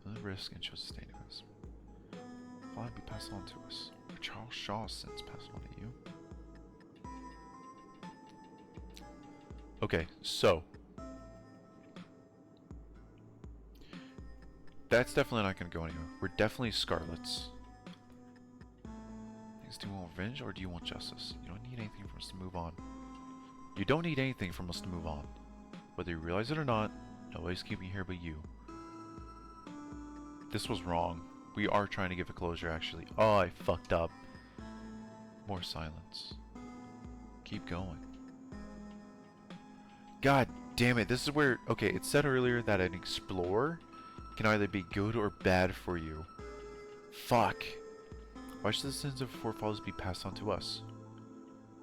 The risk and show sustaining us. Fall be passed on to us. Charles Shaw's sins passed on to you. Okay, so that's definitely not going to go anywhere. We're definitely Scarlets. Do you want revenge or do you want justice? You don't need anything from us to move on. You don't need anything from us to move on. Whether you realize it or not, nobody's keeping you here but you. This was wrong. We are trying to give a closure, actually. Oh, I fucked up. More silence. Keep going. God damn it. This is where... Okay, it said earlier that an explorer can either be good or bad for you. Fuck. Why should the sins of forefathers be passed on to us?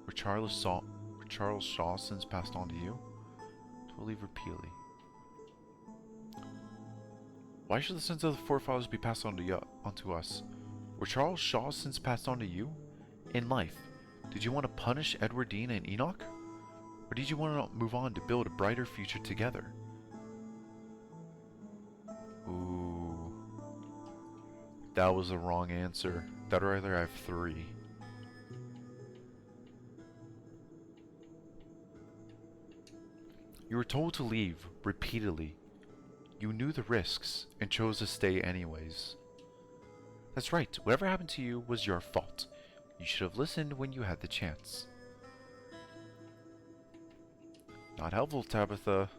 Were Charles Shaw's sins passed on to you? Totally repeatedly. Why should the sins of the forefathers be passed on to onto us? Were Charles Shaw's sins passed on to you? In life, did you want to punish Edward Dean and Enoch? Or did you want to move on to build a brighter future together? Ooh. That was the wrong answer. That or either I have 3. You were told to leave repeatedly. You knew the risks and chose to stay anyways. That's right, whatever happened to you was your fault. You should have listened when you had the chance. Not helpful, Tabitha.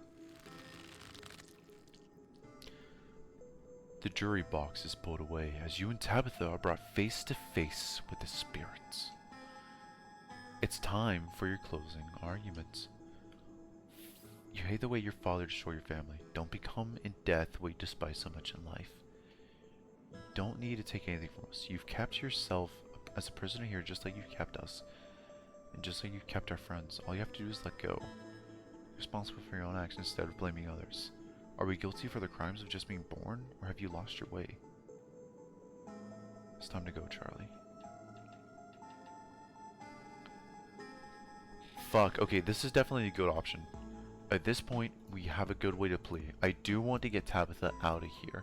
The jury box is pulled away as you and Tabitha are brought face to face with the spirits. It's time for your closing arguments. You hate the way your father destroyed your family. Don't become in death what you despise so much in life. You don't need to take anything from us. You've kept yourself as a prisoner here just like you've kept us. And just like you've kept our friends. All you have to do is let go. You're responsible for your own actions instead of blaming others. Are we guilty for the crimes of just being born, or have you lost your way? It's time to go, Charlie. Fuck, okay, this is definitely a good option. At this point, we have a good way to play. I do want to get Tabitha out of here.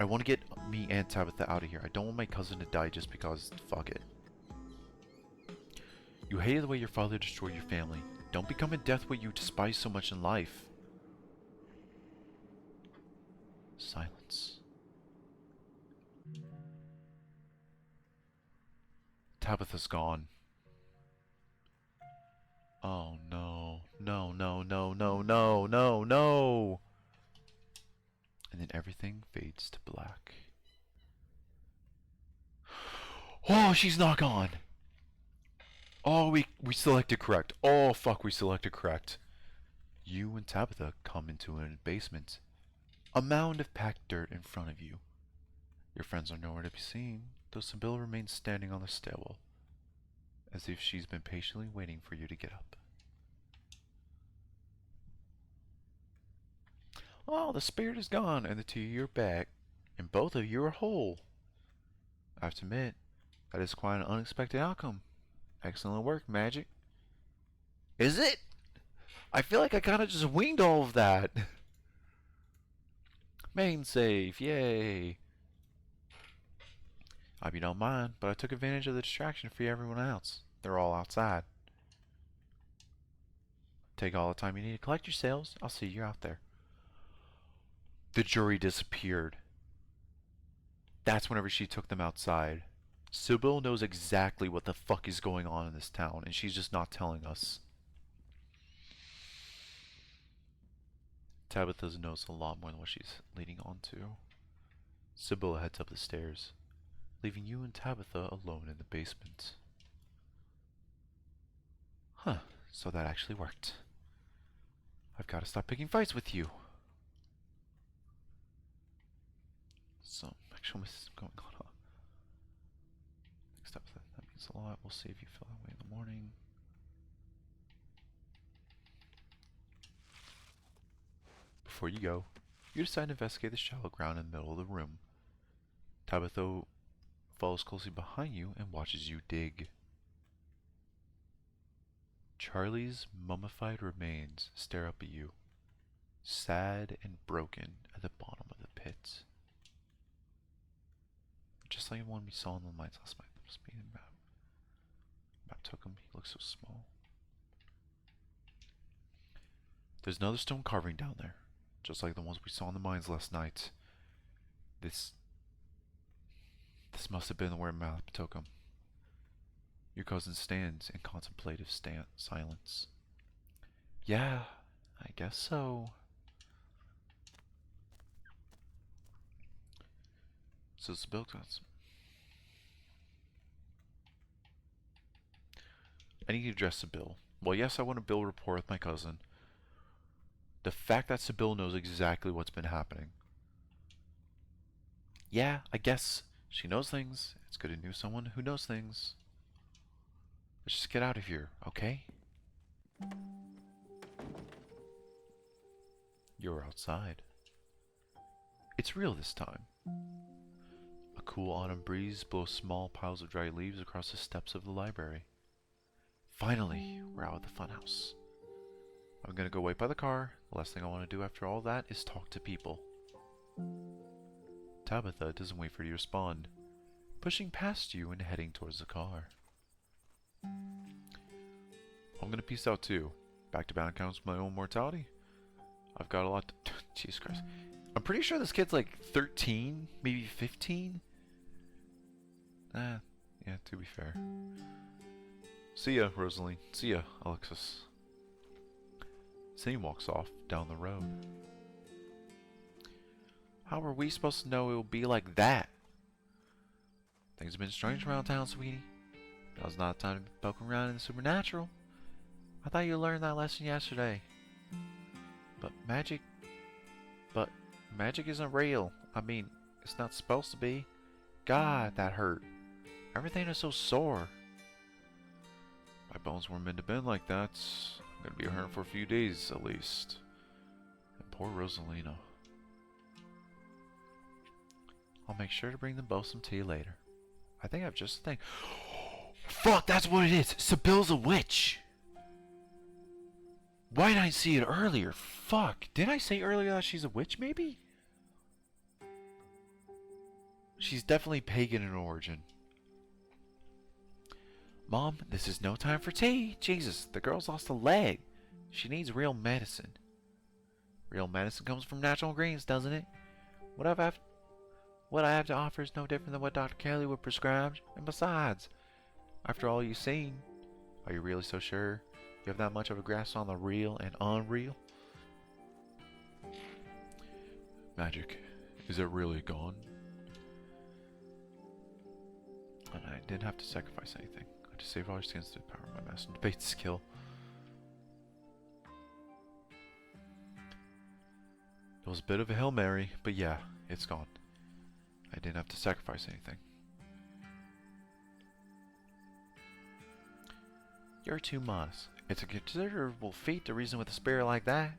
I want to get me and Tabitha out of here. I don't want my cousin to die just because, fuck it. You hated the way your father destroyed your family. Don't become in death what you despise so much in life. Silence. Tabitha's gone. Oh no. No, no, no, no, no, no, no! And then everything fades to black. Oh, she's not gone! Oh, we selected correct. Oh, fuck, we selected correct. You and Tabitha come into a basement. A mound of packed dirt in front of you. Your friends are nowhere to be seen, though Sibylla remains standing on the stairwell, as if she's been patiently waiting for you to get up. Oh, the spirit is gone, and the two of you are back, and both of you are whole. I have to admit, that is quite an unexpected outcome. Excellent work, Magic. Is it? I feel like I kind of just winged all of that. Main save, yay. I hope you don't mind, but I took advantage of the distraction to free everyone else. They're all outside. Take all the time you need to collect your sales. I'll see you out there. The jury disappeared. That's whenever she took them outside. Sybil knows exactly what the fuck is going on in this town, and she's just not telling us. Tabitha knows a lot more than what she's leading on to. Sybil heads up the stairs, leaving you and Tabitha alone in the basement. Huh, so that actually worked. I've got to stop picking fights with you. Some actual mistakes going on. Next up, that means a lot. We'll see if you feel that way in the morning. Before you go, you decide to investigate the shallow ground in the middle of the room. Tabitha follows closely behind you and watches you dig. Charlie's mummified remains stare up at you, sad and broken at the bottom of the pit. Just like the one we saw in the mines last night. Just being a map. Map took him. He looks so small. There's another stone carving down there, just like the ones we saw in the mines last night. This must have been where map took him. Your cousin stands in contemplative silence. Yeah, I guess so. So it's built on. I need to address Sibyl. Well, yes, I want to build rapport with my cousin. The fact that Sibyl knows exactly what's been happening. Yeah, I guess she knows things. It's good to know someone who knows things. Let's just get out of here, okay? You're outside. It's real this time. A cool autumn breeze blows small piles of dry leaves across the steps of the library. Finally, we're out of the funhouse. I'm gonna go wait by the car. The last thing I want to do after all that is talk to people. Tabitha doesn't wait for you to respond, pushing past you and heading towards the car. I'm gonna peace out too. Back to bound accounts with my own mortality. I've got a lot to... Jesus Christ. I'm pretty sure this kid's like 13, maybe 15. Yeah, to be fair. See ya, Rosalie. See ya, Alexis. Cindy walks off down the road. How are we supposed to know it will be like that? Things have been strange around town, sweetie. Now's not the time to be poking around in the supernatural. I thought you learned that lesson yesterday. But magic... But magic isn't real. I mean, it's not supposed to be. God, that hurt. Everything is so sore. My bones weren't meant to bend like that. I'm gonna be hurting for a few days at least. And poor Rosalina. I'll make sure to bring them both some tea later. I think I've just the thing. Fuck, that's what it is. Sibyl's a witch. Why didn't I see it earlier? Fuck. Did I say earlier that she's a witch, maybe? She's definitely pagan in origin. Mom, this is no time for tea. Jesus, the girl's lost a leg. She needs real medicine. Real medicine comes from natural greens, doesn't it? What I have to offer is no different than what Dr. Kelly would prescribe. And besides, after all you've seen, are you really so sure you have that much of a grasp on the real and unreal? Magic. Is it really gone? And I didn't have to sacrifice anything. I just saved all your skins to the power of my master debate skill. It was a bit of a Hail Mary, but yeah, it's gone. I didn't have to sacrifice anything. You're too modest. It's a considerable feat to reason with a spirit like that.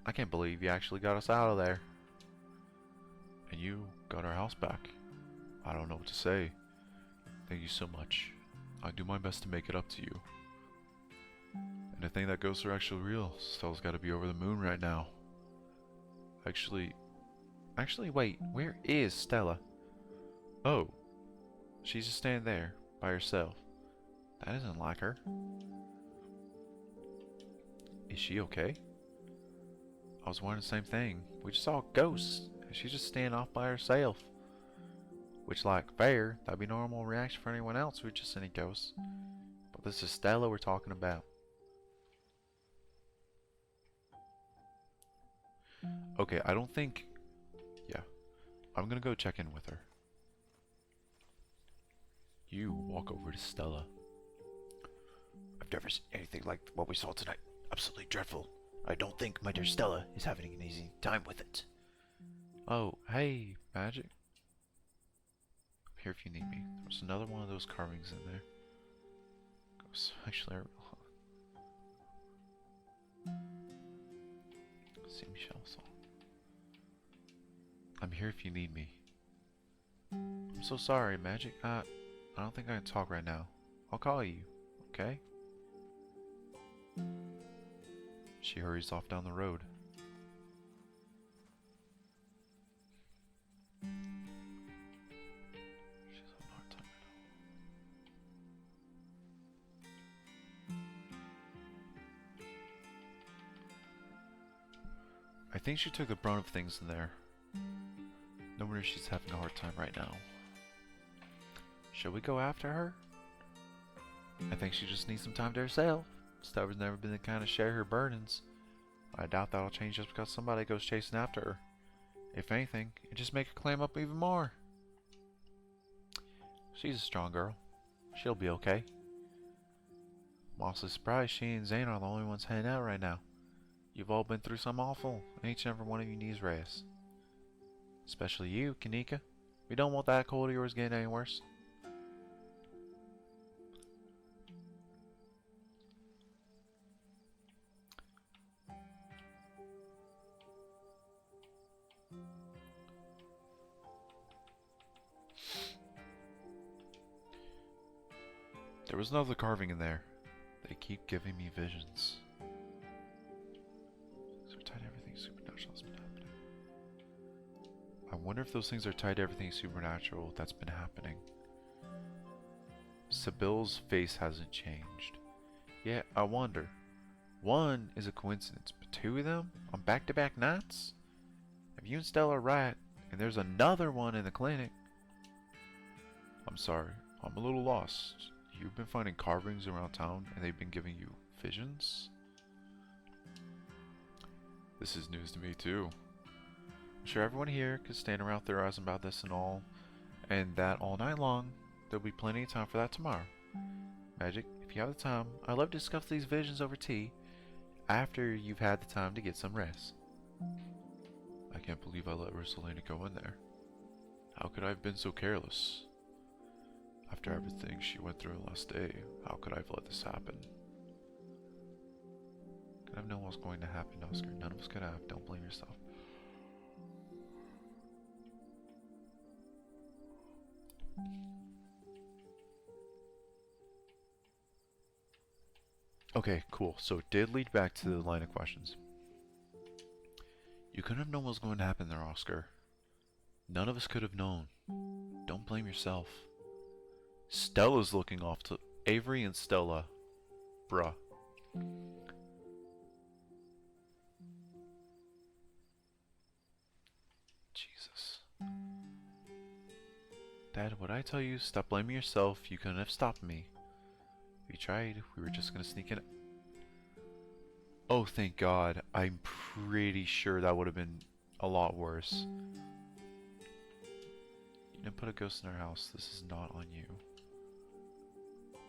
I can't believe you actually got us out of there. And you got our house back. I don't know what to say. Thank you so much. I do my best to make it up to you. And I think that ghosts are actually real. Stella's got to be over the moon right now. Actually, wait, where is Stella? Oh, she's just standing there by herself. That isn't like her. Is she okay? I was wondering the same thing. We just saw a ghost, and she's just standing off by herself. Which, like, fair, that'd be normal reaction for anyone else who's just any ghosts. But this is Stella we're talking about. Okay, I don't think... Yeah, I'm gonna go check in with her. You walk over to Stella. I've never seen anything like what we saw tonight. Absolutely dreadful. I don't think my dear Stella is having an easy time with it. Oh, hey, Magic. I'm here if you need me. There's another one of those carvings in there. Actually, see Michelle saw. I'm here if you need me. I'm so sorry, Magic. I don't think I can talk right now. I'll call you, okay? She hurries off down the road. She's having a hard time right now. I think she took the brunt of things in there. No wonder she's having a hard time right now. Should we go after her? I think she just needs some time to herself. Stubborn's never been the kind to share her burdens. I doubt that'll change just because somebody goes chasing after her. If anything, it just make her clam up even more. She's a strong girl. She'll be okay. I'm awfully surprised she and Zane are the only ones heading out right now. You've all been through some awful, and each and every one of you needs rest. Especially you, Kanika. We don't want that cold of yours getting any worse. There was another carving in there. They keep giving me visions. So tied to everything supernatural that's been happening. I wonder if those things are tied to everything supernatural that's been happening. Sibyl's face hasn't changed. Yeah, I wonder. One is a coincidence, but two of them on back-to-back nights? If you and Stella are right, and there's another one in the clinic... I'm sorry, I'm a little lost. You've been finding carvings around town, and they've been giving you visions? This is news to me too. sure everyone here could stand around theorizing about this and all, and that all night long. There'll be plenty of time for that tomorrow. Magic, if you have the time, I'd love to discuss these visions over tea after you've had the time to get some rest. I can't believe I let Rosalina go in there. How could I have been so careless? After everything she went through last day, how could I have let this happen? Could have known what was going to happen, Oscar. None of us could have. Don't blame yourself. Okay, cool. So it did lead back to the line of questions. You couldn't have known what was going to happen there, Oscar. None of us could have known. Don't blame yourself. Stella's looking off to Avery and Stella. Bruh. Jesus. Dad, what I tell you? Stop blaming yourself. You couldn't have stopped me. We tried. We were just gonna sneak in. Oh, thank God. I'm pretty sure that would have been a lot worse. You didn't put a ghost in our house. This is not on you.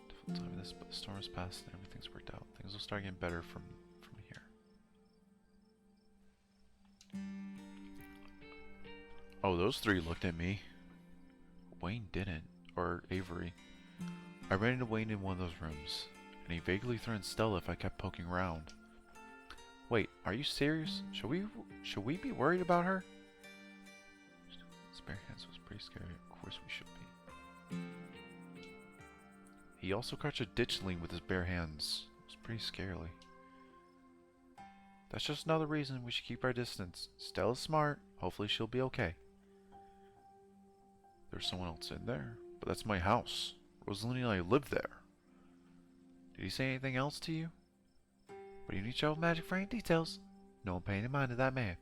Difficult time of this, but the storm has passed and everything's worked out. Things will start getting better from here. Oh, those three looked at me. Wayne didn't. Or Avery. I ran into Wayne in one of those rooms, and he vaguely threatened Stella if I kept poking around. Wait, are you serious? Should we be worried about her? His bare hands was pretty scary. Of course we should be. He also caught a ditchling with his bare hands. It was pretty scary. That's just another reason we should keep our distance. Stella's smart. Hopefully she'll be okay. There's someone else in there, but that's my house. Rosaline and I live there. Did he say anything else to you? But you need to travel magic for any details. No one paying any mind to that man.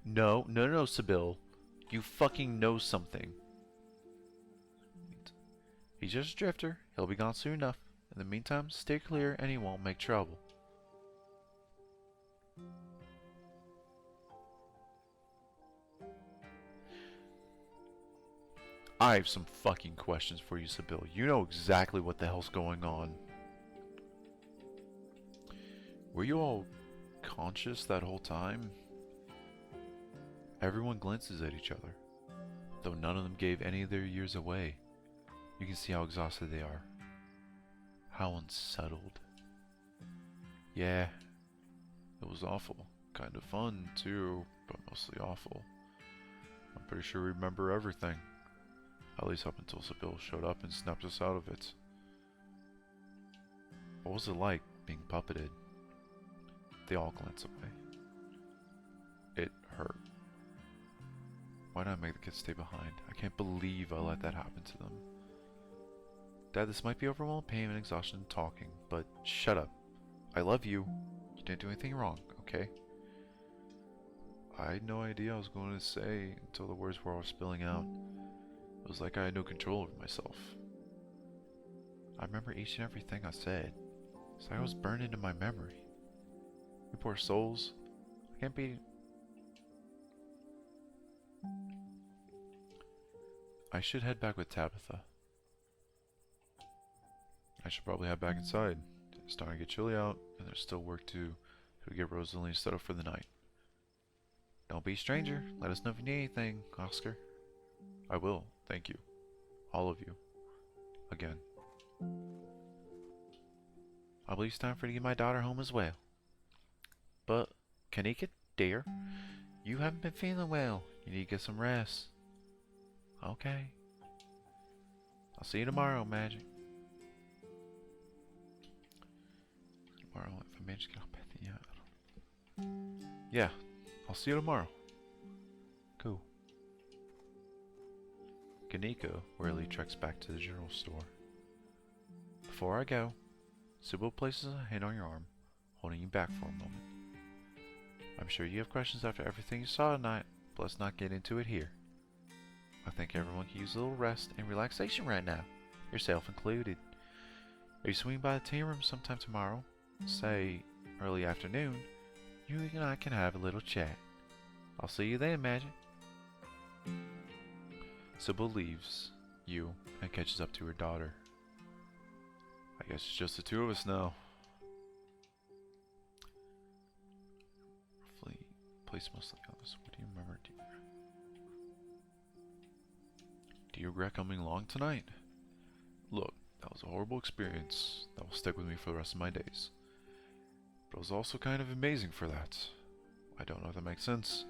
No, Sybil. You fucking know something. He's just a drifter. He'll be gone soon enough. In the meantime, stay clear and he won't make trouble. I have some fucking questions for you, Sybil. You know exactly what the hell's going on. Were you all conscious that whole time? Everyone glances at each other, though none of them gave any of their years away. You can see how exhausted they are. How unsettled. Yeah, it was awful. Kind of fun, too, but mostly awful. I'm pretty sure we remember everything. At least up until Sybil showed up and snapped us out of it. What was it like being puppeted? They all glance away. It hurt. Why not make the kids stay behind? I can't believe I let that happen to them. Dad, this might be overwhelming pain and exhaustion talking, but shut up. I love you. You didn't do anything wrong, okay? I had no idea I was going to say until the words were all spilling out. It was like I had no control over myself. I remember each and everything I said. It's like I was burned into my memory. You poor souls. I can't be... I should head back with Tabitha. I should probably head back inside. It's starting to get chilly out, and there's still work to get Rosaline set up for the night. Don't be a stranger. Let us know if you need anything, Oscar. I will. Thank you. All of you. Again. I believe it's time for me to get my daughter home as well. But, Kanika, dear, you haven't been feeling well. You need to get some rest. Okay. I'll see you tomorrow, Magic. Tomorrow, if I manage to get off Bethany yet. Yeah, I'll see you tomorrow. Cool. Kanika wearily treks back to the general store. Before I go, Sybil places a hand on your arm, holding you back for a moment. I'm sure you have questions after everything you saw tonight, but let's not get into it here. I think everyone can use a little rest and relaxation right now, yourself included. If you swing by the tea room sometime tomorrow, say early afternoon, you and I can have a little chat. I'll see you then, Magic. Sybil leaves you and catches up to her daughter. I guess it's just the two of us now. Roughly place mostly on this. What do you remember, dear? Do you regret coming along tonight? Look, that was a horrible experience that will stick with me for the rest of my days. But it was also kind of amazing for that. I don't know if that makes sense,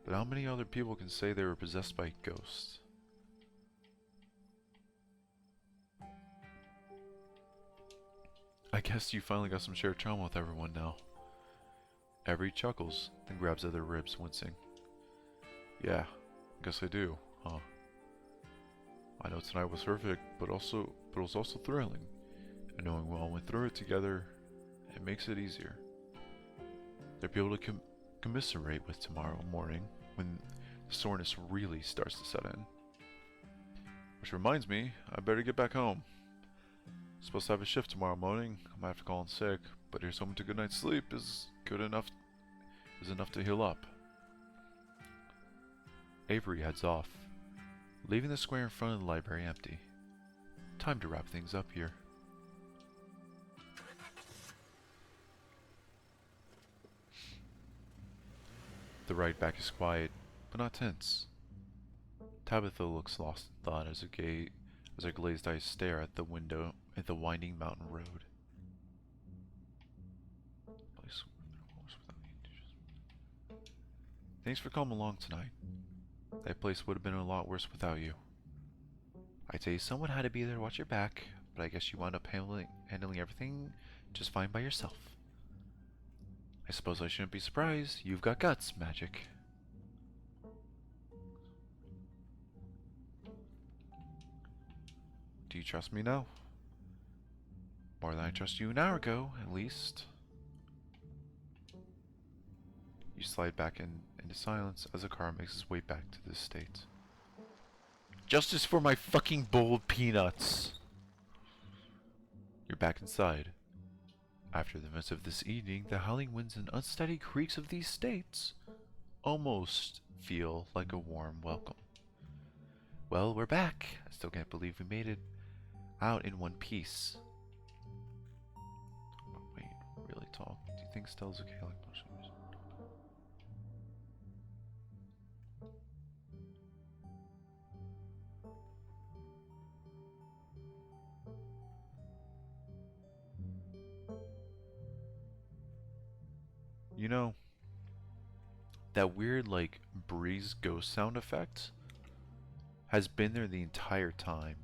but how many other people can say they were possessed by ghosts? I guess you finally got some shared trauma with everyone now. Every chuckles, then grabs at their ribs, wincing. Yeah, guess I do, huh? I know tonight was horrific, but it was also thrilling. And knowing we all went through it together, it makes it easier. They'll be able to commiserate with tomorrow morning when the soreness really starts to set in. Which reminds me, I better get back home. Supposed to have a shift tomorrow morning. I might have to call in sick, but here's hoping a good night's sleep is enough to heal up. Avery heads off, leaving the square in front of the library empty. Time to wrap things up here. The ride back is quiet, but not tense. Tabitha looks lost in thought as her glazed eyes stare at the window at the winding mountain road. Thanks for coming along tonight. That place would have been a lot worse without you. I tell you, someone had to be there to watch your back, but I guess you wound up handling everything just fine by yourself. I suppose I shouldn't be surprised. You've got guts, Magic. Do you trust me now? More than I trust you an hour ago, at least. You slide back into silence as the car makes its way back to the estate. Justice for my fucking boiled peanuts! You're back inside. After the events of this evening, the howling winds and unsteady creaks of these states almost feel like a warm welcome. Well, we're back. I still can't believe we made it out in one piece. Oh, wait, really talk? Do you think Stella's okay like motion? You know, that weird, like, breeze ghost sound effect has been there the entire time.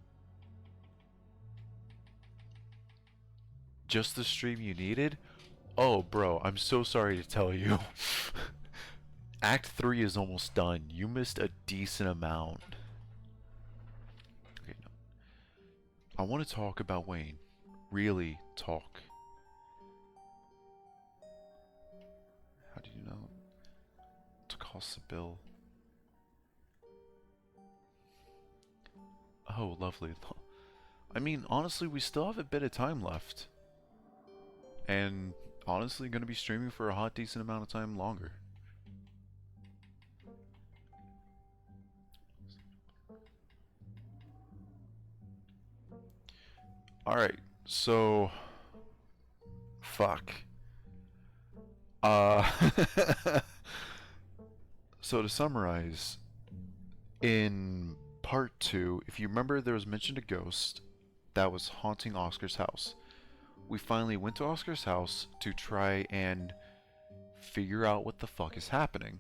Just the stream you needed? Oh, bro, I'm so sorry to tell you. Act 3 is almost done. You missed a decent amount. Okay, no. I want to talk about Wayne. Really talk. How do you know? To cost the bill. Oh, lovely. I mean, honestly, we still have a bit of time left. And honestly, gonna be streaming for a hot decent amount of time longer. Alright, so... Fuck. So to summarize, in part 2, if you remember, there was mentioned a ghost that was haunting Oscar's house. We finally went to Oscar's house to try and figure out what the fuck is happening.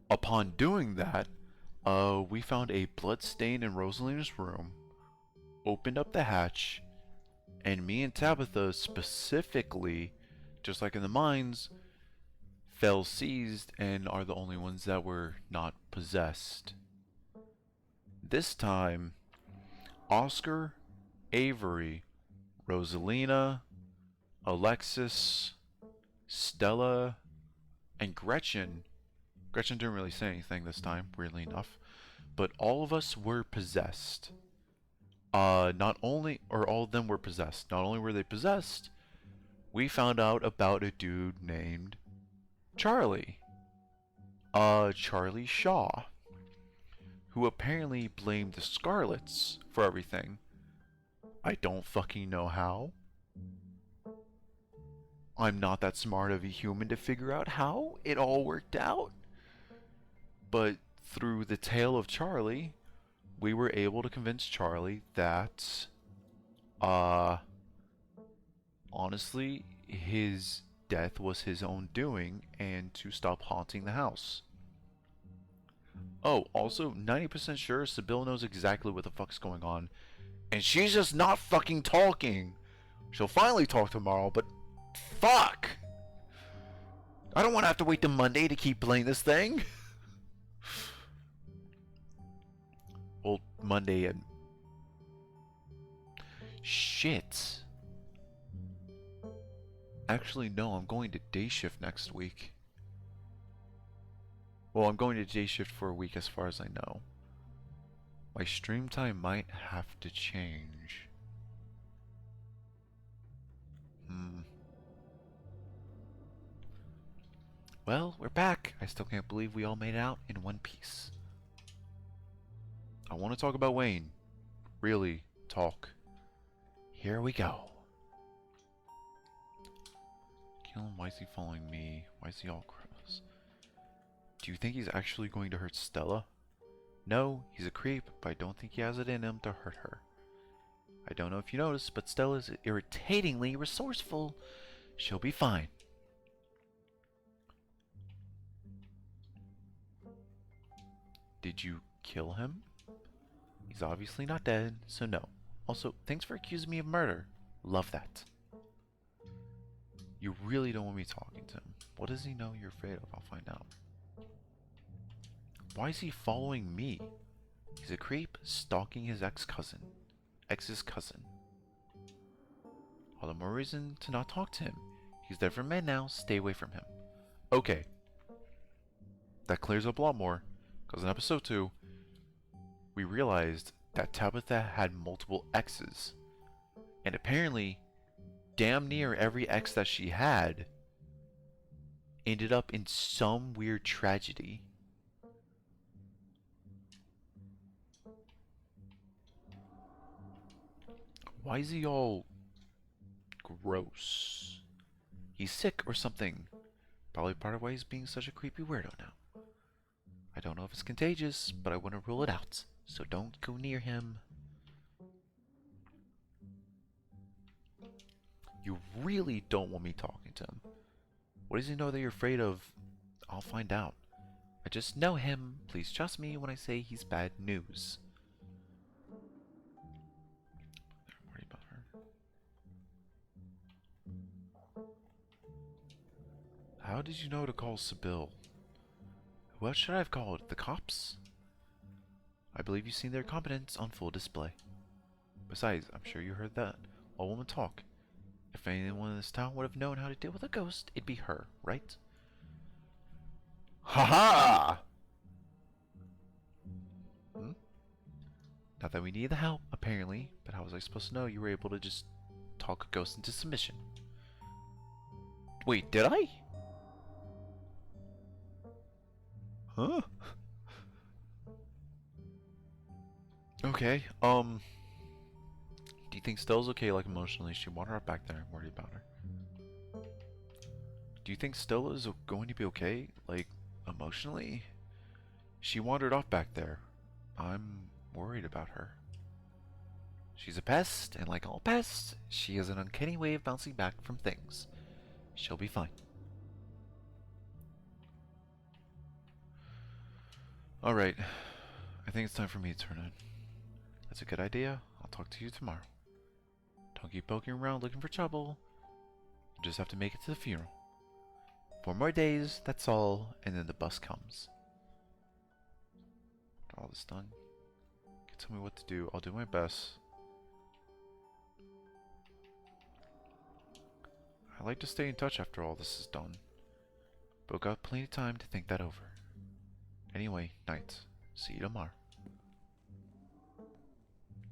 Upon doing that, we found a blood stain in Rosalina's room, opened up the hatch, and me and Tabitha specifically, just like in the mines, fell seized and are the only ones that were not possessed. This time, Oscar, Avery, Rosalina, Alexis, Stella, and Gretchen. Gretchen didn't really say anything this time, weirdly enough, but all of us were possessed. Not only, or all of them were possessed. Not only were they possessed, we found out about a dude named Charlie. Charlie Shaw, who apparently blamed the Scarlets for everything. I don't fucking know how. I'm not that smart of a human to figure out how it all worked out. But through the tale of Charlie, we were able to convince Charlie that, honestly, his death was his own doing and to stop haunting the house. Oh, also, 90% sure Sybil knows exactly what the fuck's going on. And she's just not fucking talking. She'll finally talk tomorrow, but fuck! I don't want to have to wait till Monday to keep playing this thing. Well, Monday and... Shit. Actually, no, I'm going to day shift next week. Well, I'm going to day shift for a week as far as I know. My stream time might have to change. Well, we're back. I still can't believe we all made it out in one piece. I want to talk about Wayne. Really, talk. Here we go. Kill him. Why is he following me? Why is he all gross? Do you think he's actually going to hurt Stella? No, he's a creep, but I don't think he has it in him to hurt her. I don't know if you noticed, but Stella's irritatingly resourceful. She'll be fine. Did you kill him? He's obviously not dead, so no. Also, thanks for accusing me of murder. Love that. You really don't want me talking to him. What does he know you're afraid of? I'll find out. Why is he following me? He's a creep stalking his ex-cousin. Ex's cousin. All the more reason to not talk to him. He's there for men now. Stay away from him. Okay. That clears up a lot more. Because in episode 2, we realized that Tabitha had multiple exes. And apparently, damn near every ex that she had ended up in some weird tragedy. Why is he all gross? He's sick or something. Probably part of why he's being such a creepy weirdo now. I don't know if it's contagious, but I want to rule it out. So don't go near him. You really don't want me talking to him. What does he know that you're afraid of? I'll find out. I just know him. Please trust me when I say he's bad news. I'm worried about her. How did you know to call Sybil? What should I have called? The cops? I believe you've seen their competence on full display. Besides, I'm sure you heard that old woman talk. If anyone in this town would have known how to deal with a ghost, it'd be her, right? Ha-ha! Not that we need the help, apparently, but how was I supposed to know you were able to just talk a ghost into submission? Wait, did I? Huh? Okay, do you think Stella's okay, like, emotionally? She wandered up back there. I'm worried about her. Do you think Stella is going to be okay, like, emotionally? She wandered off back there. I'm worried about her. She's a pest, and like all pests, she has an uncanny way of bouncing back from things. She'll be fine. Alright, I think it's time for me to turn in. That's a good idea. I'll talk to you tomorrow. Don't keep poking around looking for trouble. You just have to make it to the funeral. 4 more days, that's all, and then the bus comes. After all this done, you can tell me what to do. I'll do my best. I like to stay in touch after all this is done, but got plenty of time to think that over. Anyway, night. See you tomorrow.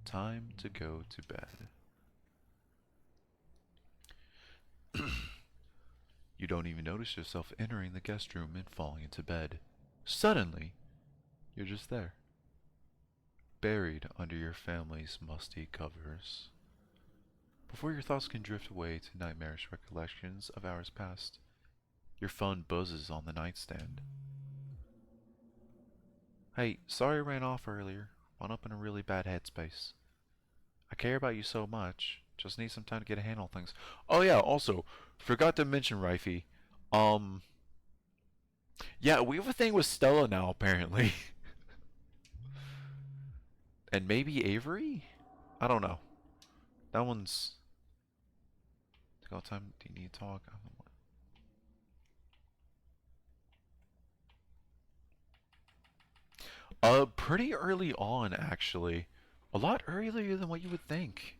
Time to go to bed. You don't even notice yourself entering the guest room and falling into bed. Suddenly, you're just there, buried under your family's musty covers. Before your thoughts can drift away to nightmarish recollections of hours past, your phone buzzes on the nightstand. Hey, sorry I ran off earlier. Wound up in a really bad headspace. I care about you so much. Just need some time to get a handle on things. Oh yeah, also, forgot to mention Rifey. Um, yeah, we have a thing with Stella now, apparently. And maybe Avery? I don't know. That one's... Take all time, do you need to talk? I don't know. Pretty early on, actually. A lot earlier than what you would think.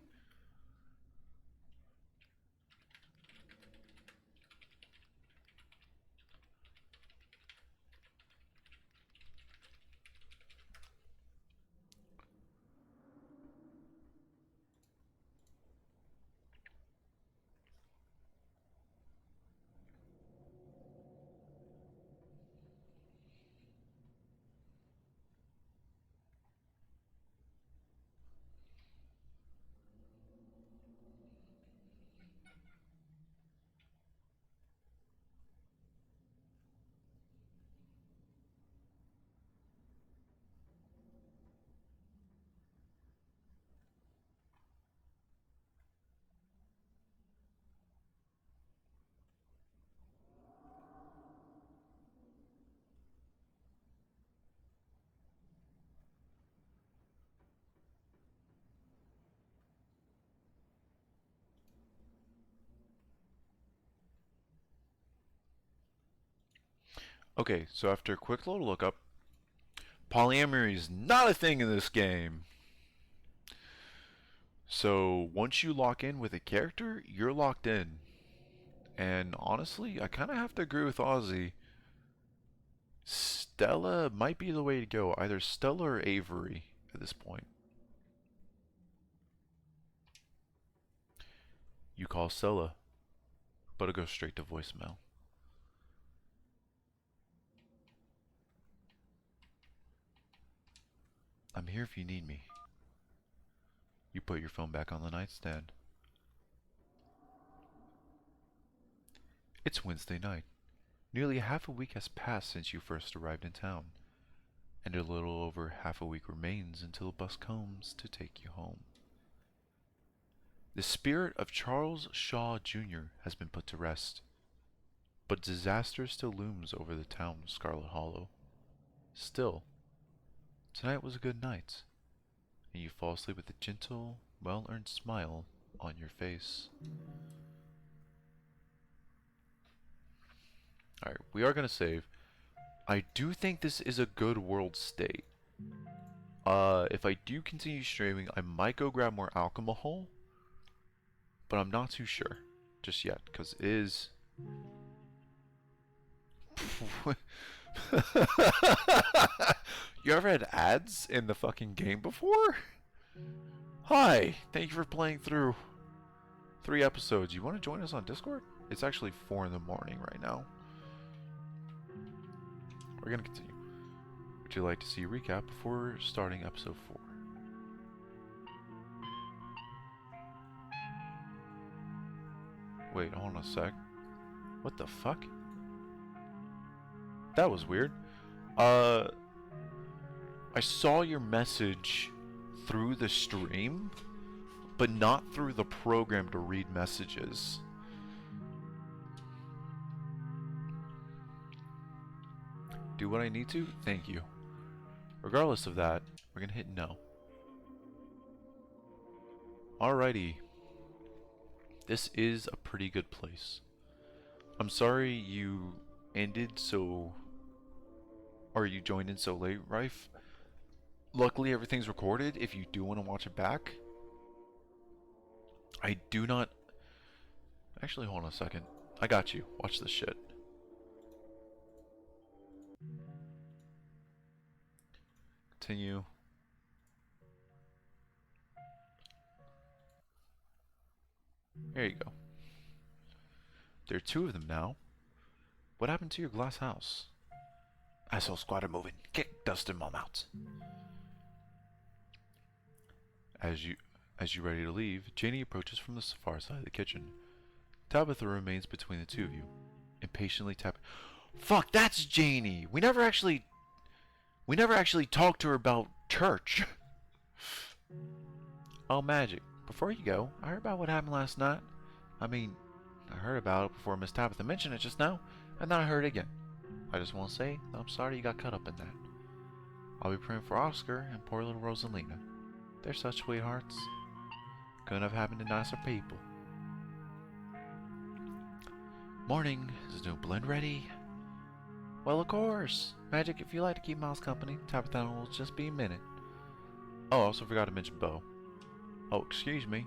Okay, so after a quick little lookup, polyamory is not a thing in this game. So once you lock in with a character, you're locked in. And honestly, I kind of have to agree with Ozzy. Stella might be the way to go. Either Stella or Avery at this point. You call Stella, but it goes straight to voicemail. I'm here if you need me. You put your phone back on the nightstand. It's Wednesday night. Nearly half a week has passed since you first arrived in town, and a little over half a week remains until the bus comes to take you home. The spirit of Charles Shaw Jr. has been put to rest, but disaster still looms over the town of Scarlet Hollow. Still, tonight was a good night, and you fall asleep with a gentle, well-earned smile on your face. Alright, we are going to save. I do think this is a good world state. If I do continue streaming, I might go grab more alcohol, but I'm not too sure just yet, because it is... You ever had ads in the fucking game before? Hi, thank you for playing through 3 episodes. You want to join us on Discord? It's actually 4 in the morning right now. We're gonna continue. Would you like to see a recap before starting episode 4? Wait, hold on a sec. What the fuck? That was weird. I saw your message through the stream, but not through the program to read messages. Do what I need to? Thank you. Regardless of that, we're gonna hit no. Alrighty. This is a pretty good place. I'm sorry you ended so... or you joined in so late, Rife. Luckily everything's recorded if you do want to watch it back. I do not... Actually, hold on a second. I got you. Watch this shit. Continue. There you go. There are 2 of them now. What happened to your glass house? Asshole squatter moving. Kick dust in my mouth. As you ready to leave, Janie approaches from the far side of the kitchen. Tabitha remains between the two of you, impatiently Fuck, that's Janie! We never actually talked to her about church. Oh, Magic, before you go, I heard about what happened last night. I mean, I heard about it before Miss Tabitha mentioned it just now, and then I heard it again. I just want to say that I'm sorry you got caught up in that. I'll be praying for Oscar and poor little Rosalina. They're such sweethearts. Couldn't have happened to nicer people. Morning. Is the new blend ready? Well, of course. Magic, if you like to keep Miles company, Tabitha will just be a minute. Oh, I also forgot to mention Bo. Oh, excuse me.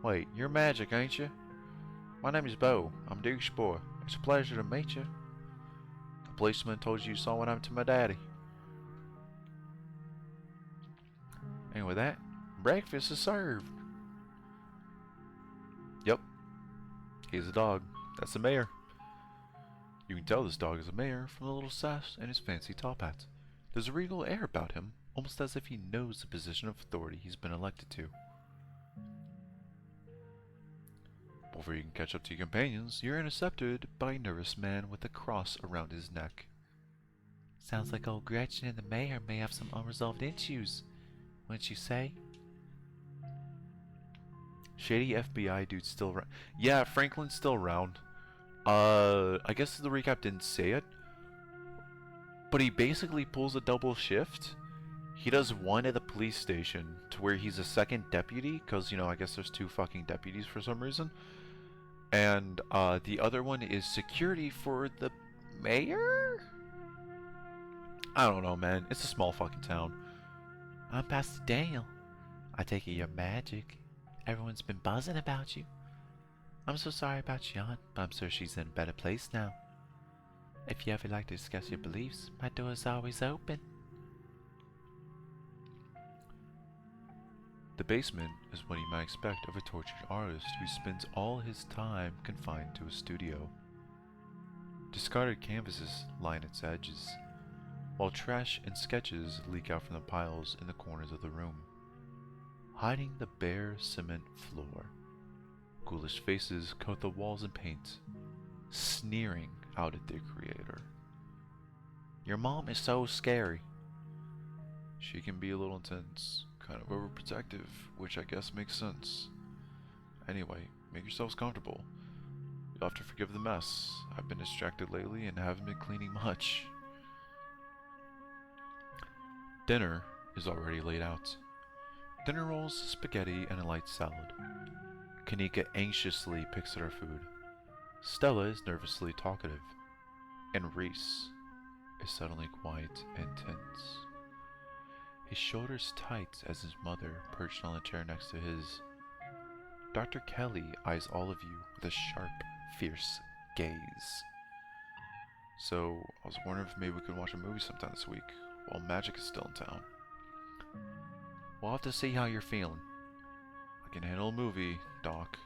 Wait, you're Magic, ain't you? My name is Bo. I'm Duke's boy. It's a pleasure to meet you. The policeman told you saw what happened to my daddy. And with that, breakfast is served. Yep. He's a dog. That's the mayor. You can tell this dog is a mayor from the little sash and his fancy top hat. There's a regal air about him, almost as if he knows the position of authority he's been elected to. Before you can catch up to your companions, you're intercepted by a nervous man with a cross around his neck. Sounds like old Gretchen and the mayor may have some unresolved issues, wouldn't you say? Shady FBI dude's still around. Yeah, Franklin's still around. I guess the recap didn't say it, but he basically pulls a double shift. He does one at the police station to where he's a second deputy, because, you know, I guess there's two fucking deputies for some reason. And the other one is security for the mayor? I don't know, man. It's a small fucking town. I'm Pastor Daniel. I take it you're Magic. Everyone's been buzzing about you. I'm so sorry about your aunt, but I'm sure she's in a better place now. If you ever like to discuss your beliefs, my door is always open. The basement is what you might expect of a tortured artist who spends all his time confined to a studio. Discarded canvases line its edges, while trash and sketches leak out from the piles in the corners of the room, hiding the bare cement floor. Ghoulish faces coat the walls in paint, sneering out at their creator. Your mom is so scary. She can be a little intense, kind of overprotective, which I guess makes sense. Anyway, make yourselves comfortable. You'll have to forgive the mess. I've been distracted lately and haven't been cleaning much. Dinner is already laid out. Dinner rolls, spaghetti, and a light salad. Kanika anxiously picks at her food. Stella is nervously talkative. And Reese is suddenly quiet and tense. His shoulders tight as his mother perched on the chair next to his. Dr. Kelly eyes all of you with a sharp, fierce gaze. So, I was wondering if maybe we could watch a movie sometime this week while Magic is still in town. We'll have to see how you're feeling. I can handle a movie, Doc.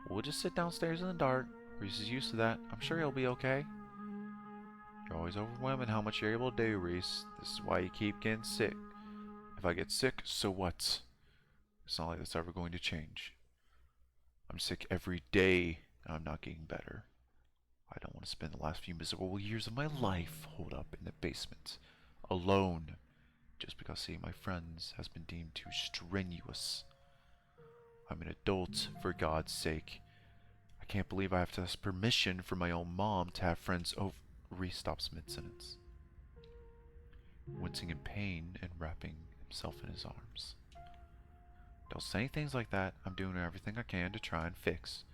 We'll just sit downstairs in the dark. Reese is used to that. I'm sure he'll be okay. You're always overwhelming how much you're able to do, Reese. This is why you keep getting sick. If I get sick, so what? It's not like that's ever going to change. I'm sick every day, and I'm not getting better. I don't want to spend the last few miserable years of my life holed up in the basement, alone, just because seeing my friends has been deemed too strenuous. I'm an adult, for God's sake. I can't believe I have to ask permission from my own mom to have friends over. Reese stops mid-sentence, wincing in pain and wrapping himself in his arms. Don't say things like that. I'm doing everything I can to try and fix.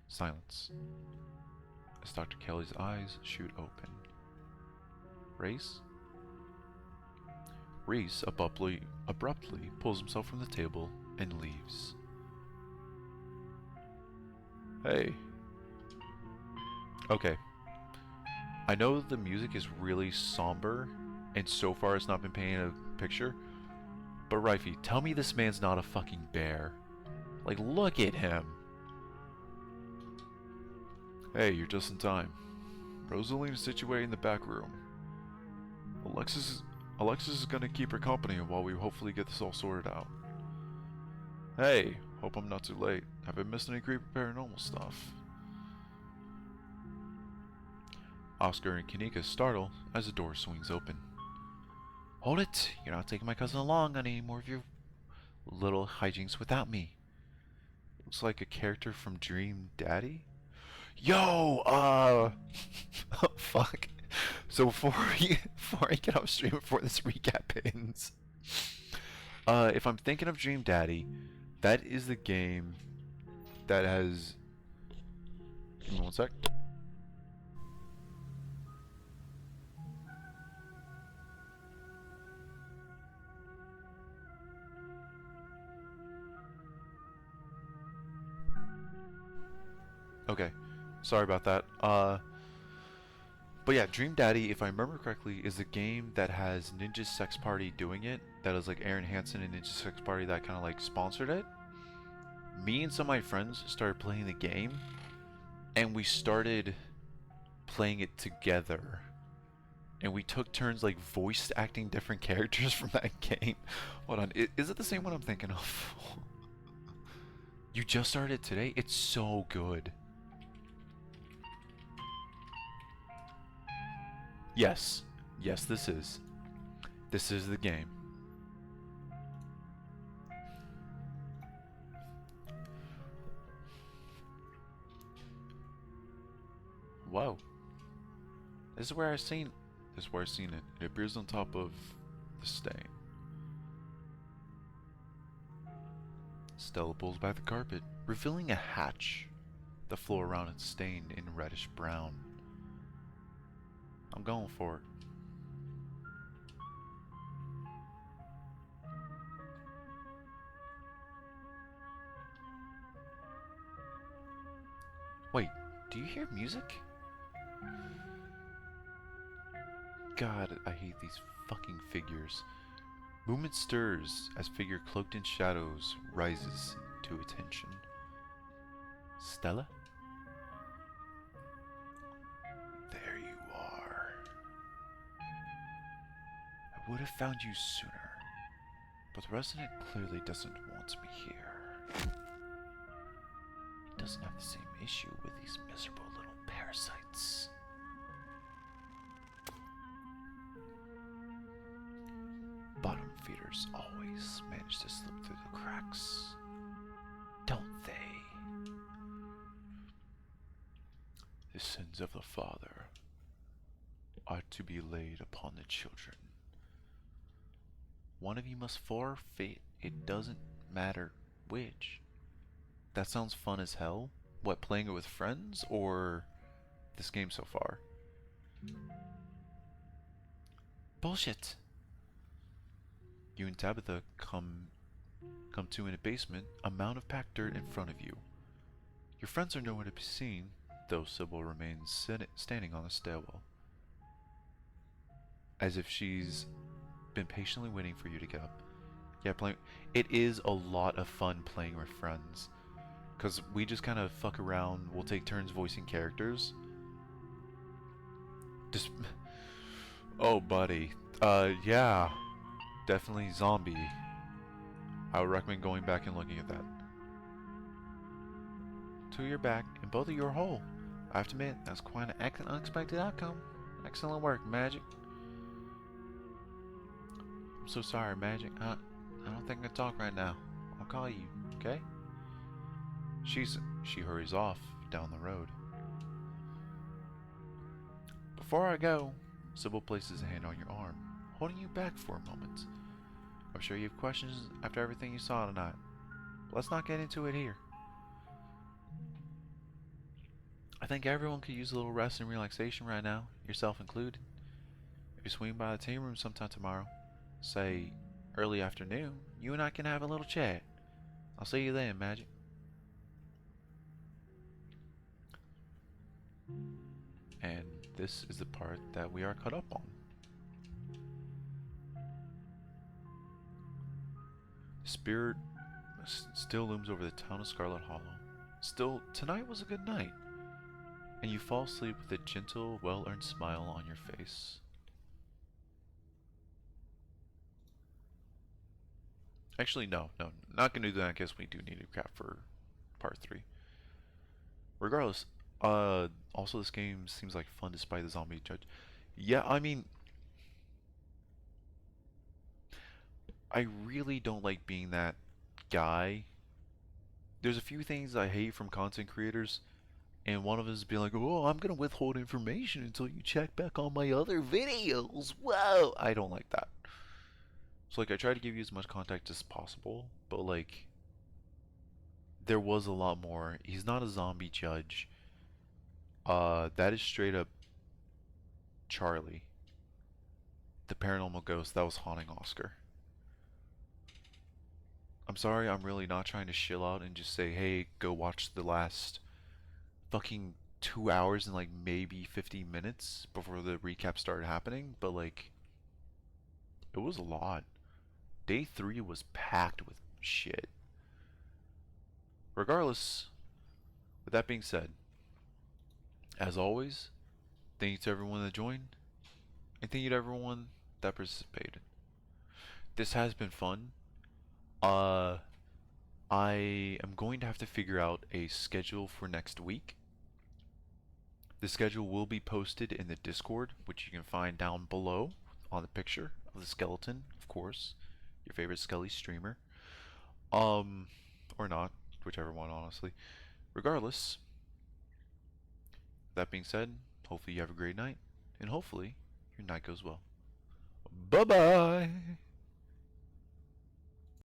Silence. As Dr. Kelly's eyes shoot open. Reese? Reese abruptly pulls himself from the table and leaves. Hey. Okay. I know the music is really somber, and so far it's not been painting a picture, but Rifey, tell me this man's not a fucking bear. Like, look at him. Hey, you're just in time. Rosalina's situated in the back room. Alexis, Alexis is gonna keep her company while we hopefully get this all sorted out. Hey, hope I'm not too late. Have I missed any creepy paranormal stuff? Oscar and Kanika startle as the door swings open. Hold it! You're not taking my cousin along on any more of your little hijinks without me. Looks like a character from Dream Daddy? Yo, fuck. So before I get off stream, before this recap ends, if I'm thinking of Dream Daddy, that is the game that has. Give me one sec. Okay, sorry about that. But yeah, Dream Daddy, if I remember correctly, is a game that has Ninja Sex Party doing it. That is like Aaron Hansen and Ninja Sex Party that kind of like sponsored it. Me and some of my friends started playing the game, and we started playing it together. And we took turns like voice acting different characters from that game. Hold on, is it the same one I'm thinking of? You just started it today? It's so good. Yes. Yes, this is. This is the game. Whoa. This is where I've seen it. It appears on top of the stain. Stella pulls back the carpet, revealing a hatch. The floor around it stained in reddish brown. I'm going for it. Wait, do you hear music? God, I hate these fucking figures. Movement stirs as figure cloaked in shadows rises to attention. Stella? There you are. I would have found you sooner, but the resident clearly doesn't want me here. He doesn't have the same issue with these miserable little parasites. Bottom feeders always manage to slip through the cracks, don't they? The sins of the father are to be laid upon the children. One of you must forfeit, it doesn't matter which. That sounds fun as hell. What, playing it with friends or this game so far? Bullshit. You and Tabitha come to in a basement, a mound of packed dirt in front of you. Your friends are nowhere to be seen, though Sybil remains standing on the stairwell, as if she's been patiently waiting for you to get up. Yeah, it is a lot of fun playing with friends, because we just kind of fuck around. We'll take turns voicing characters. Just, oh buddy, yeah, definitely Zombie. I would recommend going back and looking at that. To your back, and both of you are whole. I have to admit, that's quite an unexpected outcome. Excellent work, Magic. I'm so sorry, Magic. I don't think I can talk right now. I'll call you, okay? She hurries off down the road. Before I go, Sybil places a hand on your arm, holding you back for a moment. I'm sure you have questions after everything you saw tonight. But let's not get into it here. I think everyone could use a little rest and relaxation right now, yourself included. If you swing by the tea room sometime tomorrow, say early afternoon, you and I can have a little chat. I'll see you then, Magic. And this is the part that we are caught up on. Spirit still looms over the town of Scarlet Hollow. Still, tonight was a good night, and you fall asleep with a gentle, well-earned smile on your face. Actually, no, no, not gonna do that. I guess we do need a recap for part 3. Regardless, also this game seems like fun despite the zombie judge. Yeah, I mean, I really don't like being that guy. There's a few things I hate from content creators, and one of them is being like, "Oh, I'm gonna withhold information until you check back on my other videos." Whoa, I don't like that. So like, I try to give you as much context as possible, but like, there was a lot more. He's not a zombie judge. That is straight up Charlie, the paranormal ghost that was haunting Oscar. I'm sorry, I'm really not trying to chill out and just say, hey, go watch the last fucking 2 hours and like maybe 50 minutes before the recap started happening, but like, it was a lot. Day 3 was packed with shit. Regardless, with that being said, as always, thank you to everyone that joined, and thank you to everyone that participated. This has been fun. Uh, I am going to have to figure out a schedule for next week. The schedule will be posted in the Discord, which you can find down below on the picture of the skeleton, of course, your favorite Skelly streamer. Or not, whichever one, honestly. Regardless, that being said, hopefully you have a great night, and hopefully your night goes well. Bye bye!